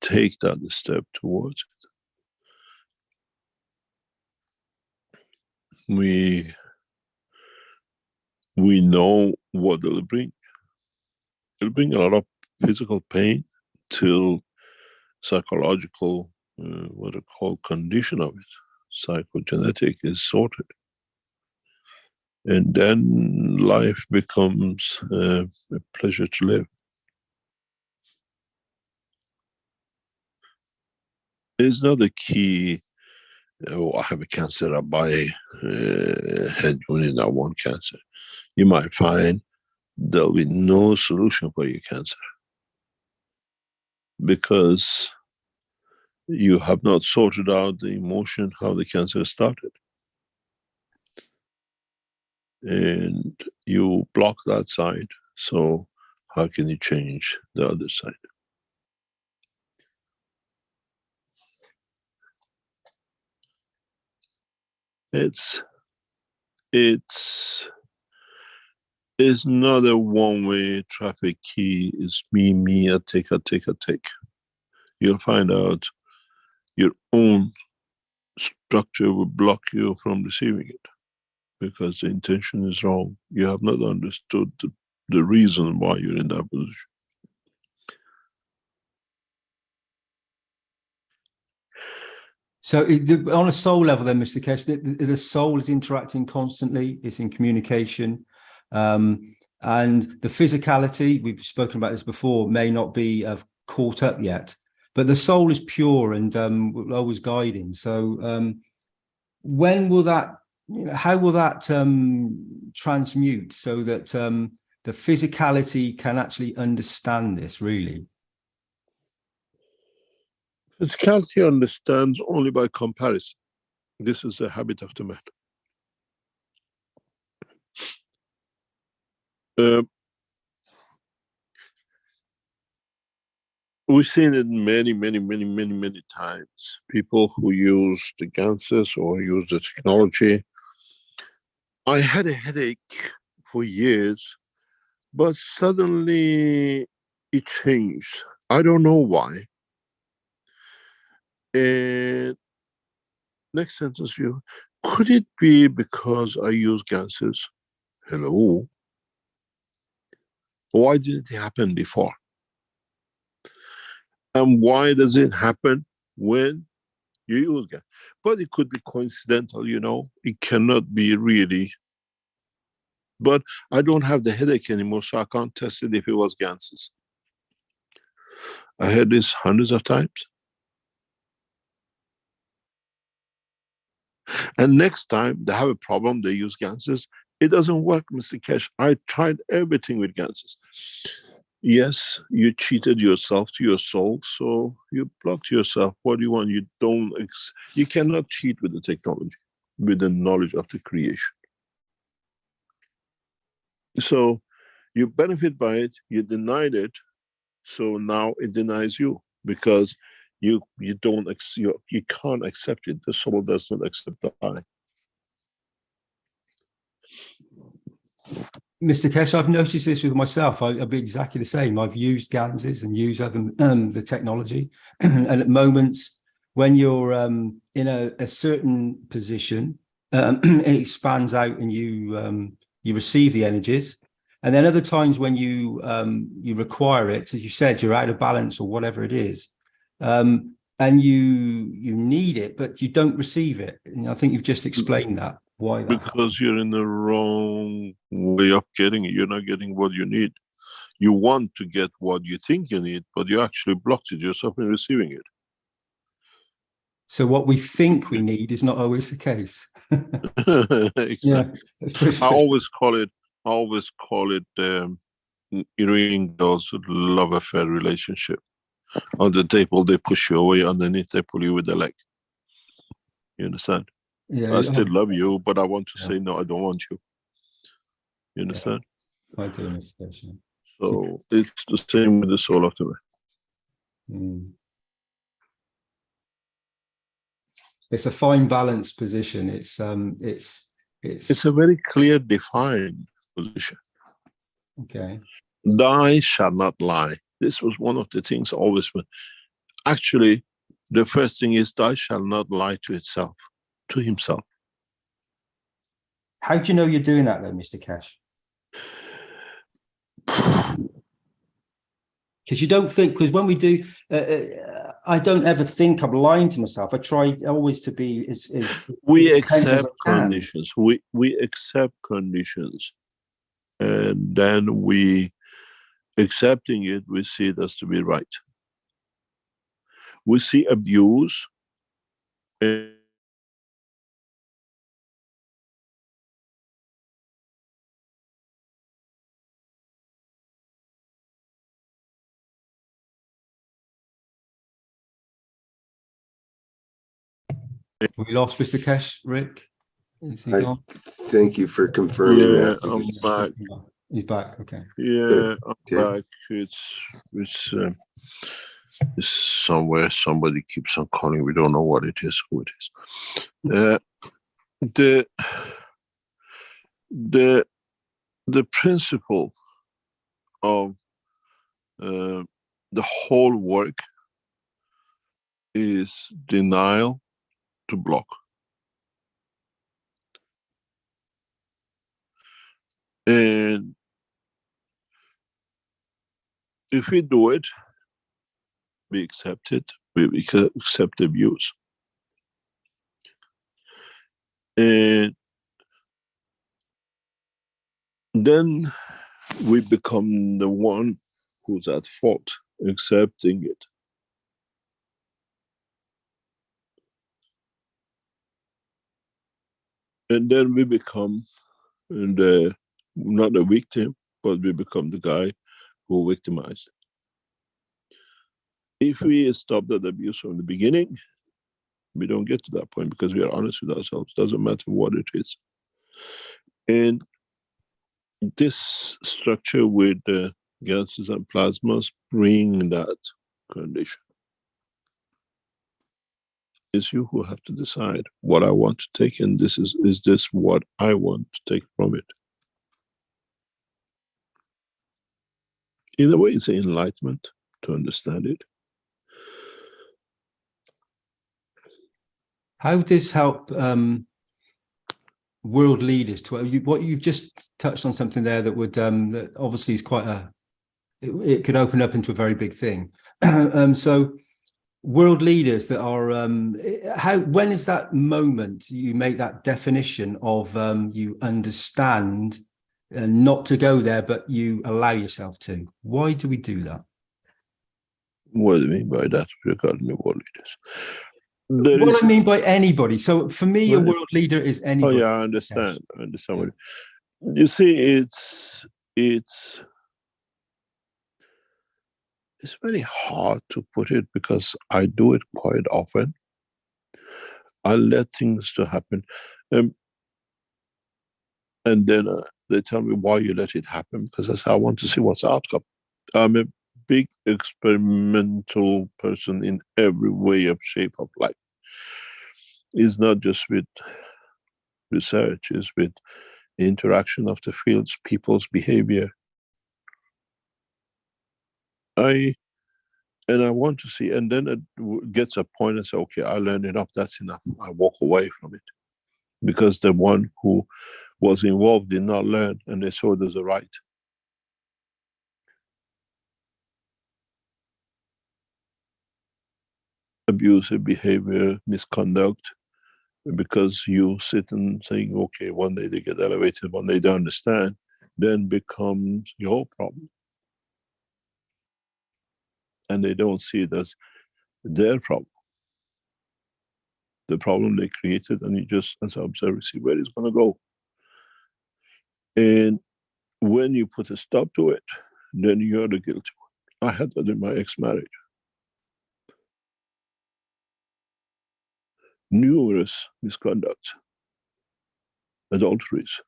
take that step towards it. We know what it'll bring. It'll bring a lot of physical pain till psychological, what I call condition of it, psychogenetic is sorted. And then life becomes a pleasure to live. It's not the key, oh, I have a cancer, I buy a head unit, I want cancer. You might find there'll be no solution for your cancer because you have not sorted out the emotion, how the cancer started. And you block that side, so how can you change the other side? It's not a one-way traffic key. It's me, I take. You'll find out your own structure will block you from receiving it because the intention is wrong. You have not understood the reason why you're in that position. So on a soul level then, Mr. Keshe, the soul is interacting constantly, it's in communication, and the physicality, we've spoken about this before, may not be caught up yet, but the soul is pure and always guiding. So when will that, how will that transmute so that the physicality can actually understand this really? Physicality understands only by comparison. This is the habit of the man. We've seen it many times. People who use the ganses or use the technology. I had a headache for years, but suddenly it changed. I don't know why. And next sentence, could it be because I use ganses? Hello? Why didn't it happen before? And why does it happen when you use gas? But it could be coincidental, it cannot be really. But I don't have the headache anymore, so I can't test it if it was ganses. I heard this hundreds of times. And next time they have a problem, they use ganses. It doesn't work, Mr. Keshe. I tried everything with ganses. Yes, you cheated yourself to your soul, so you blocked yourself. What do you want? You cannot cheat with the technology, with the knowledge of the creation. So you benefit by it, you denied it, so now it denies you because you can't accept it. The soul does not accept the I. Mr. Keshe, I've noticed this with myself. I'll be exactly the same. I've used ganses and used other the technology, and at moments when you're in a certain position, it expands out and you receive the energies. And then other times when you require it, as you said, you're out of balance or whatever it is, and you need it, but you don't receive it. And I think you've just explained that. Why that because happens. you're in the wrong way of getting it. You're not getting what you need. You want to get what you think you need, but you actually blocked it yourself in receiving it. So what we think we need is not always the case. Exactly. Yeah, I always call it girls love affair relationship. On the table they push you away, underneath they pull you with the leg. You understand? Yeah, I still love you, but I want to say no, I don't want you. You understand? Yeah, I do, Mr. Keshe. So it's the same with the soul of the man. It's a fine balanced position. It's a very clear defined position. Okay. Thou shalt not lie. This was one of the things always. Actually, the first thing is thou shalt not lie to itself, to himself. How do you know you're doing that though, Mr. Keshe? Because you don't think, because when we do, I don't ever think I'm lying to myself. I try always to be as we accept conditions. We accept conditions, and then we accepting it, we see it as to be right. We see abuse. We lost Mr. Keshe, Rick. Is he gone? Thank you for confirming that. I'm back. He's back. Okay. Yeah, I'm back. It's somewhere. Somebody keeps on calling. We don't know what it is. Who it is? the principle of the whole work is denial to block. And if we do it, we accept it, we accept the views. And then we become the one who's at fault, accepting it. And then we become not a victim, but we become the guy who victimized. If we stop that abuse from the beginning, we don't get to that point because we are honest with ourselves. Doesn't matter what it is. And this structure with the gases and plasmas bring that condition. It's you who have to decide what I want to take, and is this what I want to take from it? In a way, it's an enlightenment to understand it. How would this help world leaders? What you've just touched on something there that would that obviously is quite it could open up into a very big thing. So world leaders that are when is that moment you make that definition of you understand not to go there, but you allow yourself to? Why do we do that? What do you mean by that regarding the world leaders? What I mean by anybody. So for me, a world leader is anybody. Oh yeah, I understand. Yes. I understand. Yeah. You see, it's very hard to put it because I do it quite often. I let things to happen, and then they tell me why you let it happen, because I say I want to see what's the outcome. I'm a big experimental person in every way of shape of life. It's not just with research, it's with the interaction of the fields, people's behavior. I want to see, and then it gets a point and say, okay, I learned enough, that's enough. I walk away from it. Because the one who was involved did not learn, and they saw it as a right. Abusive behavior, misconduct, because you sit and saying, okay, one day they get elevated, one day they understand, then becomes your problem. And they don't see it as their problem. The problem they created, and you just, as an observer, see where it's going to go. And when you put a stop to it, then you're the guilty one. I had that in my ex-marriage. Numerous misconducts, adulteries.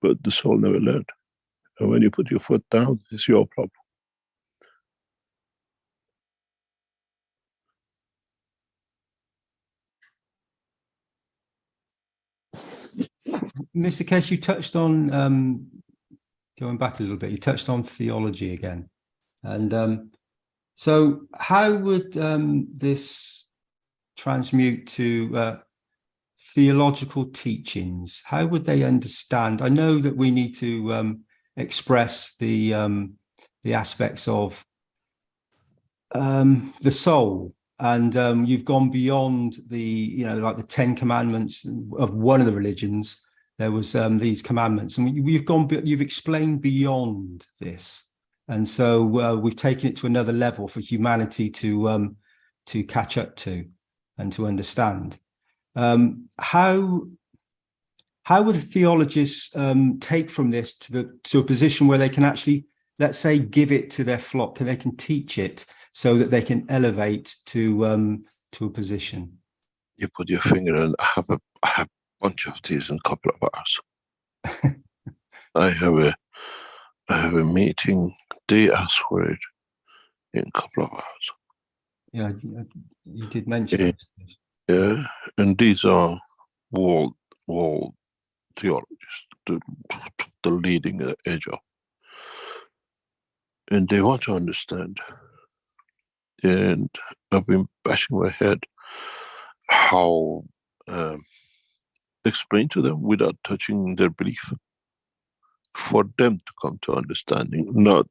But the soul never learned. And when you put your foot down, it's your problem. Mr. Keshe, you touched on, going back a little bit, you touched on theology again. And so how would this transmute to theological teachings? How would they understand? I know that we need to express the aspects of the soul, and you've gone beyond the, like the 10 commandments of one of the religions. There was these commandments, and you've explained beyond this, and so we've taken it to another level for humanity to catch up to and to understand. How would the theologists take from this to a position where they can actually, let's say, give it to their flock, and they can teach it so that they can elevate to a position? You put your finger, and I have a bunch of these in a couple of hours. I have a meeting. They ask for it in a couple of hours. Yeah, you did mention Yeah. it. Yeah, and these are world theologists, the leading edge of, and they want to understand. And I've been bashing my head how explain to them without touching their belief, for them to come to understanding, not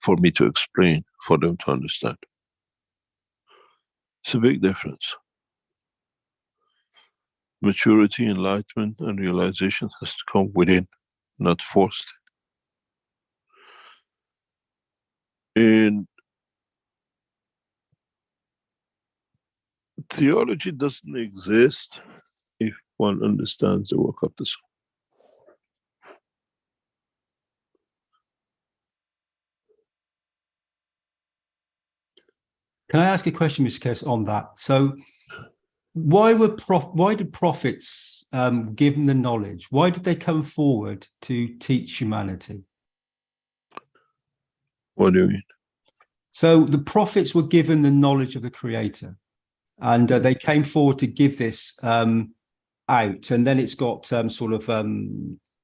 for me to explain, for them to understand. It's a big difference. Maturity, enlightenment, and realization has to come within, not forced. And theology doesn't exist if one understands the work of the soul. Can I ask a question, Mr. Keshe, on that? So why did prophets, given the knowledge, why did they come forward to teach humanity? What do you mean? So the prophets were given the knowledge of the Creator, and they came forward to give this out, and then it's got sort of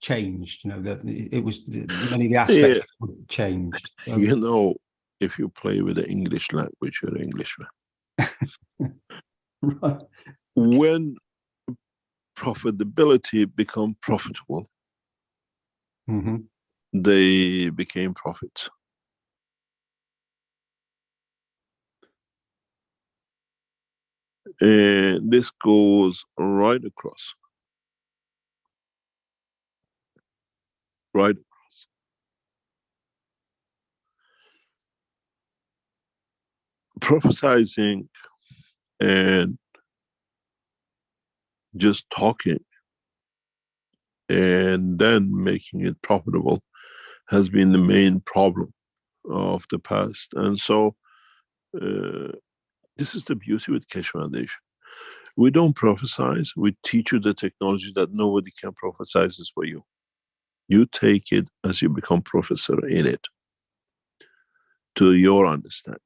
changed. You know, that it was many of the aspects were changed. You know, if you play with the English language, you're an Englishman. Right. When profitability become profitable, Mm-hmm. they became prophets. And this goes right across. Right across. Prophesizing and just talking and then making it profitable has been the main problem of the past. And so this is the beauty with Keshe Foundation. We don't prophesize, we teach you the technology that nobody can prophesize this for you. You take it as you become professor in it, to your understanding.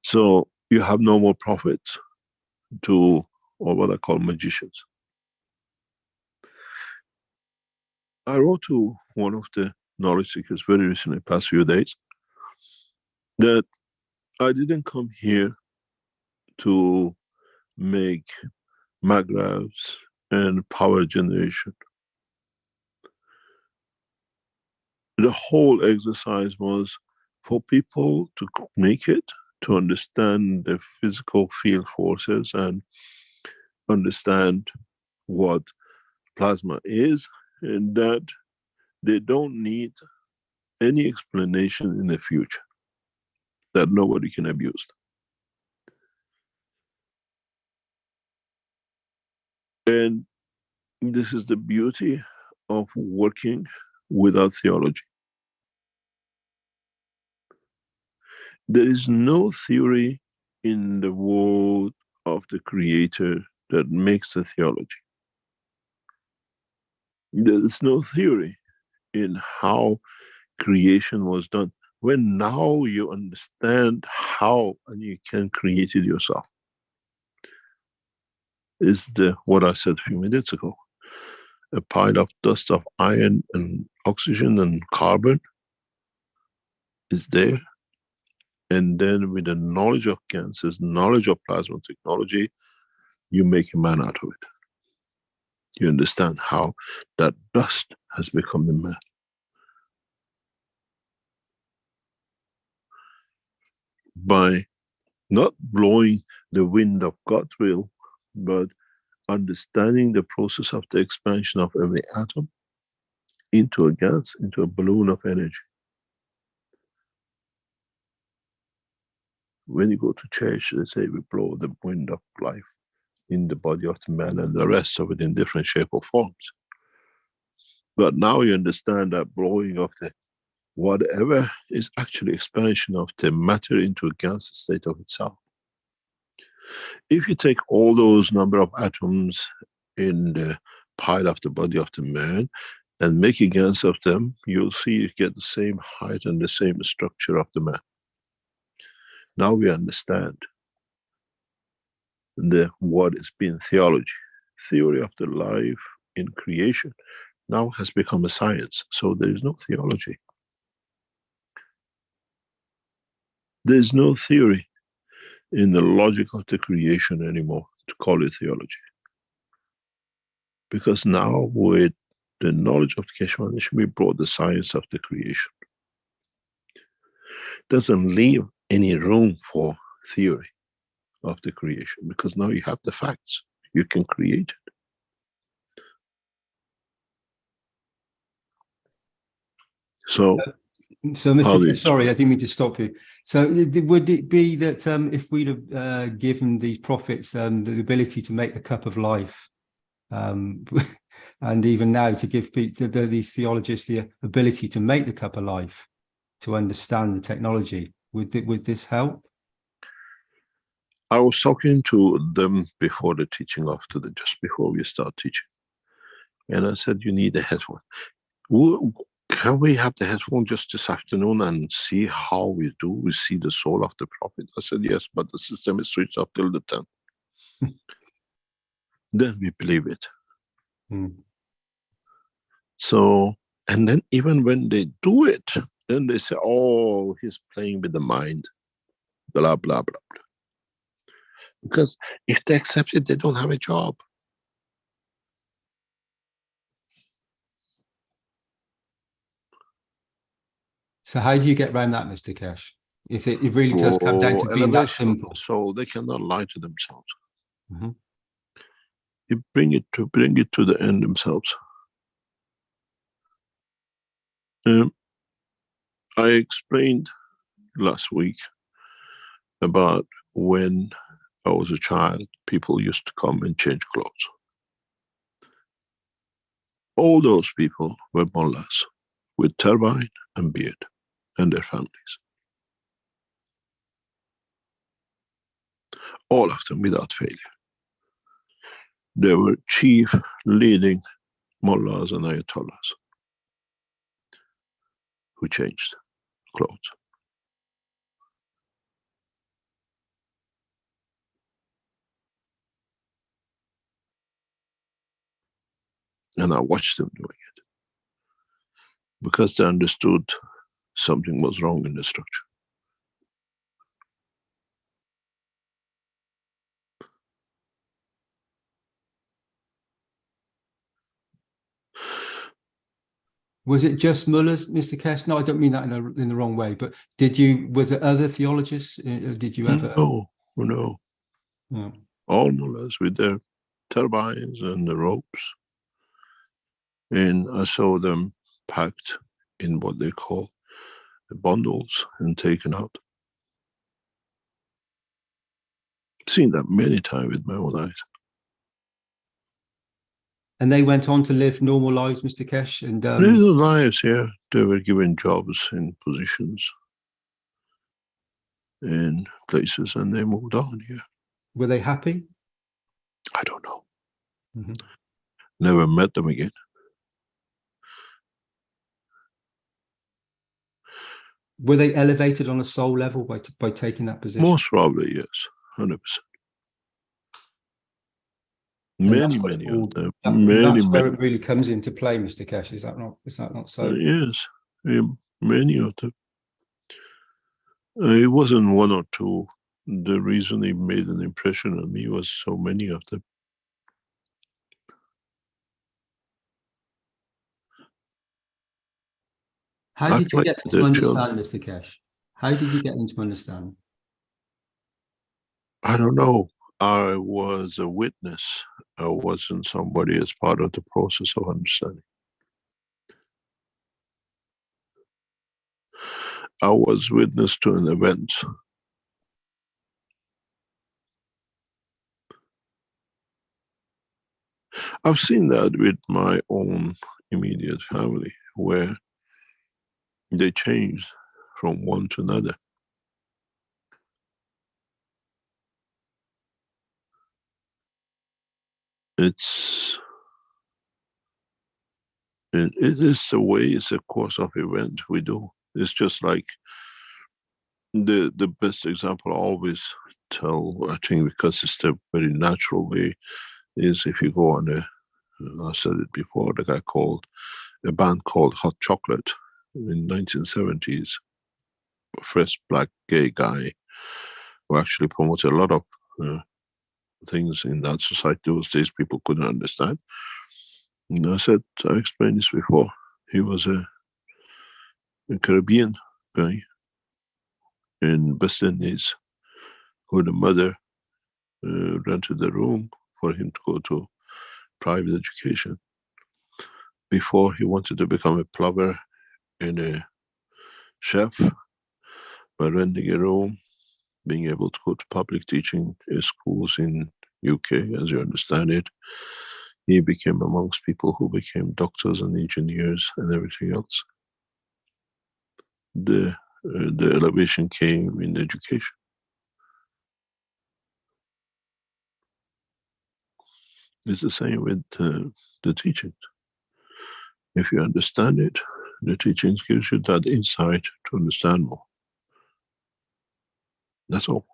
So you have no more prophets to, or what I call magicians. I wrote to one of the knowledge seekers very recently, past few days, that I didn't come here to make magravs and power generation. The whole exercise was for people to make it, to understand the physical field forces and understand what plasma is, and that they don't need any explanation in the future, that nobody can abuse. And this is the beauty of working without theology. There is no theory in the world of the Creator that makes a theology. There is no theory in how creation was done. When now you understand how and you can create it yourself, is what I said a few minutes ago. A pile of dust of iron and oxygen and carbon is there. And then with the knowledge of cancers, knowledge of plasma technology, you make a man out of it. You understand how that dust has become the man. By not blowing the wind of God's will, but understanding the process of the expansion of every atom into a gas, into a balloon of energy. When you go to church, they say we blow the wind of life in the body of the man, and the rest of it in different shape or forms. But now you understand that blowing of the whatever is actually expansion of the matter into a gas state of itself. If you take all those number of atoms in the pile of the body of the man and make a gas of them, you'll see you get the same height and the same structure of the man. Now we understand what has been theology, theory of the life in creation, now has become a science. So there is no theology. There is no theory in the logic of the creation anymore to call it theology. Because now with the knowledge of the Keshe Foundation, we brought the science of the creation. Doesn't leave any room for theory of the creation, because now you have the facts. You can create it. So Mr. Keshe, sorry, I didn't mean to stop you. So would it be that if we'd have given these prophets the ability to make the cup of life, and even now to give these theologists the ability to make the cup of life, to understand the technology, would this help? I was talking to them before the teaching, just before we start teaching. And I said, you need a headphone. Can we have the headphone just this afternoon and see how we do? We see the soul of the prophet. I said, yes, but the system is switched off till the 10th. Then we believe it. So, and then even when they do it, then they say, oh, he's playing with the mind, blah, blah, blah, blah. Because if they accept it, they don't have a job. So how do you get around that, Mr. Keshe? If it really does come down to being that simple. So they cannot lie to themselves. You bring it to the end themselves. I explained last week about when I was a child, people used to come and change clothes. All those people were mullahs with turbine and beard, and their families. All of them without failure. They were chief leading mullahs and ayatollahs who changed clothes. And I watched them doing it because they understood something was wrong in the structure. Was it just mullahs, Mr. Keshe? No, I don't mean that in the wrong way, but was there other theologists? Did you ever? No. All mullahs with their turbines and the ropes. And I saw them packed in what they call bundles and taken out. Seen that many times with my own eyes. And they went on to live normal lives, Mr. Keshe? And little lives, yeah. They were given jobs in positions in places and they moved on, yeah. Were they happy? I don't know. Never met them again. Were they elevated on a soul level by taking that position? Most probably, yes, 100%. Many of them. That's where it really comes into play, Mr. Keshe. Is that not so? Yes, many of them. It wasn't one or two. The reason it made an impression on me was so many of them. How did you get them to understand, Mr. Keshe? How did you get them to understand? I don't know. I was a witness. I wasn't somebody as part of the process of understanding. I was witness to an event. I've seen that with my own immediate family, where they changed from one to another. It is the way, it's a course of event we do. It's just like The best example I always tell, I think because it's the very natural way, is if you go on I said it before, a band called Hot Chocolate in 1970s, first black gay guy who actually promoted a lot of things in that society those days people couldn't understand. And I explained this before. He was a Caribbean guy in West Indies who the mother rented a room for him to go to private education. Before he wanted to become a plumber and a chef, by renting a room, being able to go to public teaching schools in UK, as you understand it, he became amongst people who became doctors and engineers and everything else. The elevation came in education. It's the same with the teachings. If you understand it, the teachings gives you that insight to understand more. That's all.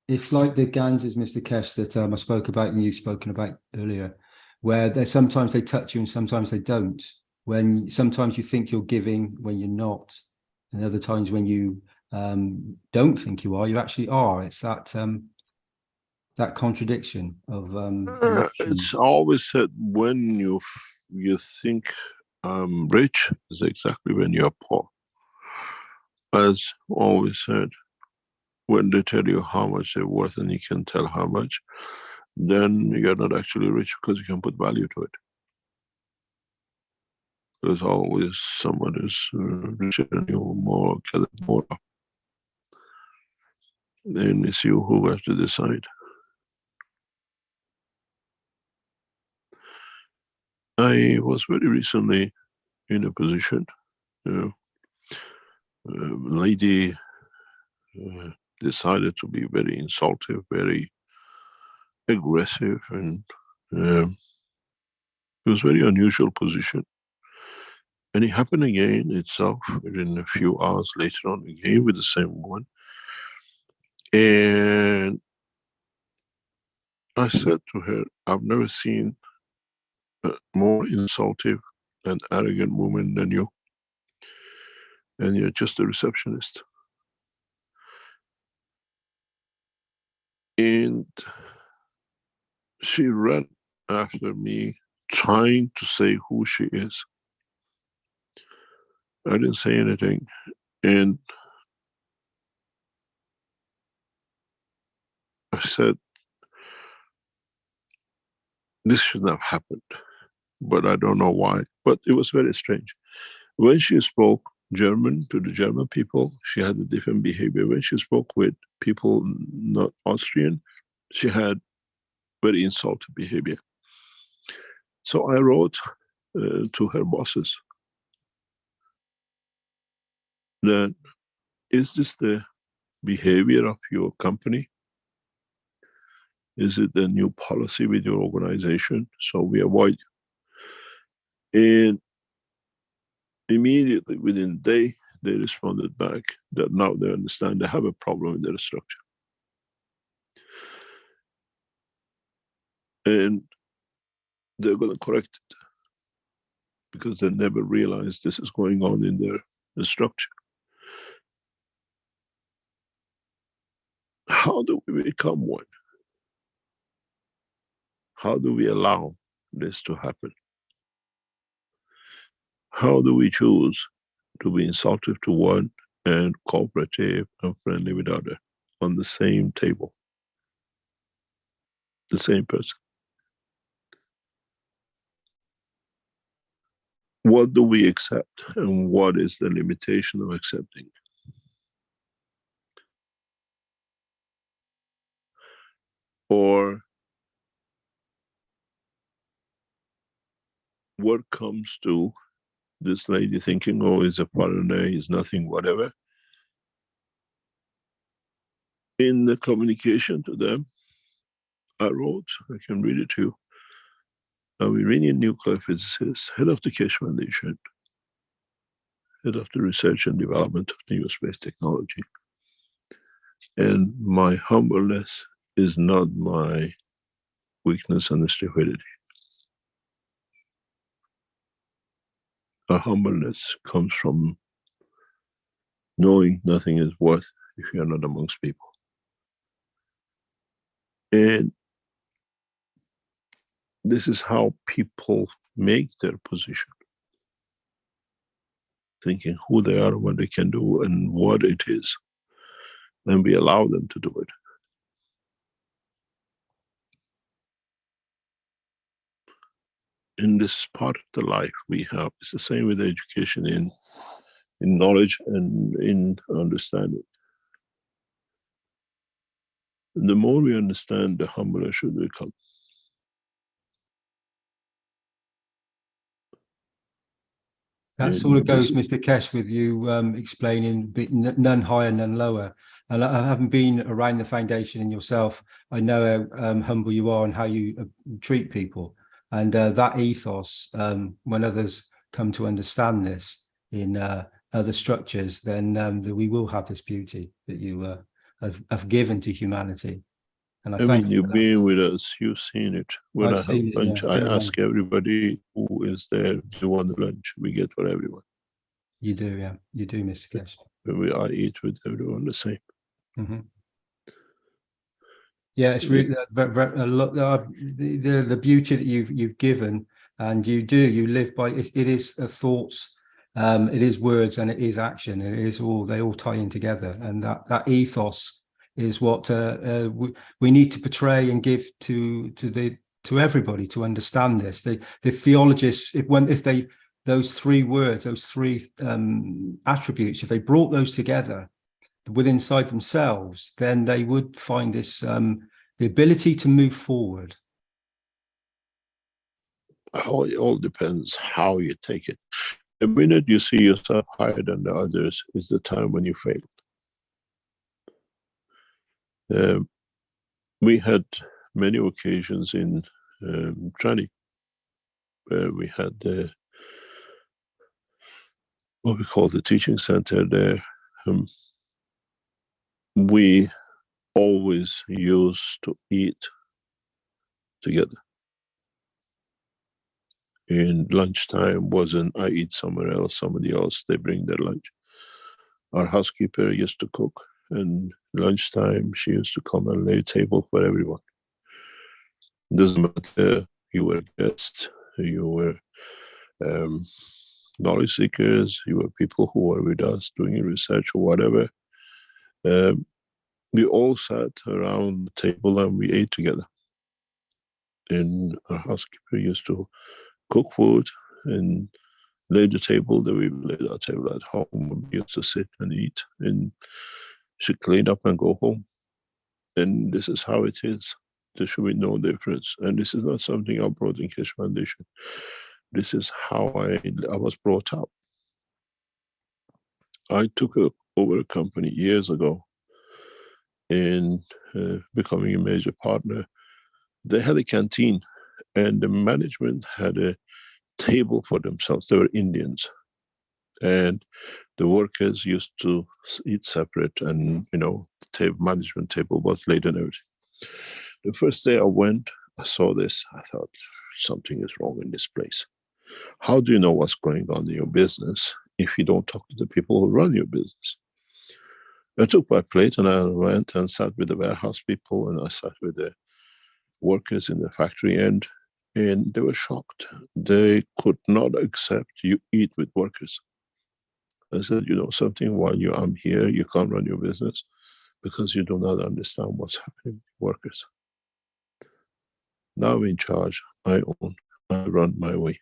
It's like the Ganses, Mr. Keshe, that I spoke about and you've spoken about earlier, where sometimes they touch you and sometimes they don't. When sometimes you think you're giving when you're not, and other times when you don't think you are, you actually are. It's that that contradiction of. It's always said when you think rich is exactly when you're poor. As always said, when they tell you how much they're worth and you can tell how much, then you're not actually rich because you can put value to it. There's always someone who's richer than you, more, gathered more. And it's you who have to decide. I was very recently in a position, lady decided to be very insultive, very aggressive, and it was a very unusual position. And it happened again itself within a few hours later on, again with the same woman. And I said to her, I've never seen a more insultive and arrogant woman than you. And you're just a receptionist. And she ran after me, trying to say who she is. I didn't say anything. And I said, this shouldn't have happened, but I don't know why. But it was very strange. When she spoke German to the German people, she had a different behavior. When she spoke with people not Austrian, she had very insulting behavior. So I wrote to her bosses that, is this the behavior of your company? Is it the new policy with your organization? So we avoid you. And immediately within a day, they responded back that now they understand they have a problem with their structure. And they're going to correct it because they never realized this is going on in their structure. How do we become one? How do we allow this to happen? How do we choose to be insultive to one and cooperative and friendly with other on the same table? The same person. What do we accept and what is the limitation of accepting? Or what comes to this lady thinking, oh, he's a foreigner, he's nothing, whatever. In the communication to them, I wrote, I can read it to you. I'm Iranian nuclear physicist, head of the Keshe Foundation. head of the research and development of new space technology. And my humbleness is not my weakness and stupidity. Our humbleness comes from knowing nothing is worth if you are not amongst people. And this is how people make their position, thinking who they are, what they can do, and what it is. And we allow them to do it. And this is part of the life we have. It's the same with education in knowledge and in understanding. And the more we understand, the humbler should we become. That sort of goes, Mr. Keshe, with you explaining none higher, none lower. And I haven't been around the foundation and yourself. I know how humble you are and how you treat people. And that ethos, when others come to understand this in other structures, then we will have this beauty that you have given to humanity. And I mean, you've been with us, you've seen it. When I have lunch, I ask everybody who is there, do you want the lunch? We get for everyone. You do, yeah. You do, Mr. Keshe. I eat with everyone the same. Mm-hmm. Yeah, it's really the beauty that you've given, and you live by it. It is thoughts, it is words, and it is action. It is they all tie in together, and that ethos is what we need to portray and give to everybody to understand this. The theologists, if they those three words, those three attributes, if they brought those together within inside themselves, then they would find this the ability to move forward. It all depends how you take it. The minute you see yourself higher than the others is the time when you failed. We had many occasions in training where we had what we call the teaching center there. We always used to eat together. In lunchtime wasn't I eat somewhere else, somebody else, they bring their lunch. Our housekeeper used to cook, and lunchtime she used to come and lay a table for everyone. Doesn't matter, you were a guest, you were knowledge seekers, you were people who were with us doing research or whatever. We all sat around the table and we ate together. And our housekeeper used to cook food and lay the table that we laid our table at home. We used to sit and eat, and she cleaned up and go home. And this is how it is. There should be no difference. And this is not something I brought in Keshe Foundation. This is how I was brought up. I took over a company years ago, and becoming a major partner. They had a canteen, and the management had a table for themselves. They were Indians, and the workers used to eat separate, and the management table was laid and everything. The first day I went, I saw this. I thought, something is wrong in this place. How do you know what's going on in your business if you don't talk to the people who run your business? I took my plate and I went and sat with the warehouse people, and I sat with the workers in the factory end, and they were shocked. They could not accept you eat with workers. I said, you know something, while I'm here, you can't run your business because you do not understand what's happening with workers. Now I'm in charge, I own, I run my way.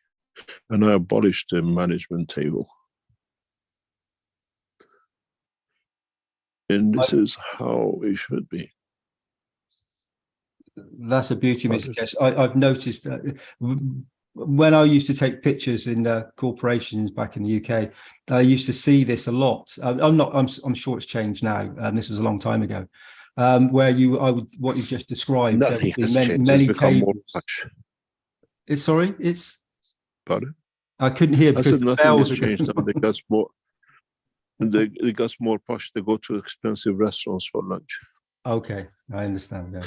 And I abolished the management table. And this is how it should be. That's a beauty, Mr. Keshe. I've noticed that when I used to take pictures in corporations back in the UK, I used to see this a lot. I'm sure it's changed now. This was a long time ago. Where what you just described. Nothing has changed. Many it's become tables. more much. Sorry, it's. Pardon? I couldn't hear because the bells are changed. Now because more. They got more posh. They go to expensive restaurants for lunch. Okay, I understand. Yeah.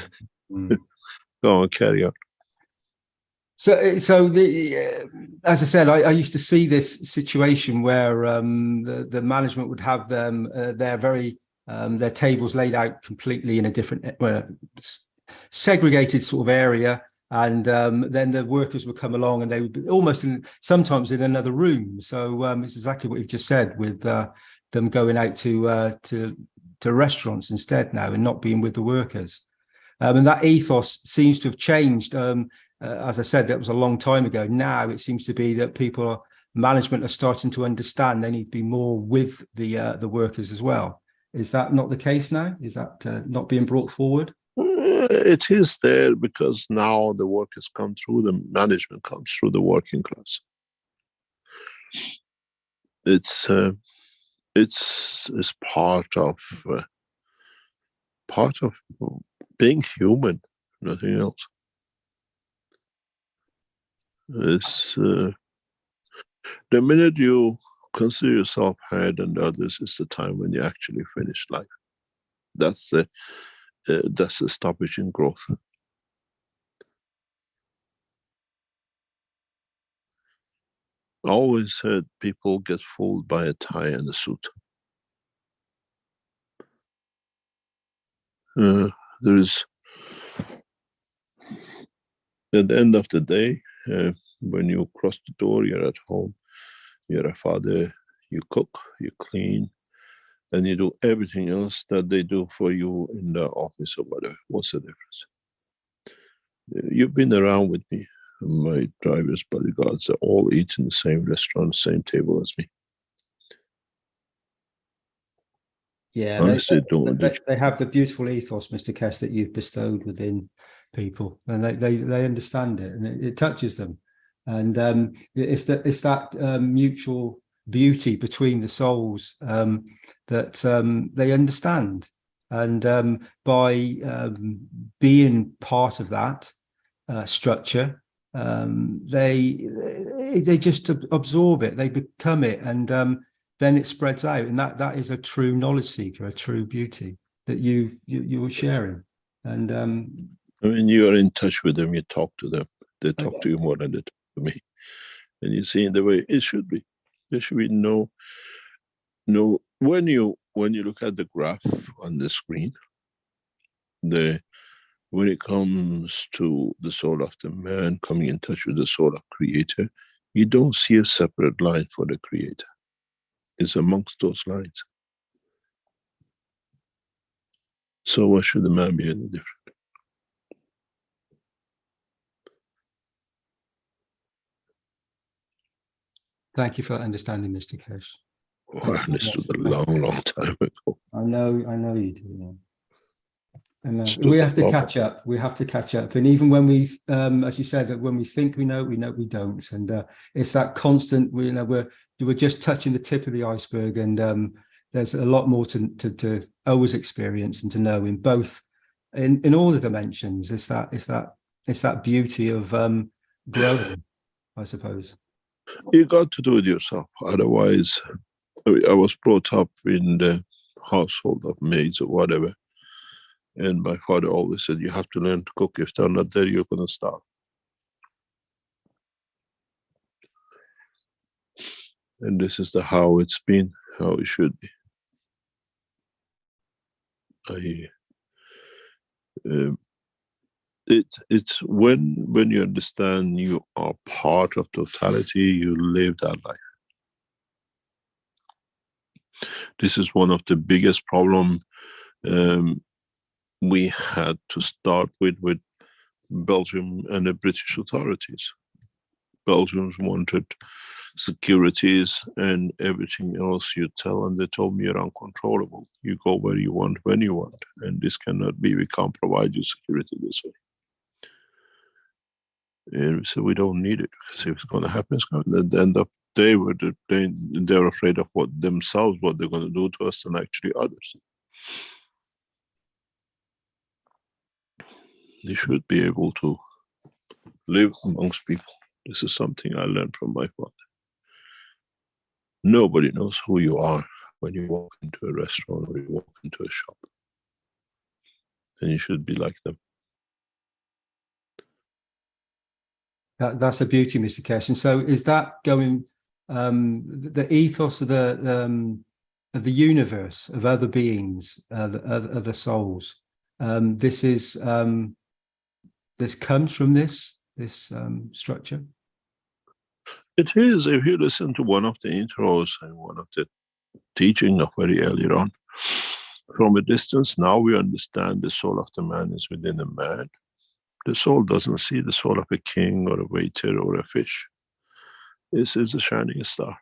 Go on, carry on. So as I said, I used to see this situation where the management would have them their tables laid out completely in a different, segregated sort of area, and then the workers would come along and they would be almost sometimes in another room. So it's exactly what you've just said, with them going out to restaurants instead now and not being with the workers. And that ethos seems to have changed. As I said, that was a long time ago. Now it seems to be that management are starting to understand they need to be more with the workers as well. Is that not the case now? Is that not being brought forward? It is there because now the workers come through, the management comes through the working class. It's part of being human, nothing else. It's the minute you consider yourself higher than the others is the time when you actually finish life. That's establishing growth. I always heard people get fooled by a tie and a suit. There is, at the end of the day, when you cross the door, you're at home, you're a father, you cook, you clean, and you do everything else that they do for you in the office or whatever. What's the difference? You've been around with me. My drivers, bodyguards, they all eat in the same restaurant, same table as me. Yeah, honestly, they have the beautiful ethos, Mr. Keshe, that you've bestowed within people, and they understand it, and it touches them. And it's that mutual beauty between the souls that they understand, and by being part of that structure, they just absorb it, they become it, and then it spreads out, and that is a true knowledge seeker, a true beauty that you were sharing. And I mean, you are in touch with them, you talk to them, they talk to you more than they talk to me, and you see in the way it should be. There should be no. When you look at the graph on the screen, when it comes to the soul of the man coming in touch with the soul of Creator, you don't see a separate line for the Creator. It's amongst those lines. So why should the man be any different? thank you for understanding, Mr. Keshe. Oh, I understood a long time ago. I know you do. And we have to catch up. We have to catch up. And even when we, as you said, when we think we know, we don't. And it's that constant. We're just touching the tip of the iceberg, and there's a lot more to always experience and to know in both, in all the dimensions. It's that beauty of growing, I suppose. You got to do it yourself. Otherwise, I was brought up in the household of maids or whatever. And my father always said, you have to learn to cook. If they're not there, you're going to starve. And this is how it's been, how it should be. It's when you understand you are part of totality, you live that life. This is one of the biggest problems we had to start with Belgium and the British authorities. Belgians wanted securities and everything else you tell, and they told me you're uncontrollable. You go where you want, when you want, and this cannot be. We can't provide you security this way. And we said we don't need it, because if it's going to happen, it's going to. At the end of the day, they're afraid of what they're going to do to us than actually others. They should be able to live amongst people. This is something I learned from my father. Nobody knows who you are when you walk into a restaurant or you walk into a shop. And you should be like them. That's a beauty, Mr. Keshe. And so is that going, the ethos of the universe, of other beings, other souls, this comes from this structure? It is, if you listen to one of the intros and one of the teaching of very earlier on, from a distance, now we understand the soul of the man is within a man. The soul doesn't see the soul of a king or a waiter or a fish. This is a shining star.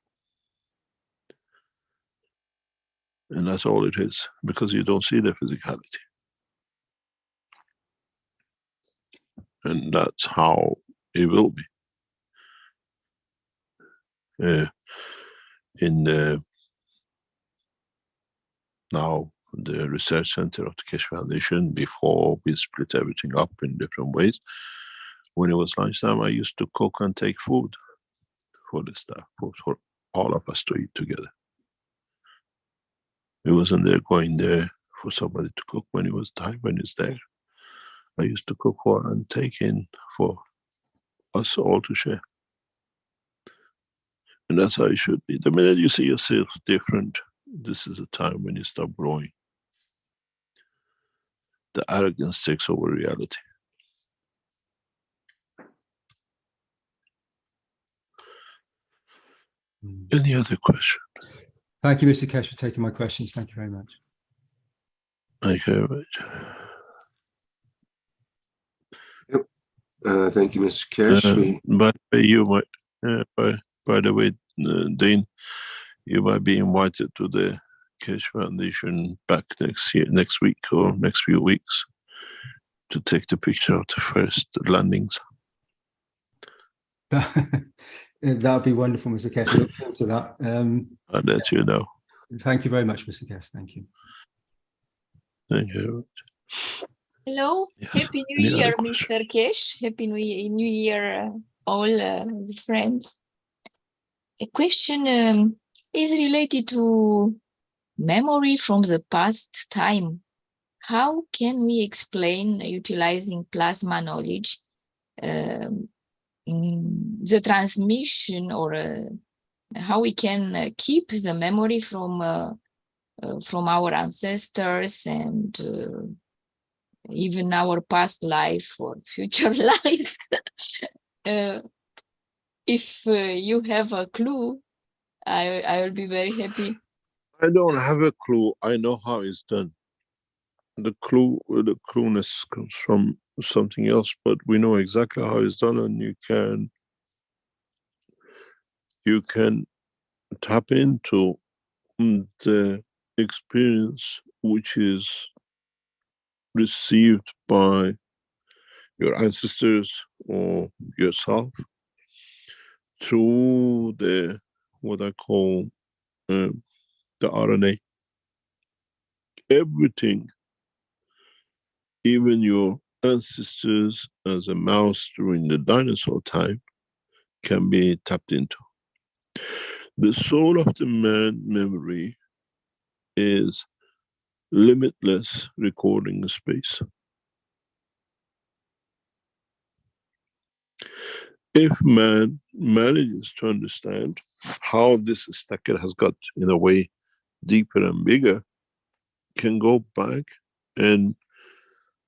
And that's all it is, because you don't see the physicality. And that's how it will be. In the now the research center of the Keshe Foundation, before we split everything up in different ways, when it was lunchtime, I used to cook and take food for the staff, for all of us to eat together. It wasn't there going there for somebody to cook when it was time, when it's there. I used to cook for and take in for us all to share. And that's how it should be. The minute you see yourself different, this is a time when you stop growing. The arrogance takes over reality. Any other question? Thank you, Mr. Keshe, for taking my questions. Thank you very much. Thank you very much. Thank you, Mr. Keshe. By the way, you might, by the way, Dean, you might be invited to the Keshe Foundation back next week or next few weeks to take the picture of the first landings. That'd be wonderful, Mr. Keshe. I look forward to that. I'll let you know. Thank you very much, Mr. Keshe. Thank you. Thank you. Hello, Yes. Happy New Any other Year, question? Mr. Keshe. Happy New Year, all the friends. A question is related to memory from the past time. How can we explain utilizing plasma knowledge, the transmission, or how we can keep the memory from our ancestors and even our past life or future life? If you have a clue, I will be very happy. I don't have a clue. I know how it's done. The clueness comes from something else, but we know exactly how it's done, and you can tap into the experience which is received by your ancestors or yourself through the what I call the RNA. Everything, even your ancestors as a mouse during the dinosaur time, can be tapped into. The soul of the man memory is limitless recording space. If man manages to understand how this stacker has got, in a way, deeper and bigger, can go back and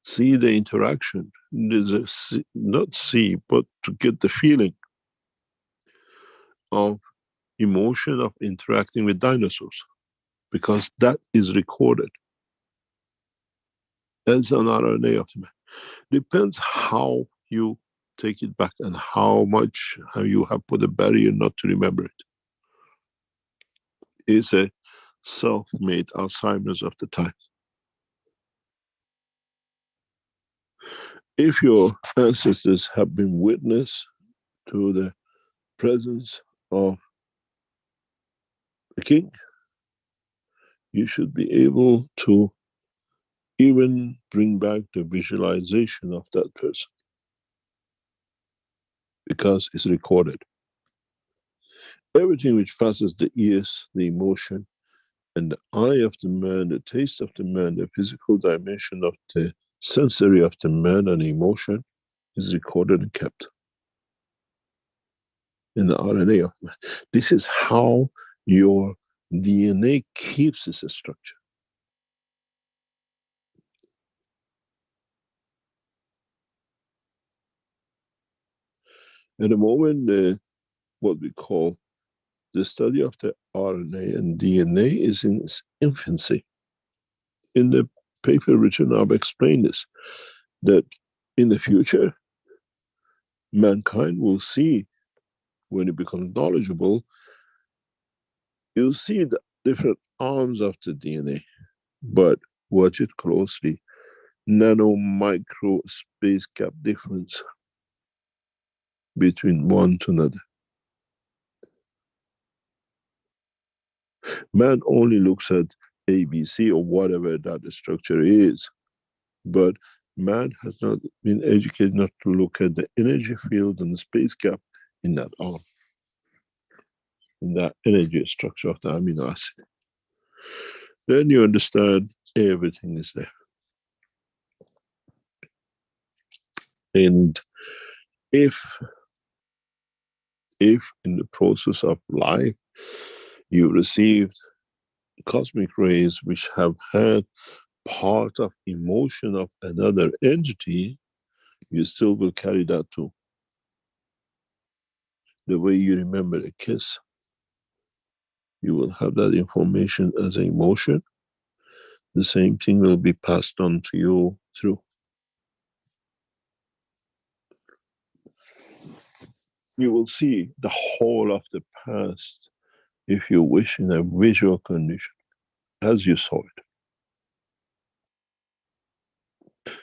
see the interaction. Not see, but to get the feeling of emotion of interacting with dinosaurs, because that is recorded as an RNA of the man. Depends how you take it back and how you have put a barrier not to remember it. It's a self-made Alzheimer's of the time. If your ancestors have been witness to the presence of a king, you should be able to even bring back the visualization of that person, because it's recorded. Everything which passes the ears, the emotion, And the eye of the man, the taste of the man, the physical dimension of the sensory of the man and emotion is recorded and kept in the RNA of man. This is how your DNA keeps its structure. At the moment, what we call the study of the RNA and DNA is in its infancy. In the paper written, I've explained this, that in the future, mankind will see, when it becomes knowledgeable, you'll see the different arms of the DNA, but watch it closely. Nano micro space gap difference between one to another. Man only looks at ABC or whatever that structure is, but man has not been educated not to look at the energy field and the space gap in that arm, in that energy structure of the amino acid. Then you understand everything is there. And if in the process of life you received cosmic rays which have had part of emotion of another entity, you still will carry that too. The way you remember a kiss, you will have that information as an emotion. The same thing will be passed on to you through. You will see the whole of the past, if you wish, in a visual condition, as you saw it.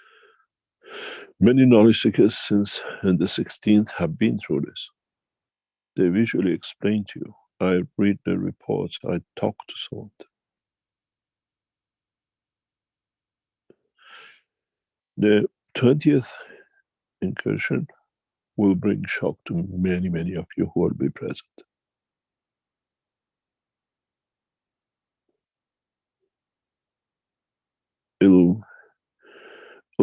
Many knowledge seekers since the 16th have been through this. They visually explain to you. I read the reports, I talk to some of them. The 20th incursion will bring shock to many, many of you who will be present. It'll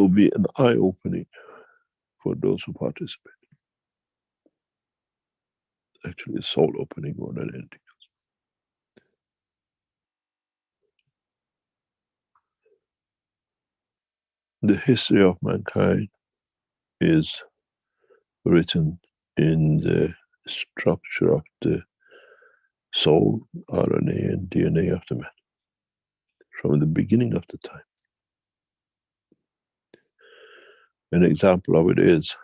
be an eye-opening for those who participate. Actually, a soul-opening more than anything else. The history of mankind is written in the structure of the soul, RNA and DNA of the man, from the beginning of the time. An example of it is,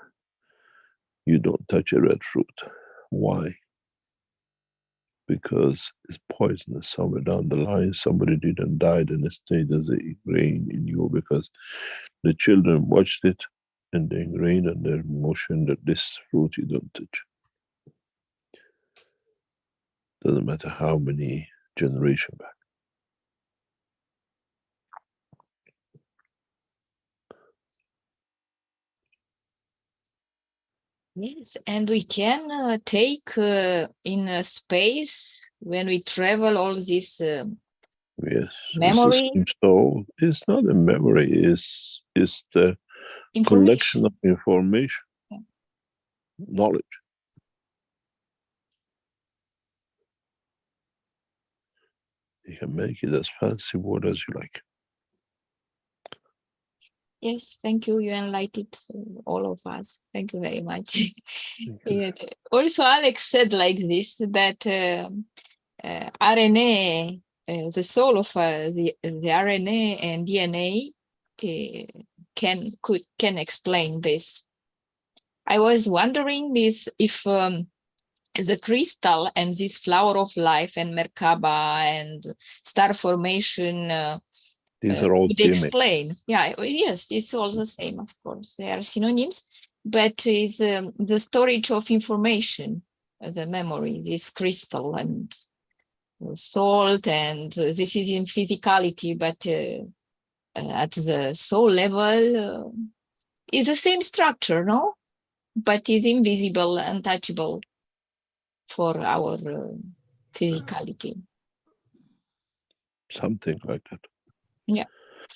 you don't touch a red fruit. Why? Because it's poisonous. Somewhere down the line, somebody didn't die and it stayed as an ingrain in you, because the children watched it and they ingrained on their emotion that this fruit you don't touch. Doesn't matter how many generations back. Yes, and we can take in space when we travel all this Yes, memory. so it's not a memory, it's the collection of information, knowledge. You can make it as fancy word as you like. Yes, thank you. You enlightened all of us. Thank you very much. Yeah. Also, Alex said like this, that RNA, the soul of the RNA and DNA can explain this. I was wondering this, if the crystal and this flower of life and Merkaba and star formation these are all would explain. Yeah, yes, it's all the same, of course. They are synonyms, but is the storage of information, the memory, this crystal and salt, and this is in physicality, but at the soul level is the same structure, no? But is invisible, untouchable for our physicality. something like that. Yeah,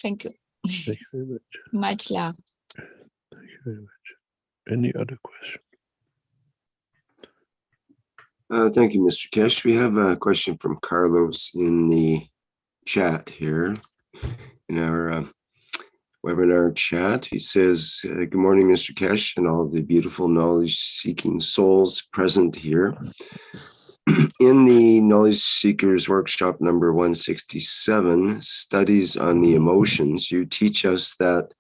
thank you. Thank you very much. Much love. Thank you very much. Any other question? Thank you, Mr. Keshe. We have a question from Carlos in the chat here, in our webinar chat. He says, good morning, Mr. Keshe, and all the beautiful knowledge-seeking souls present here. In the Knowledge Seekers Workshop number 167, Studies on the Emotions, you teach us that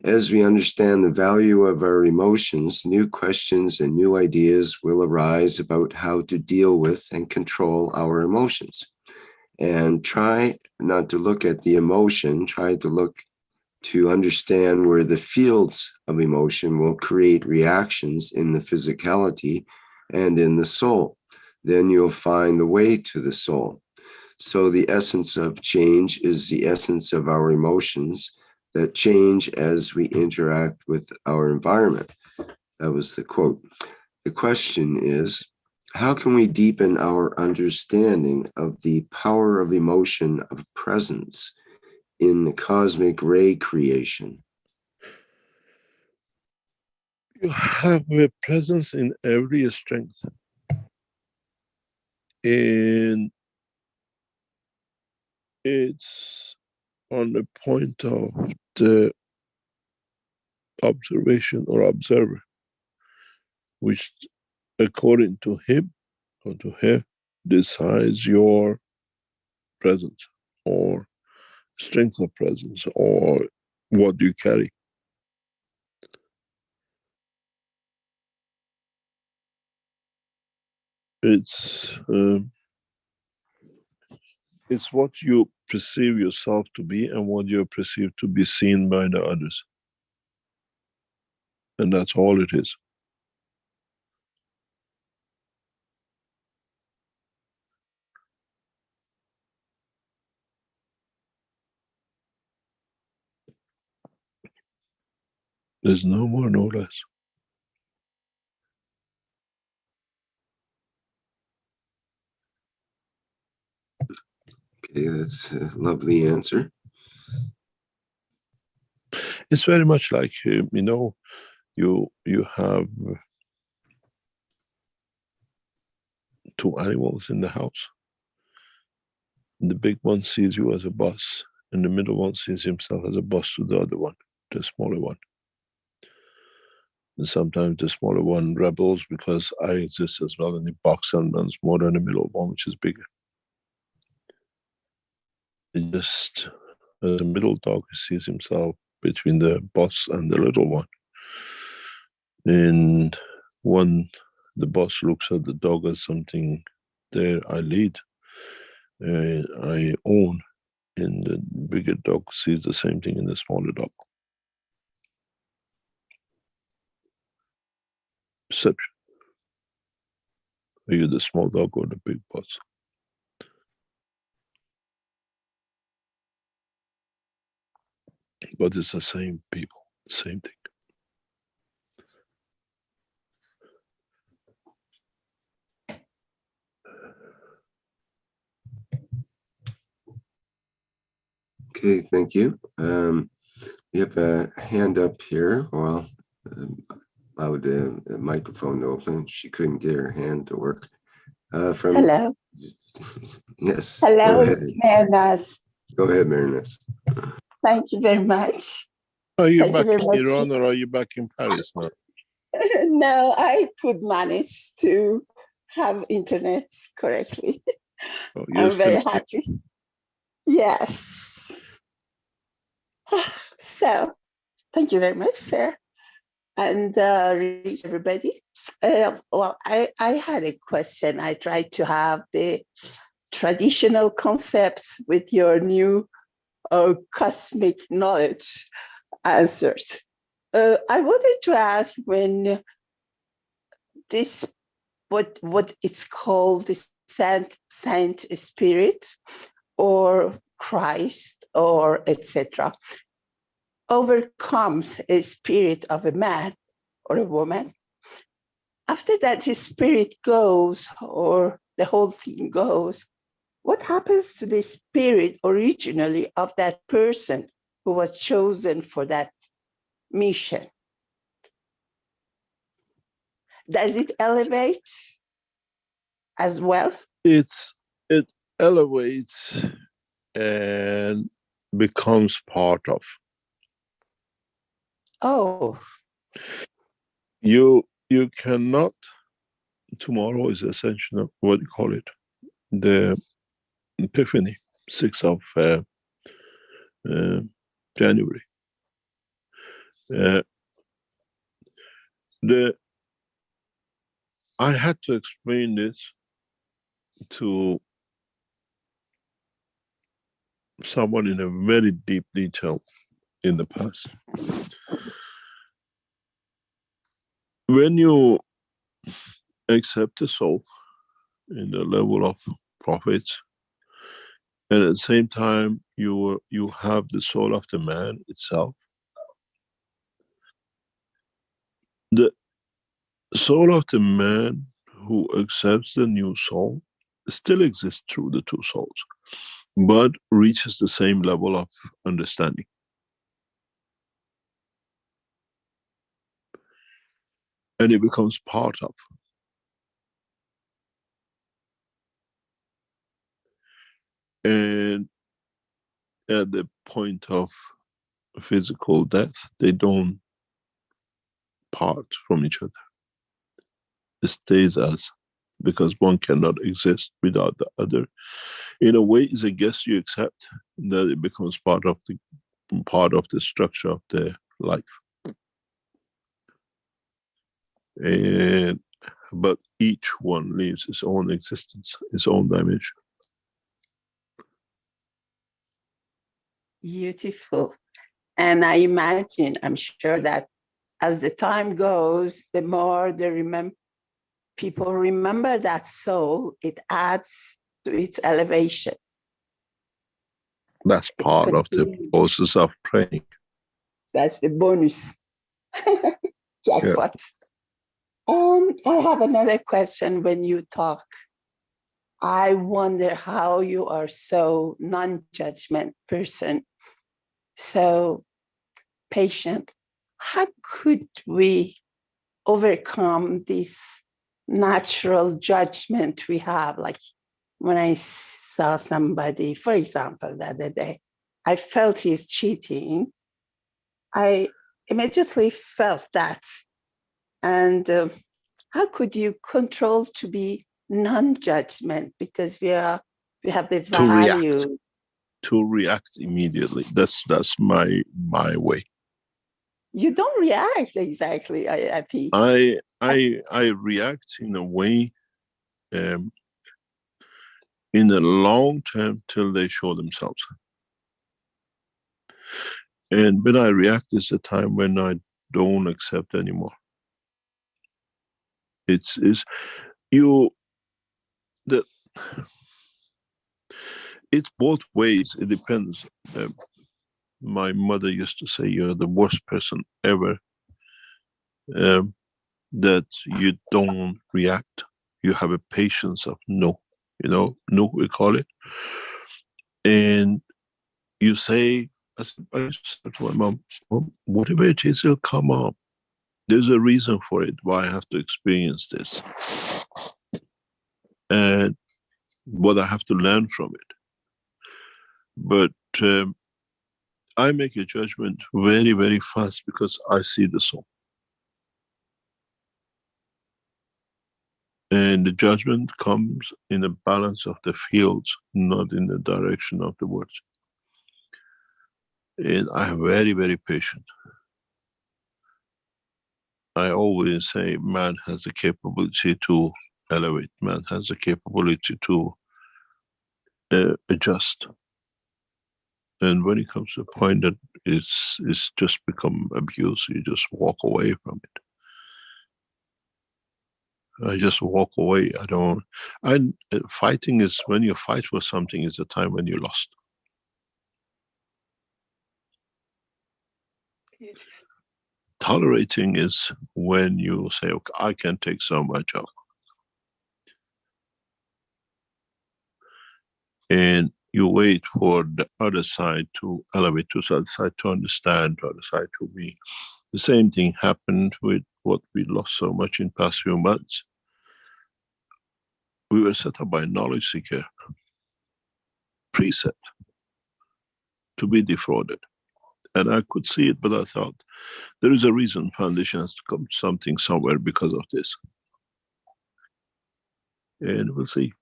as we understand the value of our emotions, new questions and new ideas will arise about how to deal with and control our emotions. And try not to look at the emotion, try to look to understand where the fields of emotion will create reactions in the physicality and in the soul. Then you'll find the way to the soul. So the essence of change is the essence of our emotions that change as we interact with our environment. That was the quote. The question is, how can we deepen our understanding of the power of emotion of presence in the cosmic ray creation? You have a presence in every strength. And it's on the point of the observation or observer, which according to him or to her decides your presence or strength of presence or what you carry. It's what you perceive yourself to be and what you're perceived to be seen by the others. And that's all it is. There's no more, no less. Okay, that's a lovely answer. It's very much like, you have two animals in the house. The big one sees you as a boss, and the middle one sees himself as a boss to the other one, the smaller one. And sometimes the smaller one rebels because I exist as well, and he barks and runs more than the middle one, which is bigger. It just, as a middle dog, sees himself between the boss and the little one. And when the boss looks at the dog as something there I lead, I own, and the bigger dog sees the same thing in the smaller dog. Perception. Are you the small dog or the big boss? But it's the same people, same thing. Okay, thank you. We have a hand up here. Well, allowed the microphone to open. She couldn't get her hand to work. From Hello. Yes. Hello, Go ahead. it's Mehran. Go ahead, Mehran. Thank you very much. Are you Thank back you very in much. Iran or are you back in Paris now? No, I could manage to have internet correctly. Oh, you're I'm very still happy. Yes. So, thank you very much, sir. And everybody. Well, I had a question. I tried to have the traditional concepts with your new cosmic knowledge answered. I wanted to ask when this, what it's called, the Saint Spirit or Christ or etc. overcomes a spirit of a man or a woman. After that, his spirit goes, or the whole thing goes, what happens to the spirit originally of that person who was chosen for that mission? Does it elevate as well? It elevates and becomes part of. Oh. You cannot. Tomorrow is essential. What do you call it? The Epiphany, 6th of January. I had to explain this to someone in a very deep detail in the past. When you accept the soul in the level of prophets, and at the same time you have the soul of the man itself, the soul of the man who accepts the new soul still exists through the two souls, but reaches the same level of understanding. And it becomes part of. And at the point of physical death, they don't part from each other. It stays as, because one cannot exist without the other. In a way, it's a guess you accept, that it becomes part of the structure of the life. But each one lives its own existence, its own dimension. Beautiful. And I imagine, I'm sure that as the time goes, the more people remember that soul, it adds to its elevation. That's part of the process of praying. That's the bonus. Jackpot. Yeah. I have another question. When you talk, I wonder how you are so non-judgment person, so patient. How could we overcome this natural judgment we have? Like when I saw somebody, for example, the other day, I felt he's cheating. I immediately felt that. And how could you control to be non-judgment? Because we have the value. To react immediately. That's my way. You don't react exactly, I think. I react in a way in the long term till they show themselves. And when I react is the time when I don't accept anymore. It's both ways. It depends. My mother used to say, "You're the worst person ever." That you don't react. You have a patience of no. No, we call it. And you say, I used to say to my mom, whatever it is, it'll come up. There's a reason for it, why I have to experience this. And what I have to learn from it. But I make a judgment very, very fast because I see the soul. And the judgment comes in the balance of the fields, not in the direction of the words. And I am very, very patient. I always say man has the capability to elevate. Man has the capability to adjust. And when it comes to a point that it's just become abuse, you just walk away from it. I just walk away. Fighting is, when you fight for something, is the time when you lost. Tolerating is when you say, okay, I can take so much out. and you wait for the other side to elevate, to the other side to understand, to the other side to be. The same thing happened with what we lost so much in past few months. We were set up by a knowledge seeker, preset, to be defrauded. And I could see it, but I thought, there is a reason foundation has to come something somewhere because of this. And we'll see.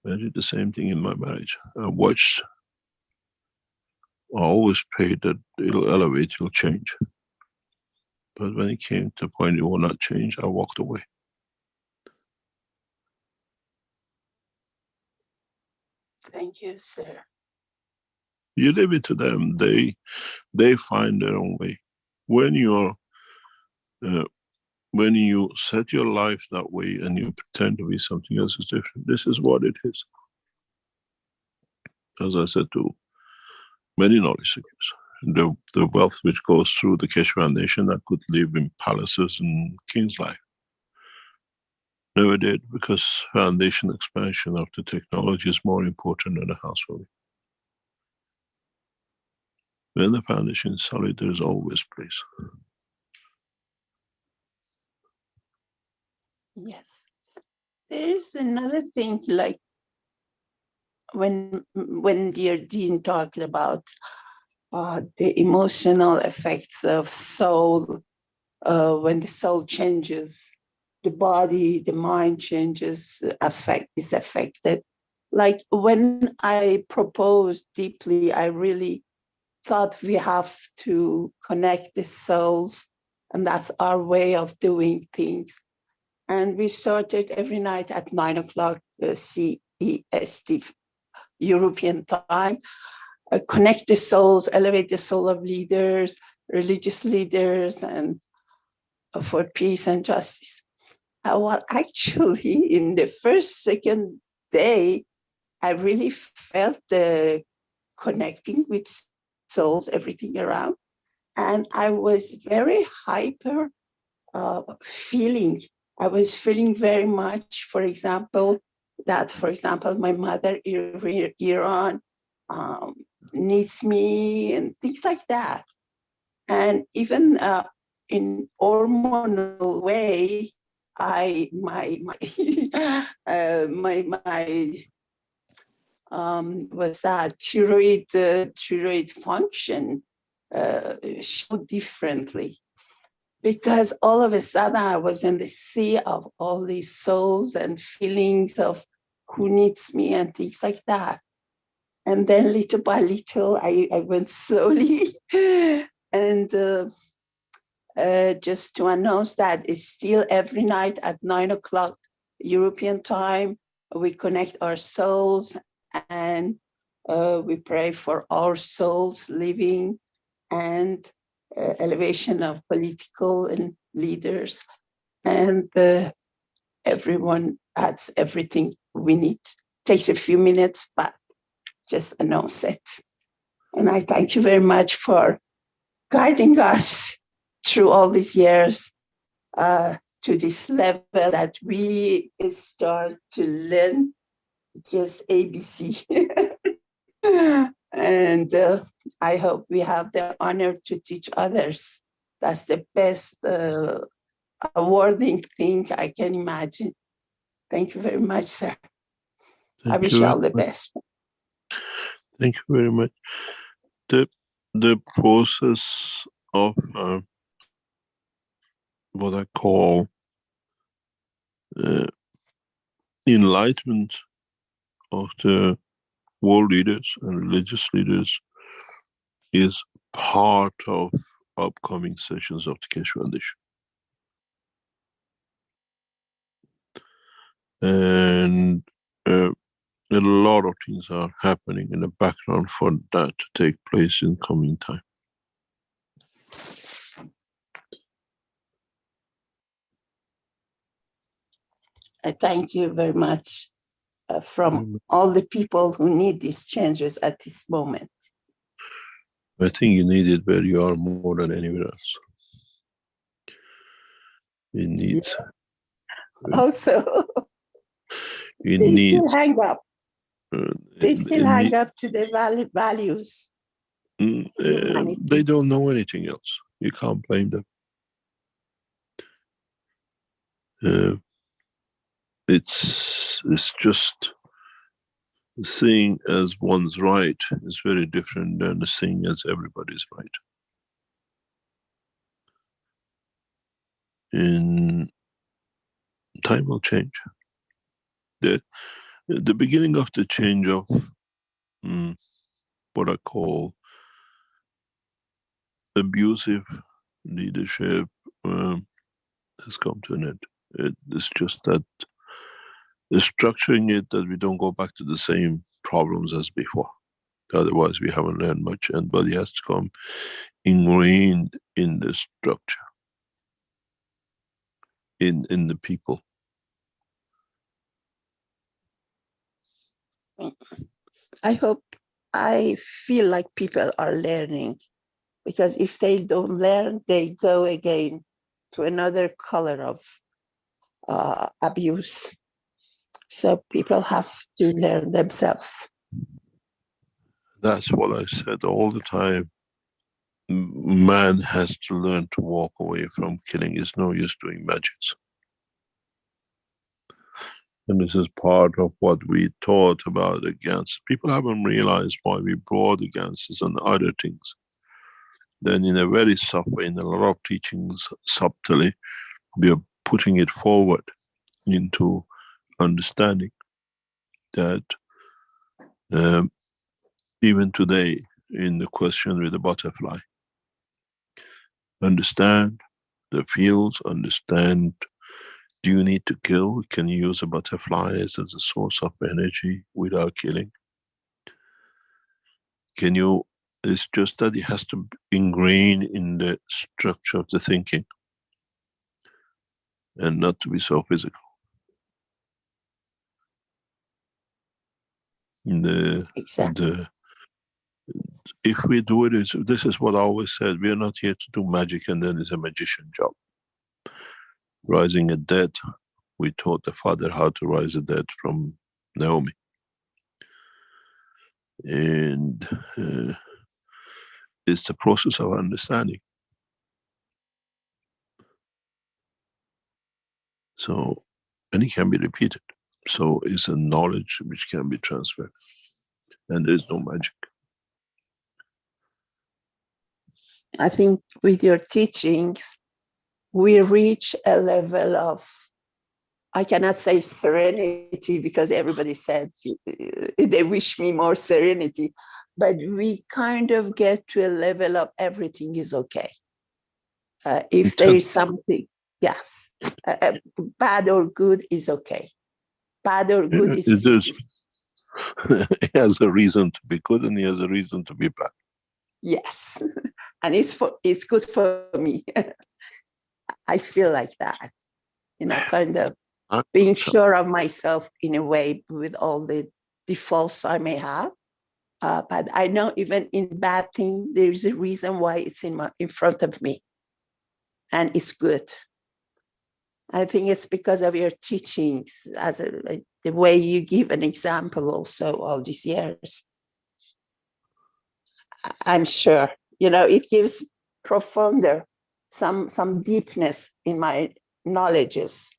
I did the same thing in my marriage. I watched, I always prayed that it'll elevate, it'll change. But when it came to the point it will not change, I walked away. Thank you, sir. You leave it to them. They find their own way. When you're, when you set your life that way and you pretend to be something else is different, this is what it is. As I said to many knowledge seekers, the wealth which goes through the Keshe Foundation, I could live in palaces and king's life. Never did, because foundation expansion of the technology is more important than a house for me. When the foundation is solid, there is always place. Yes. There is another thing, like when dear Dean talked about the emotional effects of soul, when the soul changes, the body, the mind changes, is affected. Like when I proposed deeply, I really thought we have to connect the souls, and that's our way of doing things. And we started every night at 9 o'clock CEST European time, connect the souls, elevate the soul of leaders, religious leaders, and for peace and justice. Well, actually, in the second day, I really felt the connecting with souls, everything around. And I was very hyper feeling. I was feeling very much, for example, my mother in Iran needs me and things like that. And even in hormonal way, was that thyroid function showed differently, because all of a sudden I was in the sea of all these souls and feelings of who needs me and things like that. And then little by little, I went slowly. And just to announce that it's still every night at 9 o'clock European time, we connect our souls and we pray for our souls living and elevation of political and leaders. And everyone adds everything we need. Takes a few minutes, but just announce it. And I thank you very much for guiding us through all these years to this level that we start to learn just ABC. And I hope we have the honor to teach others. That's the best awarding thing I can imagine. Thank you very much, sir. I wish you all the best. Thank you very much. The process of what I call enlightenment of the world leaders and religious leaders is part of upcoming sessions of the Keshe Foundation. And a lot of things are happening in the background for that to take place in coming time. I thank you very much from all the people who need these changes at this moment. I think you need it where you are more than anywhere else. It needs. Also. It They needs. still hang up. They still hang up to their values. They don't know anything else. You can't blame them. It's just seeing as one's right is very different than seeing as everybody's right. In time will change. The beginning of the change of what I call abusive leadership has come to an end. It's just that structuring it that we don't go back to the same problems as before. Otherwise, we haven't learned much, and but it has to come ingrained in the structure, in the people. I feel like people are learning, because if they don't learn, they go again to another color of abuse. So people have to learn themselves. That's what I said all the time. Man has to learn to walk away from killing. It's no use doing magics. And this is part of what we taught about the ganses. People haven't realized why we brought the ganses and other things. Then in a very soft way, in a lot of teachings, subtly, we are putting it forward into understanding that even today, in the question with the butterfly, understand the fields, understand, do you need to kill? Can you use a butterfly as a source of energy without killing? Can you, it's just that it has to ingrain in the structure of the thinking and not to be so physical. Exactly. If we do it, this is what I always said, we are not here to do magic and then it's a magician job. Rising a dead, we taught the father how to rise a dead from Naomi. And it's the process of understanding. So, and it can be repeated. So it's a knowledge which can be transferred. And there is no magic. I think with your teachings, we reach a level of, I cannot say serenity because everybody said they wish me more serenity, but we kind of get to a level of everything is okay. If there is something, yes, bad or good is okay. Bad or good is it has a reason to be good and it has a reason to be bad. Yes, and it's good for me. I feel like that, kind of being sure of myself in a way with all the defaults I may have. But I know even in bad thing, there's a reason why it's in front of me, and it's good. I think it's because of your teachings, the way you give an example also all these years. I'm sure, it gives profounder, some deepness in my knowledges,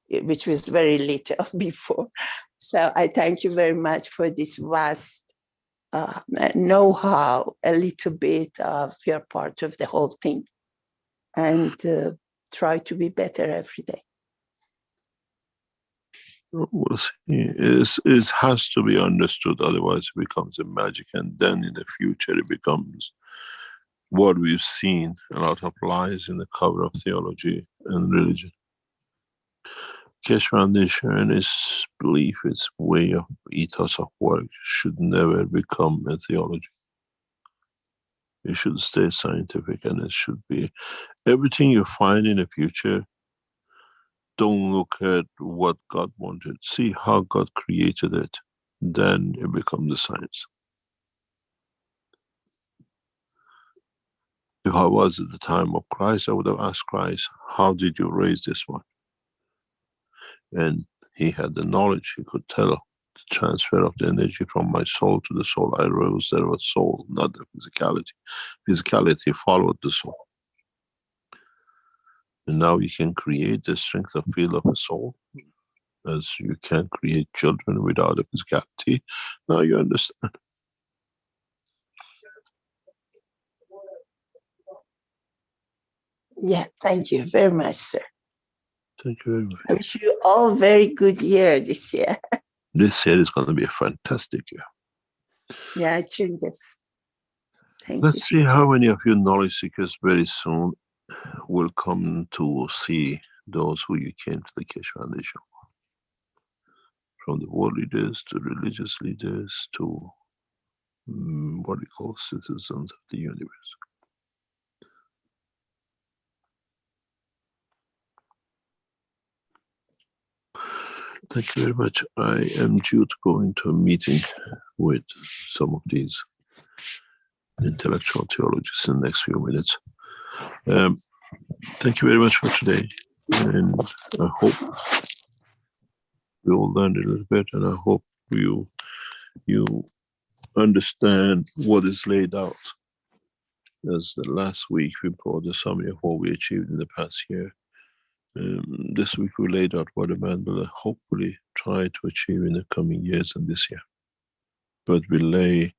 which was very little before. So I thank you very much for this vast know-how, a little bit of your part of the whole thing, and try to be better every day. We'll see. It has to be understood, otherwise it becomes a magic, and then in the future it becomes what we've seen, a lot of lies in the cover of theology and religion. Keshe Foundation, its belief, its way of ethos of work should never become a theology. It should stay scientific, and it should be everything you find in the future. Don't look at what God wanted. See how God created it. Then it becomes the science. If I was at the time of Christ, I would have asked Christ, how did you raise this one? And he had the knowledge. He could tell the transfer of the energy from my soul to the soul. I rose, there was soul, not the physicality. Physicality followed the soul. And now you can create the strength of field of a soul, as you can create children without the physicality. Now you understand. Yeah, thank you very much, sir. Thank you very much. I wish you all a very good year this year. This year is going to be a fantastic year. Yeah, it really is. Thank you. Let's see how many of you knowledge seekers very soon will come to see those who you came to the Keshe Foundation. From the world leaders to religious leaders to what we call citizens of the universe. Thank you very much. I am due to go into a meeting with some of these intellectual theologians in the next few minutes. Thank you very much for today. And I hope we all learned a little bit, and I hope you understand what is laid out. As the last week we brought the summary of what we achieved in the past year. This week we laid out what a man will hopefully try to achieve in the coming years and this year. But we lay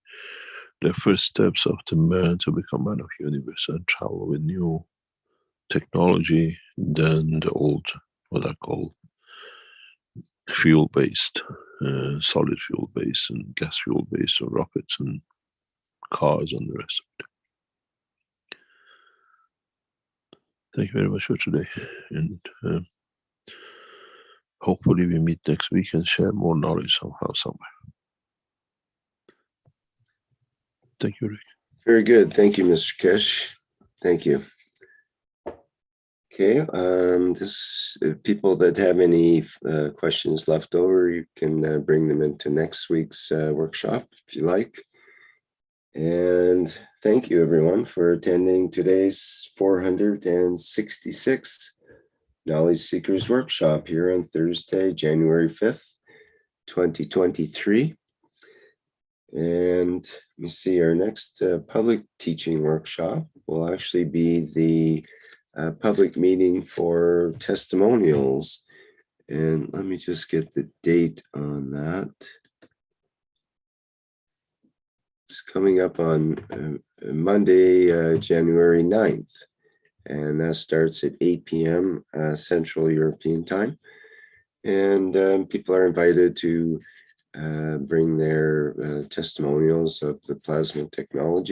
the first steps of the man to become man of universe and travel with new technology than the old, what I call fuel-based, solid fuel-based and gas fuel-based, or rockets and cars and the rest of it. Thank you very much for today, and hopefully we meet next week and share more knowledge somehow, somewhere. Thank you, Rick. Very good. Thank you, Mr. Keshe. Thank you. Okay, people that have any questions left over, you can bring them into next week's workshop if you like. And thank you everyone for attending today's 466 Knowledge Seekers Workshop here on Thursday, January 5th, 2023. And let me see, our next public teaching workshop will actually be the public meeting for testimonials. And let me just get the date on that. It's coming up on Monday, January 9th. And that starts at 8 p.m. Central European time. And people are invited to bring their testimonials of the plasma technology.